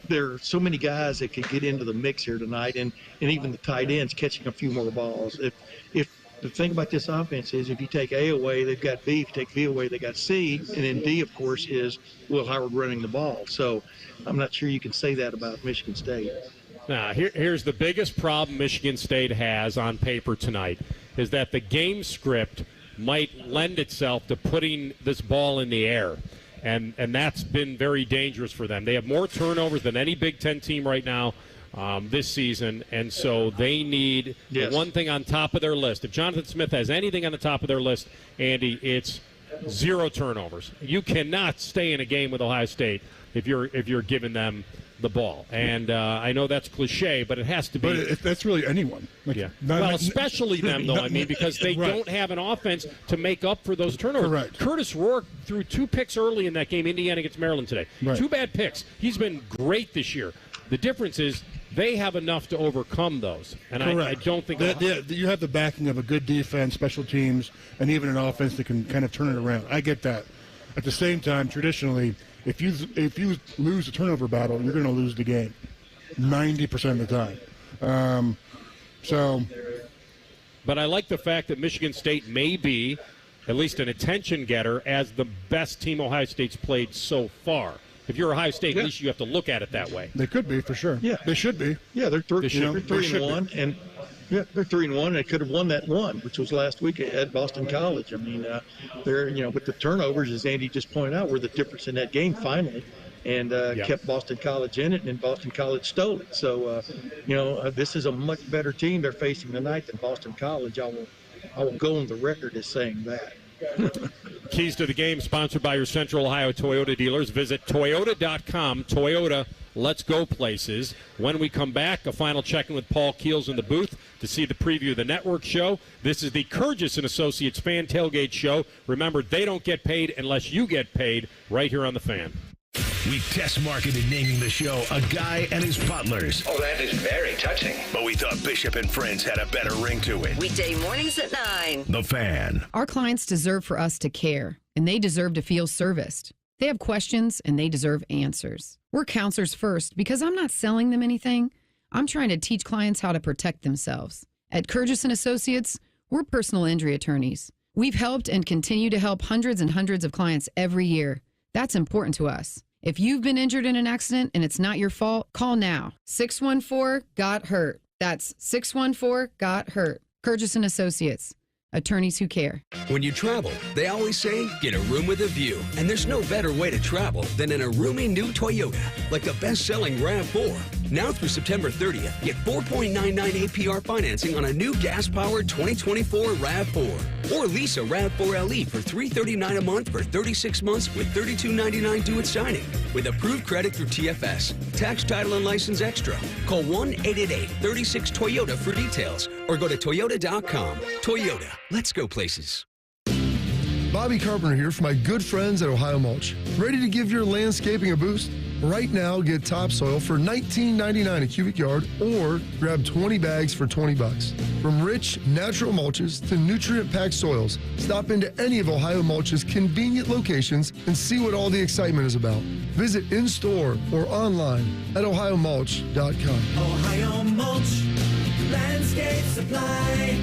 there are so many guys that could get into the mix here tonight, and even the tight ends catching a few more balls. If the thing about this offense is, if you take A away, they've got B. If you take B away, they got C. And then D, of course, is Will Howard running the ball. So I'm not sure you can say that about Michigan State. Now, here's the biggest problem Michigan State has on paper tonight, is that the game script might lend itself to putting this ball in the air. And that's been very dangerous for them. They have more turnovers than any Big Ten team right now this season, and so they need one thing on top of their list. If Jonathan Smith has anything on the top of their list, Andy, it's 0 turnovers. You cannot stay in a game with Ohio State if you're giving them the ball. And I know that's cliche, but it has to be. But if that's really anyone. Especially them, though, because they don't have an offense to make up for those turnovers. Correct. Curtis Rourke threw 2 picks early in that game, Indiana against Maryland today. Right. 2 bad picks. He's been great this year. The difference is they have enough to overcome those. And I don't think you have the backing of a good defense, special teams, and even an offense that can kind of turn it around. I get that. At the same time, traditionally, if you lose a turnover battle, you're going to lose the game 90% of the time. But I like the fact that Michigan State may be at least an attention getter as the best team Ohio State's played so far. If you're Ohio State, at least you have to look at it that way. They could be, for sure. Yeah, they should be. Yeah, they're 3-1, and they're 3-1. They could have won that one, which was last week at Boston College. I mean, but the turnovers, as Andy just pointed out, were the difference in that game finally, and kept Boston College in it, and Boston College stole it. So, this is a much better team they're facing tonight than Boston College. I will go on the record as saying that. Keys to the Game, sponsored by your Central Ohio Toyota dealers. Visit Toyota.com. Toyota, let's go places. When we come back, a final check-in with Paul Keels in the booth to see the preview of the network show. This is the Kurgis & Associates Fan Tailgate Show. Remember, they don't get paid unless you get paid right here on The Fan. We test marketed naming the show A Guy and His Butlers. Oh, that is very touching. But we thought Bishop and Friends had a better ring to it. Weekday mornings at 9. The Fan. Our clients deserve for us to care, and they deserve to feel serviced. They have questions, and they deserve answers. We're counselors first because I'm not selling them anything. I'm trying to teach clients how to protect themselves. At Kurgis & Associates, we're personal injury attorneys. We've helped and continue to help hundreds and hundreds of clients every year. That's important to us. If you've been injured in an accident and it's not your fault, call now. 614-GOT-HURT. That's 614-GOT-HURT. Kurgis & Associates. Attorneys who care. When you travel, they always say, get a room with a view. And there's no better way to travel than in a roomy new Toyota, like the best-selling RAV4. Now through September 30th, get 4.99 APR financing on a new gas-powered 2024 RAV4. Or lease a RAV4 LE for $339 a month for 36 months with $32.99 due at signing. With approved credit through TFS. Tax, title, and license extra. Call 1-888-36-TOYOTA for details. Or go to Toyota.com. Toyota. Let's go places. Bobby Carpenter here for my good friends at Ohio Mulch. Ready to give your landscaping a boost? Right now, get topsoil for $19.99 a cubic yard or grab 20 bags for $20. From rich, natural mulches to nutrient-packed soils, stop into any of Ohio Mulch's convenient locations and see what all the excitement is about. Visit in-store or online at ohiomulch.com. Ohio Mulch, landscape supply,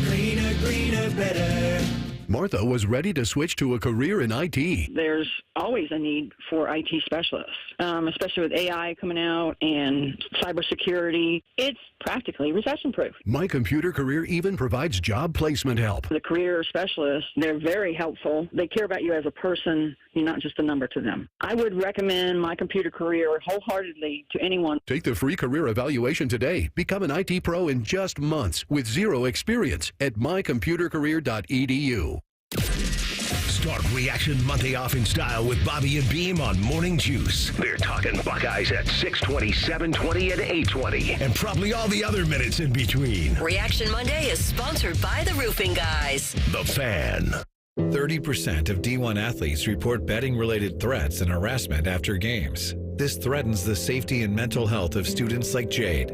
greener, greener, better. Martha was ready to switch to a career in IT. There's always a need for IT specialists, especially with AI coming out and cybersecurity. It's practically recession-proof. My Computer Career even provides job placement help. The career specialists, they're very helpful. They care about you as a person. You're not just a number to them. I would recommend My Computer Career wholeheartedly to anyone. Take the free career evaluation today. Become an IT pro in just months with zero experience at mycomputercareer.edu. Start Reaction Monday off in style with Bobby and Beam on Morning Juice. They're talking Buckeyes at 6:20, 7:20, and 8:20, and probably all the other minutes in between. Reaction Monday is sponsored by the Roofing Guys. The Fan. 30% of D1 athletes report betting-related threats and harassment after games. This threatens the safety and mental health of students like Jade.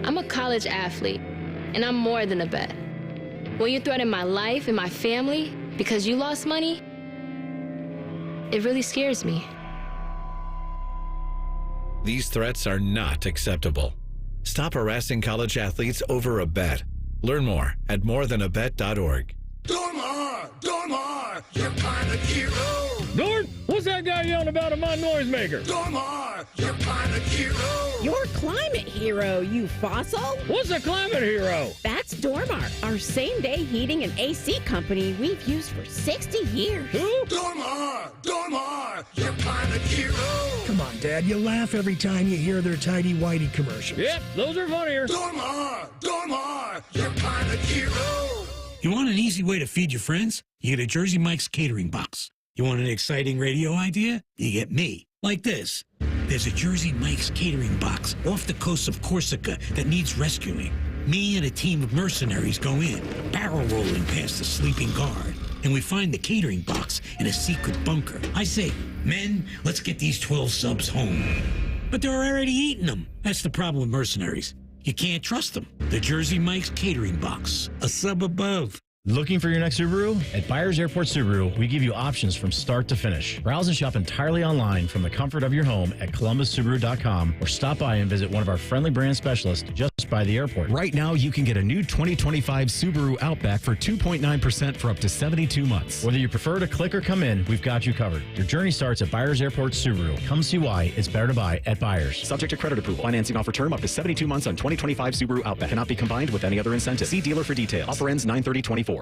I'm a college athlete, and I'm more than a bet. When you threaten my life and my family because you lost money, it really scares me. These threats are not acceptable. Stop harassing college athletes over a bet. Learn more at morethanabet.org. Dormar, your kind of hero. Dorn, what's that guy yelling about in my noisemaker? Dormar, your kind of hero. Your climate hero, you fossil. What's a climate hero? That's Dormar, our same-day heating and AC company we've used for 60 years. Who? Dormar, your kind of hero. Come on, Dad, you laugh every time you hear their tidy-whitey commercials. Yep, those are funnier. Dormar, your kind of hero. You want an easy way to feed your friends? You get a Jersey Mike's catering box. You want an exciting radio idea? You get me. Like this. There's a Jersey Mike's catering box off the coast of Corsica that needs rescuing. Me and a team of mercenaries go in, barrel rolling past the sleeping guard, and we find the catering box in a secret bunker. I say, men, let's get these 12 subs home. But they're already eating them. That's the problem with mercenaries. You can't trust them. The Jersey Mike's catering box, a sub above. Looking for your next Subaru? At Byers Airport Subaru, we give you options from start to finish. Browse and shop entirely online from the comfort of your home at ColumbusSubaru.com or stop by and visit one of our friendly brand specialists just by the airport. Right now, you can get a new 2025 Subaru Outback for 2.9% for up to 72 months. Whether you prefer to click or come in, we've got you covered. Your journey starts at Byers Airport Subaru. Come see why it's better to buy at Byers. Subject to credit approval. Financing offer term up to 72 months on 2025 Subaru Outback. Cannot be combined with any other incentive. See dealer for details. Offer ends 9/30/24.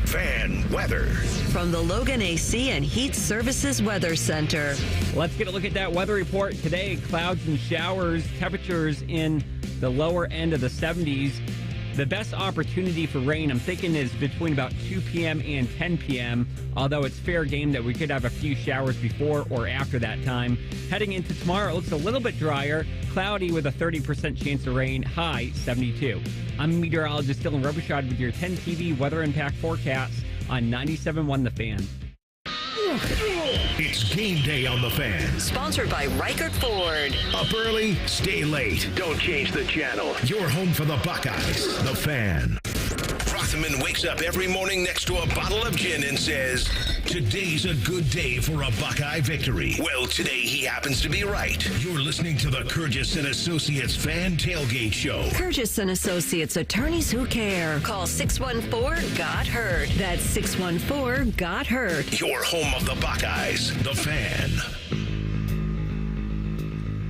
Fan weather. From the Logan AC and Heat Services Weather Center. Let's get a look at that weather report today. Clouds and showers, temperatures in the lower end of the 70s. The best opportunity for rain, I'm thinking, is between about 2 p.m. and 10 p.m., although it's fair game that we could have a few showers before or after that time. Heading into tomorrow, it looks a little bit drier, cloudy with a 30% chance of rain, high 72. I'm meteorologist Dylan Robichaud with your 10 TV weather impact forecast on 97.1 The Fan. It's game day on The Fan. Sponsored by Reichert Ford. Up early, stay late. Don't change the channel. You're home for the Buckeyes. The Fan. Rothman wakes up every morning next to a bottle of gin and says, today's a good day for a Buckeye victory. Well, today he happens to be right. You're listening to the Kurgis and Associates Fan Tailgate Show. Kurgis and Associates, attorneys who care. Call 614-GOT-HURT. That's 614-GOT-HURT. Your home of the Buckeyes. The Fan.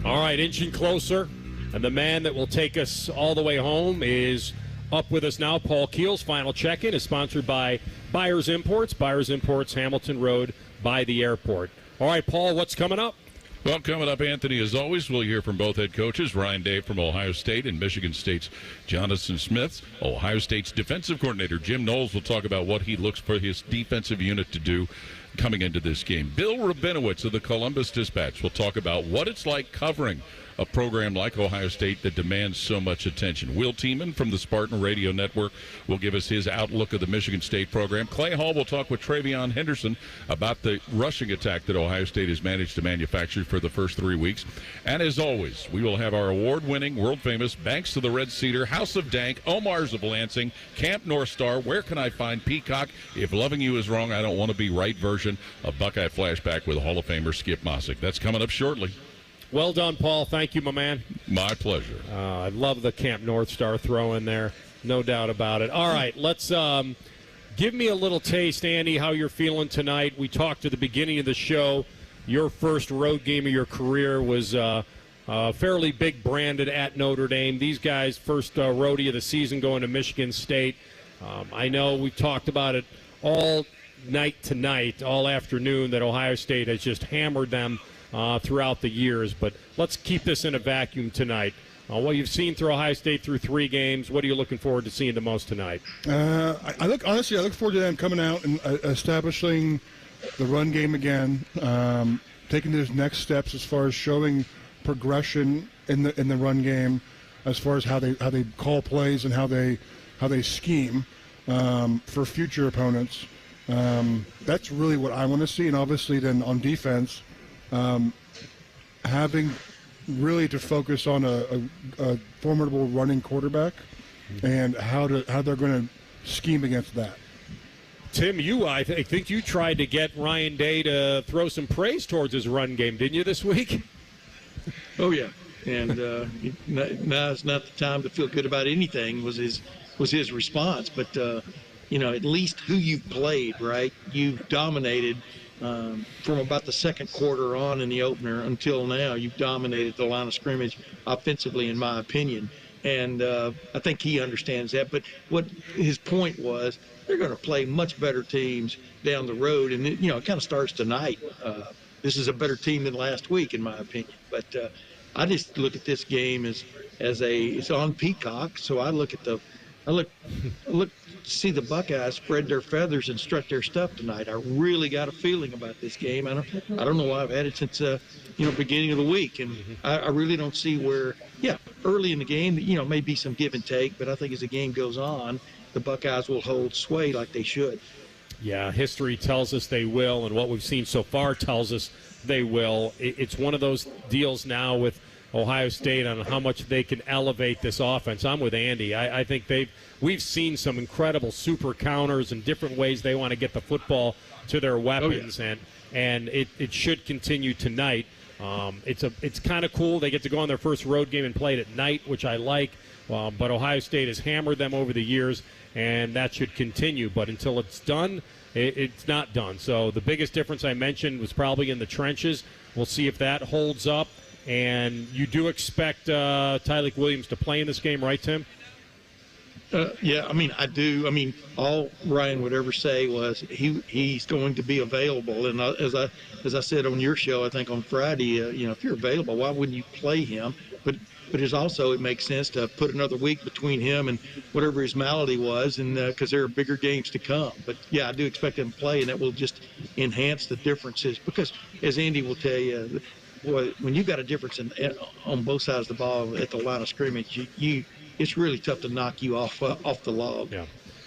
All right, inching closer. And the man that will take us all the way home is up with us now. Paul Keel's final check-in is sponsored by Byers Imports. Byers Imports, Hamilton Road by the airport. All right, Paul, what's coming up? Well, coming up, Anthony, as always, we'll hear from both head coaches, Ryan Day from Ohio State and Michigan State's Jonathan Smith. Ohio State's defensive coordinator, Jim Knowles, will talk about what he looks for his defensive unit to do coming into this game. Bill Rabinowitz of the Columbus Dispatch will talk about what it's like covering a program like Ohio State that demands so much attention. Will Tiemann from the Spartan Radio Network will give us his outlook of the Michigan State program. Clay Hall will talk with Travion Henderson about the rushing attack that Ohio State has managed to manufacture for the first 3 weeks. And as always, we will have our award-winning, world-famous Banks of the Red Cedar, House of Dank, Omar's of Lansing, Camp North Star, Where Can I Find Peacock, If Loving You Is Wrong, I Don't Want to Be Right version of Buckeye Flashback with Hall of Famer Skip Mossick. That's coming up shortly. Well done, Paul. Thank you, my man. My pleasure. I love the Camp North Star throw in there. No doubt about it. All right, let's give me a little taste, Andy, how you're feeling tonight. We talked at the beginning of the show. Your first road game of your career was fairly big branded at Notre Dame. These guys, first roadie of the season going to Michigan State. I know we've talked about it all night tonight, all afternoon, that Ohio State has just hammered them throughout the years, but let's keep this in a vacuum tonight. What you've seen through Ohio State through 3 games, what are you looking forward to seeing the most tonight? I look forward to them coming out and establishing the run game again, taking those next steps as far as showing progression in the run game, as far as how they call plays and how they scheme for future opponents. That's really what I want to see, and obviously then on defense. Having really to focus on a formidable running quarterback and how they're going to scheme against that. Tim, I think you tried to get Ryan Day to throw some praise towards his run game, didn't you, this week? Oh yeah, and now it's not the time to feel good about anything. Was his response, but at least who you've played, right? You've dominated. From about the second quarter on in the opener until now, you've dominated the line of scrimmage offensively, in my opinion. And I think he understands that. But what his point was, they're going to play much better teams down the road. And, it kind of starts tonight. This is a better team than last week, in my opinion. But I just look at this game as it's on Peacock. So I look see the Buckeyes spread their feathers and strut their stuff tonight. I really got a feeling about this game. I don't know why I've had it since beginning of the week, and I really don't see where. Yeah, early in the game, may be some give and take, but I think as the game goes on, the Buckeyes will hold sway like they should. Yeah, history tells us they will, and what we've seen so far tells us they will. It's one of those deals now with Ohio State on how much they can elevate this offense. I'm with Andy. I think we've seen some incredible super counters and different ways they want to get the football to their weapons, and it should continue tonight. It's kind of cool. They get to go on their first road game and play it at night, which I like. But Ohio State has hammered them over the years, and that should continue. But until it's done, it's not done. So the biggest difference I mentioned was probably in the trenches. We'll see if that holds up. And you do expect Tyleik Williams to play in this game, right, Tim? Yeah, I do. All Ryan would ever say was he's going to be available. And as I said on your show, I think on Friday, if you're available, why wouldn't you play him? But it makes sense to put another week between him and whatever his malady was, and because there are bigger games to come. But yeah, I do expect him to play, and that will just enhance the differences. Because as Andy will tell you, when you've got a difference on both sides of the ball at the line of scrimmage, it's really tough to knock you off the log. Yeah.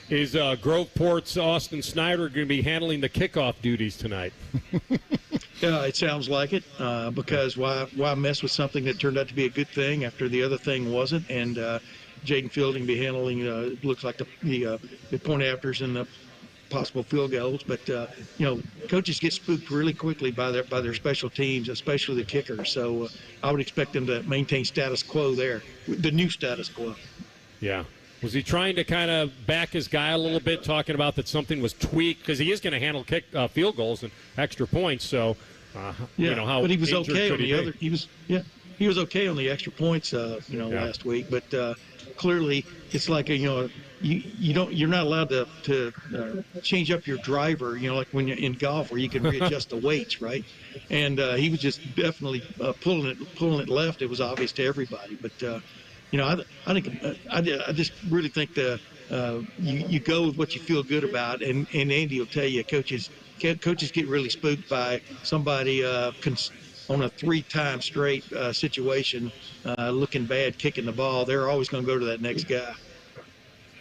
Is Groveport's Austin Snyder going to be handling the kickoff duties tonight? Yeah, it sounds like it. Because why mess with something that turned out to be a good thing after the other thing wasn't? And Jaden Fielding be handling looks like the point afters and the possible field goals, but coaches get spooked really quickly by their special teams, especially the kickers. So I would expect them to maintain status quo there, the new status quo. Yeah. Was he trying to kind of back his guy a little bit, talking about that something was tweaked, because he is going to handle field goals and extra points? So how but he was okay on the other. He was okay on the extra points. Last week, but clearly it's like you're not allowed to change up your driver, like when you're in golf where you can readjust the weights, right? And he was just definitely pulling it left. It was obvious to everybody. But I just really think you go with what you feel good about, and Andy will tell you coaches coaches get really spooked by somebody on a 3-time straight situation looking bad, kicking the ball. They're always going to go to that next guy.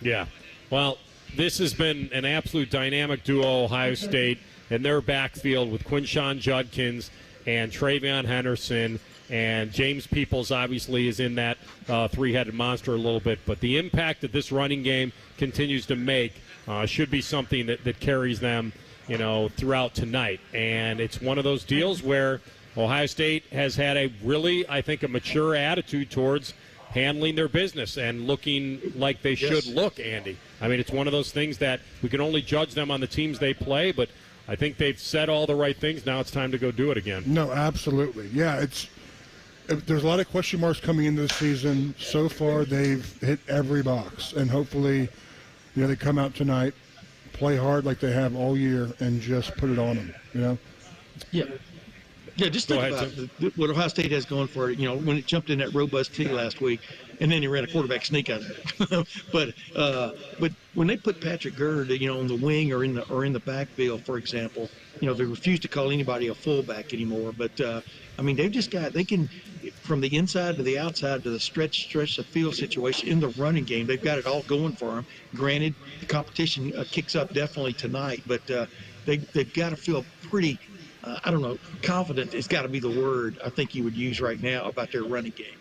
Yeah. Well, this has been an absolute dynamic duo, Ohio State, and their backfield with Quinshon Judkins and Travion Henderson. And James Peoples obviously is in that three-headed monster a little bit. But the impact that this running game continues to make should be something that carries them, throughout tonight. And it's one of those deals where Ohio State has had a really, I think, a mature attitude towards handling their business and looking like they should look, Andy. I mean, it's one of those things that we can only judge them on the teams they play, but I think they've said all the right things. Now it's time to go do it again. No, absolutely. Yeah, there's a lot of question marks coming into the season. So far, they've hit every box, and hopefully, they come out tonight, play hard like they have all year, and just put it on them. Yeah. Yeah, just think about what Ohio State has going for it. When it jumped in that robust T last week, and then he ran a quarterback sneak out of it. but when they put Patrick Gurd, on the wing or in the backfield, for example, they refuse to call anybody a fullback anymore. But they've just they can, from the inside to the outside to the stretch the field situation in the running game, they've got it all going for them. Granted, the competition kicks up definitely tonight, but they've got to feel pretty. Confident has got to be the word I think you would use right now about their running game.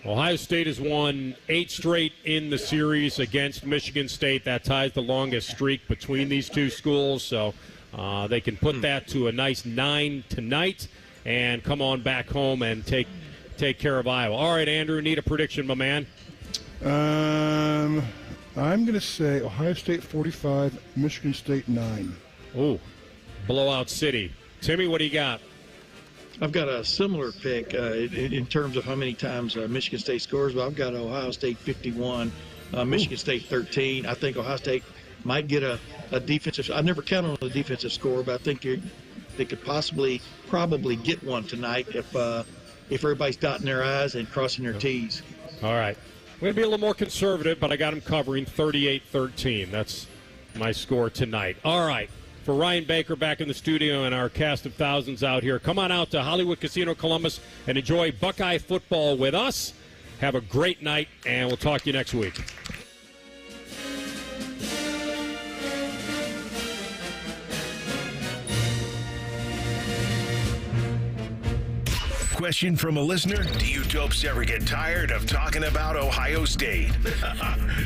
Ohio State has won 8 straight in the series against Michigan State. That ties the longest streak between these two schools, so they can put that to a nice 9 tonight and come on back home and take care of Iowa. All right, Andrew, need a prediction, my man? I'm going to say Ohio State 45, Michigan State 9. Ooh, blowout city. Timmy, what do you got? I've got a similar pick in terms of how many times Michigan State scores, but I've got Ohio State 51, Michigan State 13. I think Ohio State might get a defensive. I never count on a defensive score, but I think they could probably get one tonight if everybody's dotting their I's and crossing their T's. All right. I'm going to be a little more conservative, but I got them covering 38-13. That's my score tonight. All right. For Ryan Baker back in the studio and our cast of thousands out here, come on out to Hollywood Casino Columbus and enjoy Buckeye football with us. Have a great night, and we'll talk to you next week. Question from a listener: do you dopes ever get tired of talking about Ohio State?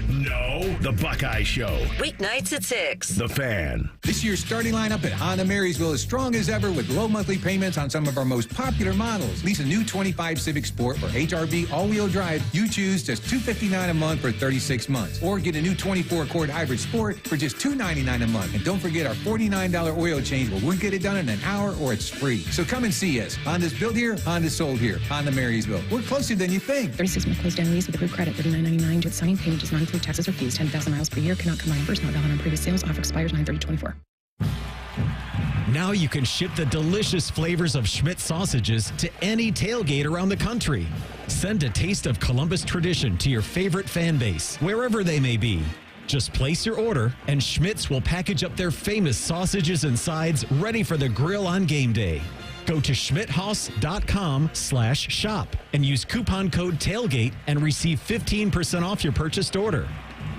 No. The Buckeye Show. Weeknights at 6. The Fan. This year's starting lineup at Honda Marysville is strong as ever with low monthly payments on some of our most popular models. Lease a new 25 Civic Sport or HRV all-wheel drive. You choose just $259 a month for 36 months. Or get a new 24 Accord Hybrid Sport for just $299 a month. And don't forget our $49 oil change where we'll get it done in an hour or it's free. So come and see us. Honda's built here, Honda's sold here. Honda Marysville. We're closer than you think. 36-month closed-down lease with approved credit, $39.99 with signing payment does not include taxes or fees. 10,000 miles per year cannot combine first, not valid on previous sales. Offer expires 9/30/24. Now you can ship the delicious flavors of Schmidt sausages to any tailgate around the country. Send a taste of Columbus tradition to your favorite fan base, wherever they may be. Just place your order, and Schmidt's will package up their famous sausages and sides ready for the grill on game day. Go to schmidthaus.com/shop and use coupon code TAILGATE and receive 15% off your purchased order.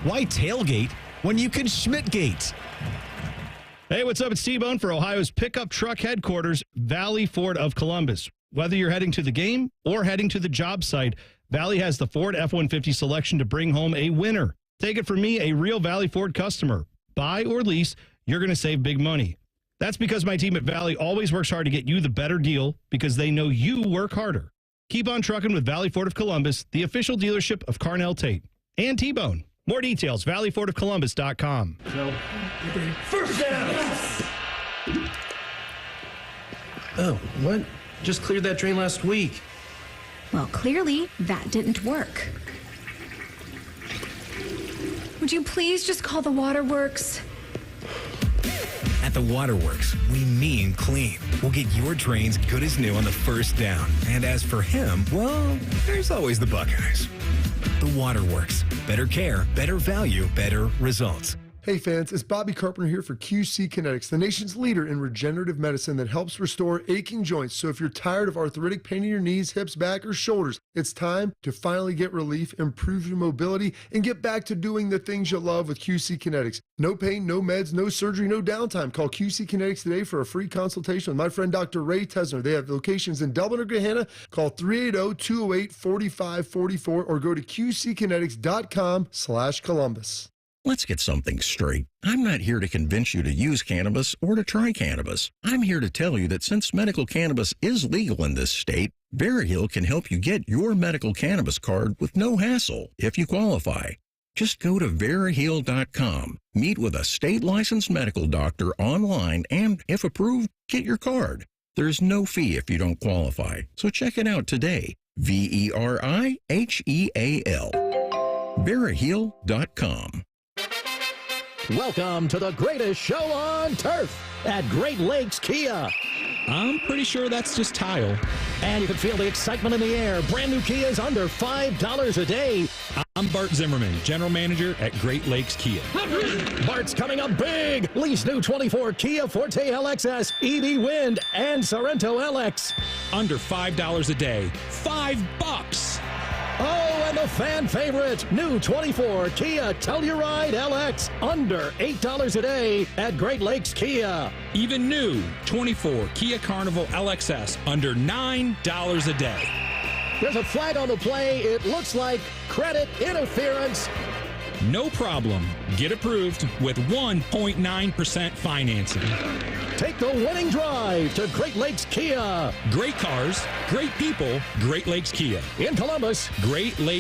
Why tailgate when you can Schmidtgate? Hey, what's up? It's T-Bone for Ohio's pickup truck headquarters, Valley Ford of Columbus. Whether you're heading to the game or heading to the job site, Valley has the Ford F-150 selection to bring home a winner. Take it from me, a real Valley Ford customer. Buy or lease, you're going to save big money. That's because my team at Valley always works hard to get you the better deal because they know you work harder. Keep on trucking with Valley Ford of Columbus, the official dealership of Carnell Tate and T-Bone. More details, valleyfordofcolumbus.com. No. First down! Oh, what? Just cleared that drain last week. Well, clearly that didn't work. Would you please just call the waterworks? At the Waterworks, we mean clean. We'll get your drains good as new on the first down. And as for him, well, there's always the Buckeyes. The Waterworks. Better care, better value, better results. Hey fans, it's Bobby Carpenter here for QC Kinetics, the nation's leader in regenerative medicine that helps restore aching joints. So if you're tired of arthritic pain in your knees, hips, back, or shoulders, it's time to finally get relief, improve your mobility, and get back to doing the things you love with QC Kinetics. No pain, no meds, no surgery, no downtime. Call QC Kinetics today for a free consultation with my friend Dr. Ray Tesner. They have locations in Dublin or Gahanna. Call 380-208-4544 or go to qckinetics.com/Columbus. Let's get something straight. I'm not here to convince you to use cannabis or to try cannabis. I'm here to tell you that since medical cannabis is legal in this state, Veriheal can help you get your medical cannabis card with no hassle if you qualify. Just go to Veriheal.com, meet with a state-licensed medical doctor online, and if approved, get your card. There's no fee if you don't qualify, so check it out today. Veriheal. Veriheal.com. Welcome to the greatest show on turf at Great Lakes Kia. I'm pretty sure that's just tile. And you can feel the excitement in the air. Brand new Kias under $5 a day. I'm Bart Zimmerman, General Manager at Great Lakes Kia. Bart's coming up big. Lease new 24 Kia Forte LXS, EV Wind, and Sorrento LX. Under $5 a day. $5. Oh, and the fan favorite, new 24 Kia Telluride LX, under $8 a day at Great Lakes Kia. Even new 24 Kia Carnival LXS, under $9 a day. There's a flag on the play. It looks like credit interference. No problem. Get approved with 1.9% financing. Take the winning drive to Great Lakes Kia. Great cars, great people, Great Lakes Kia. In Columbus, Great Lakes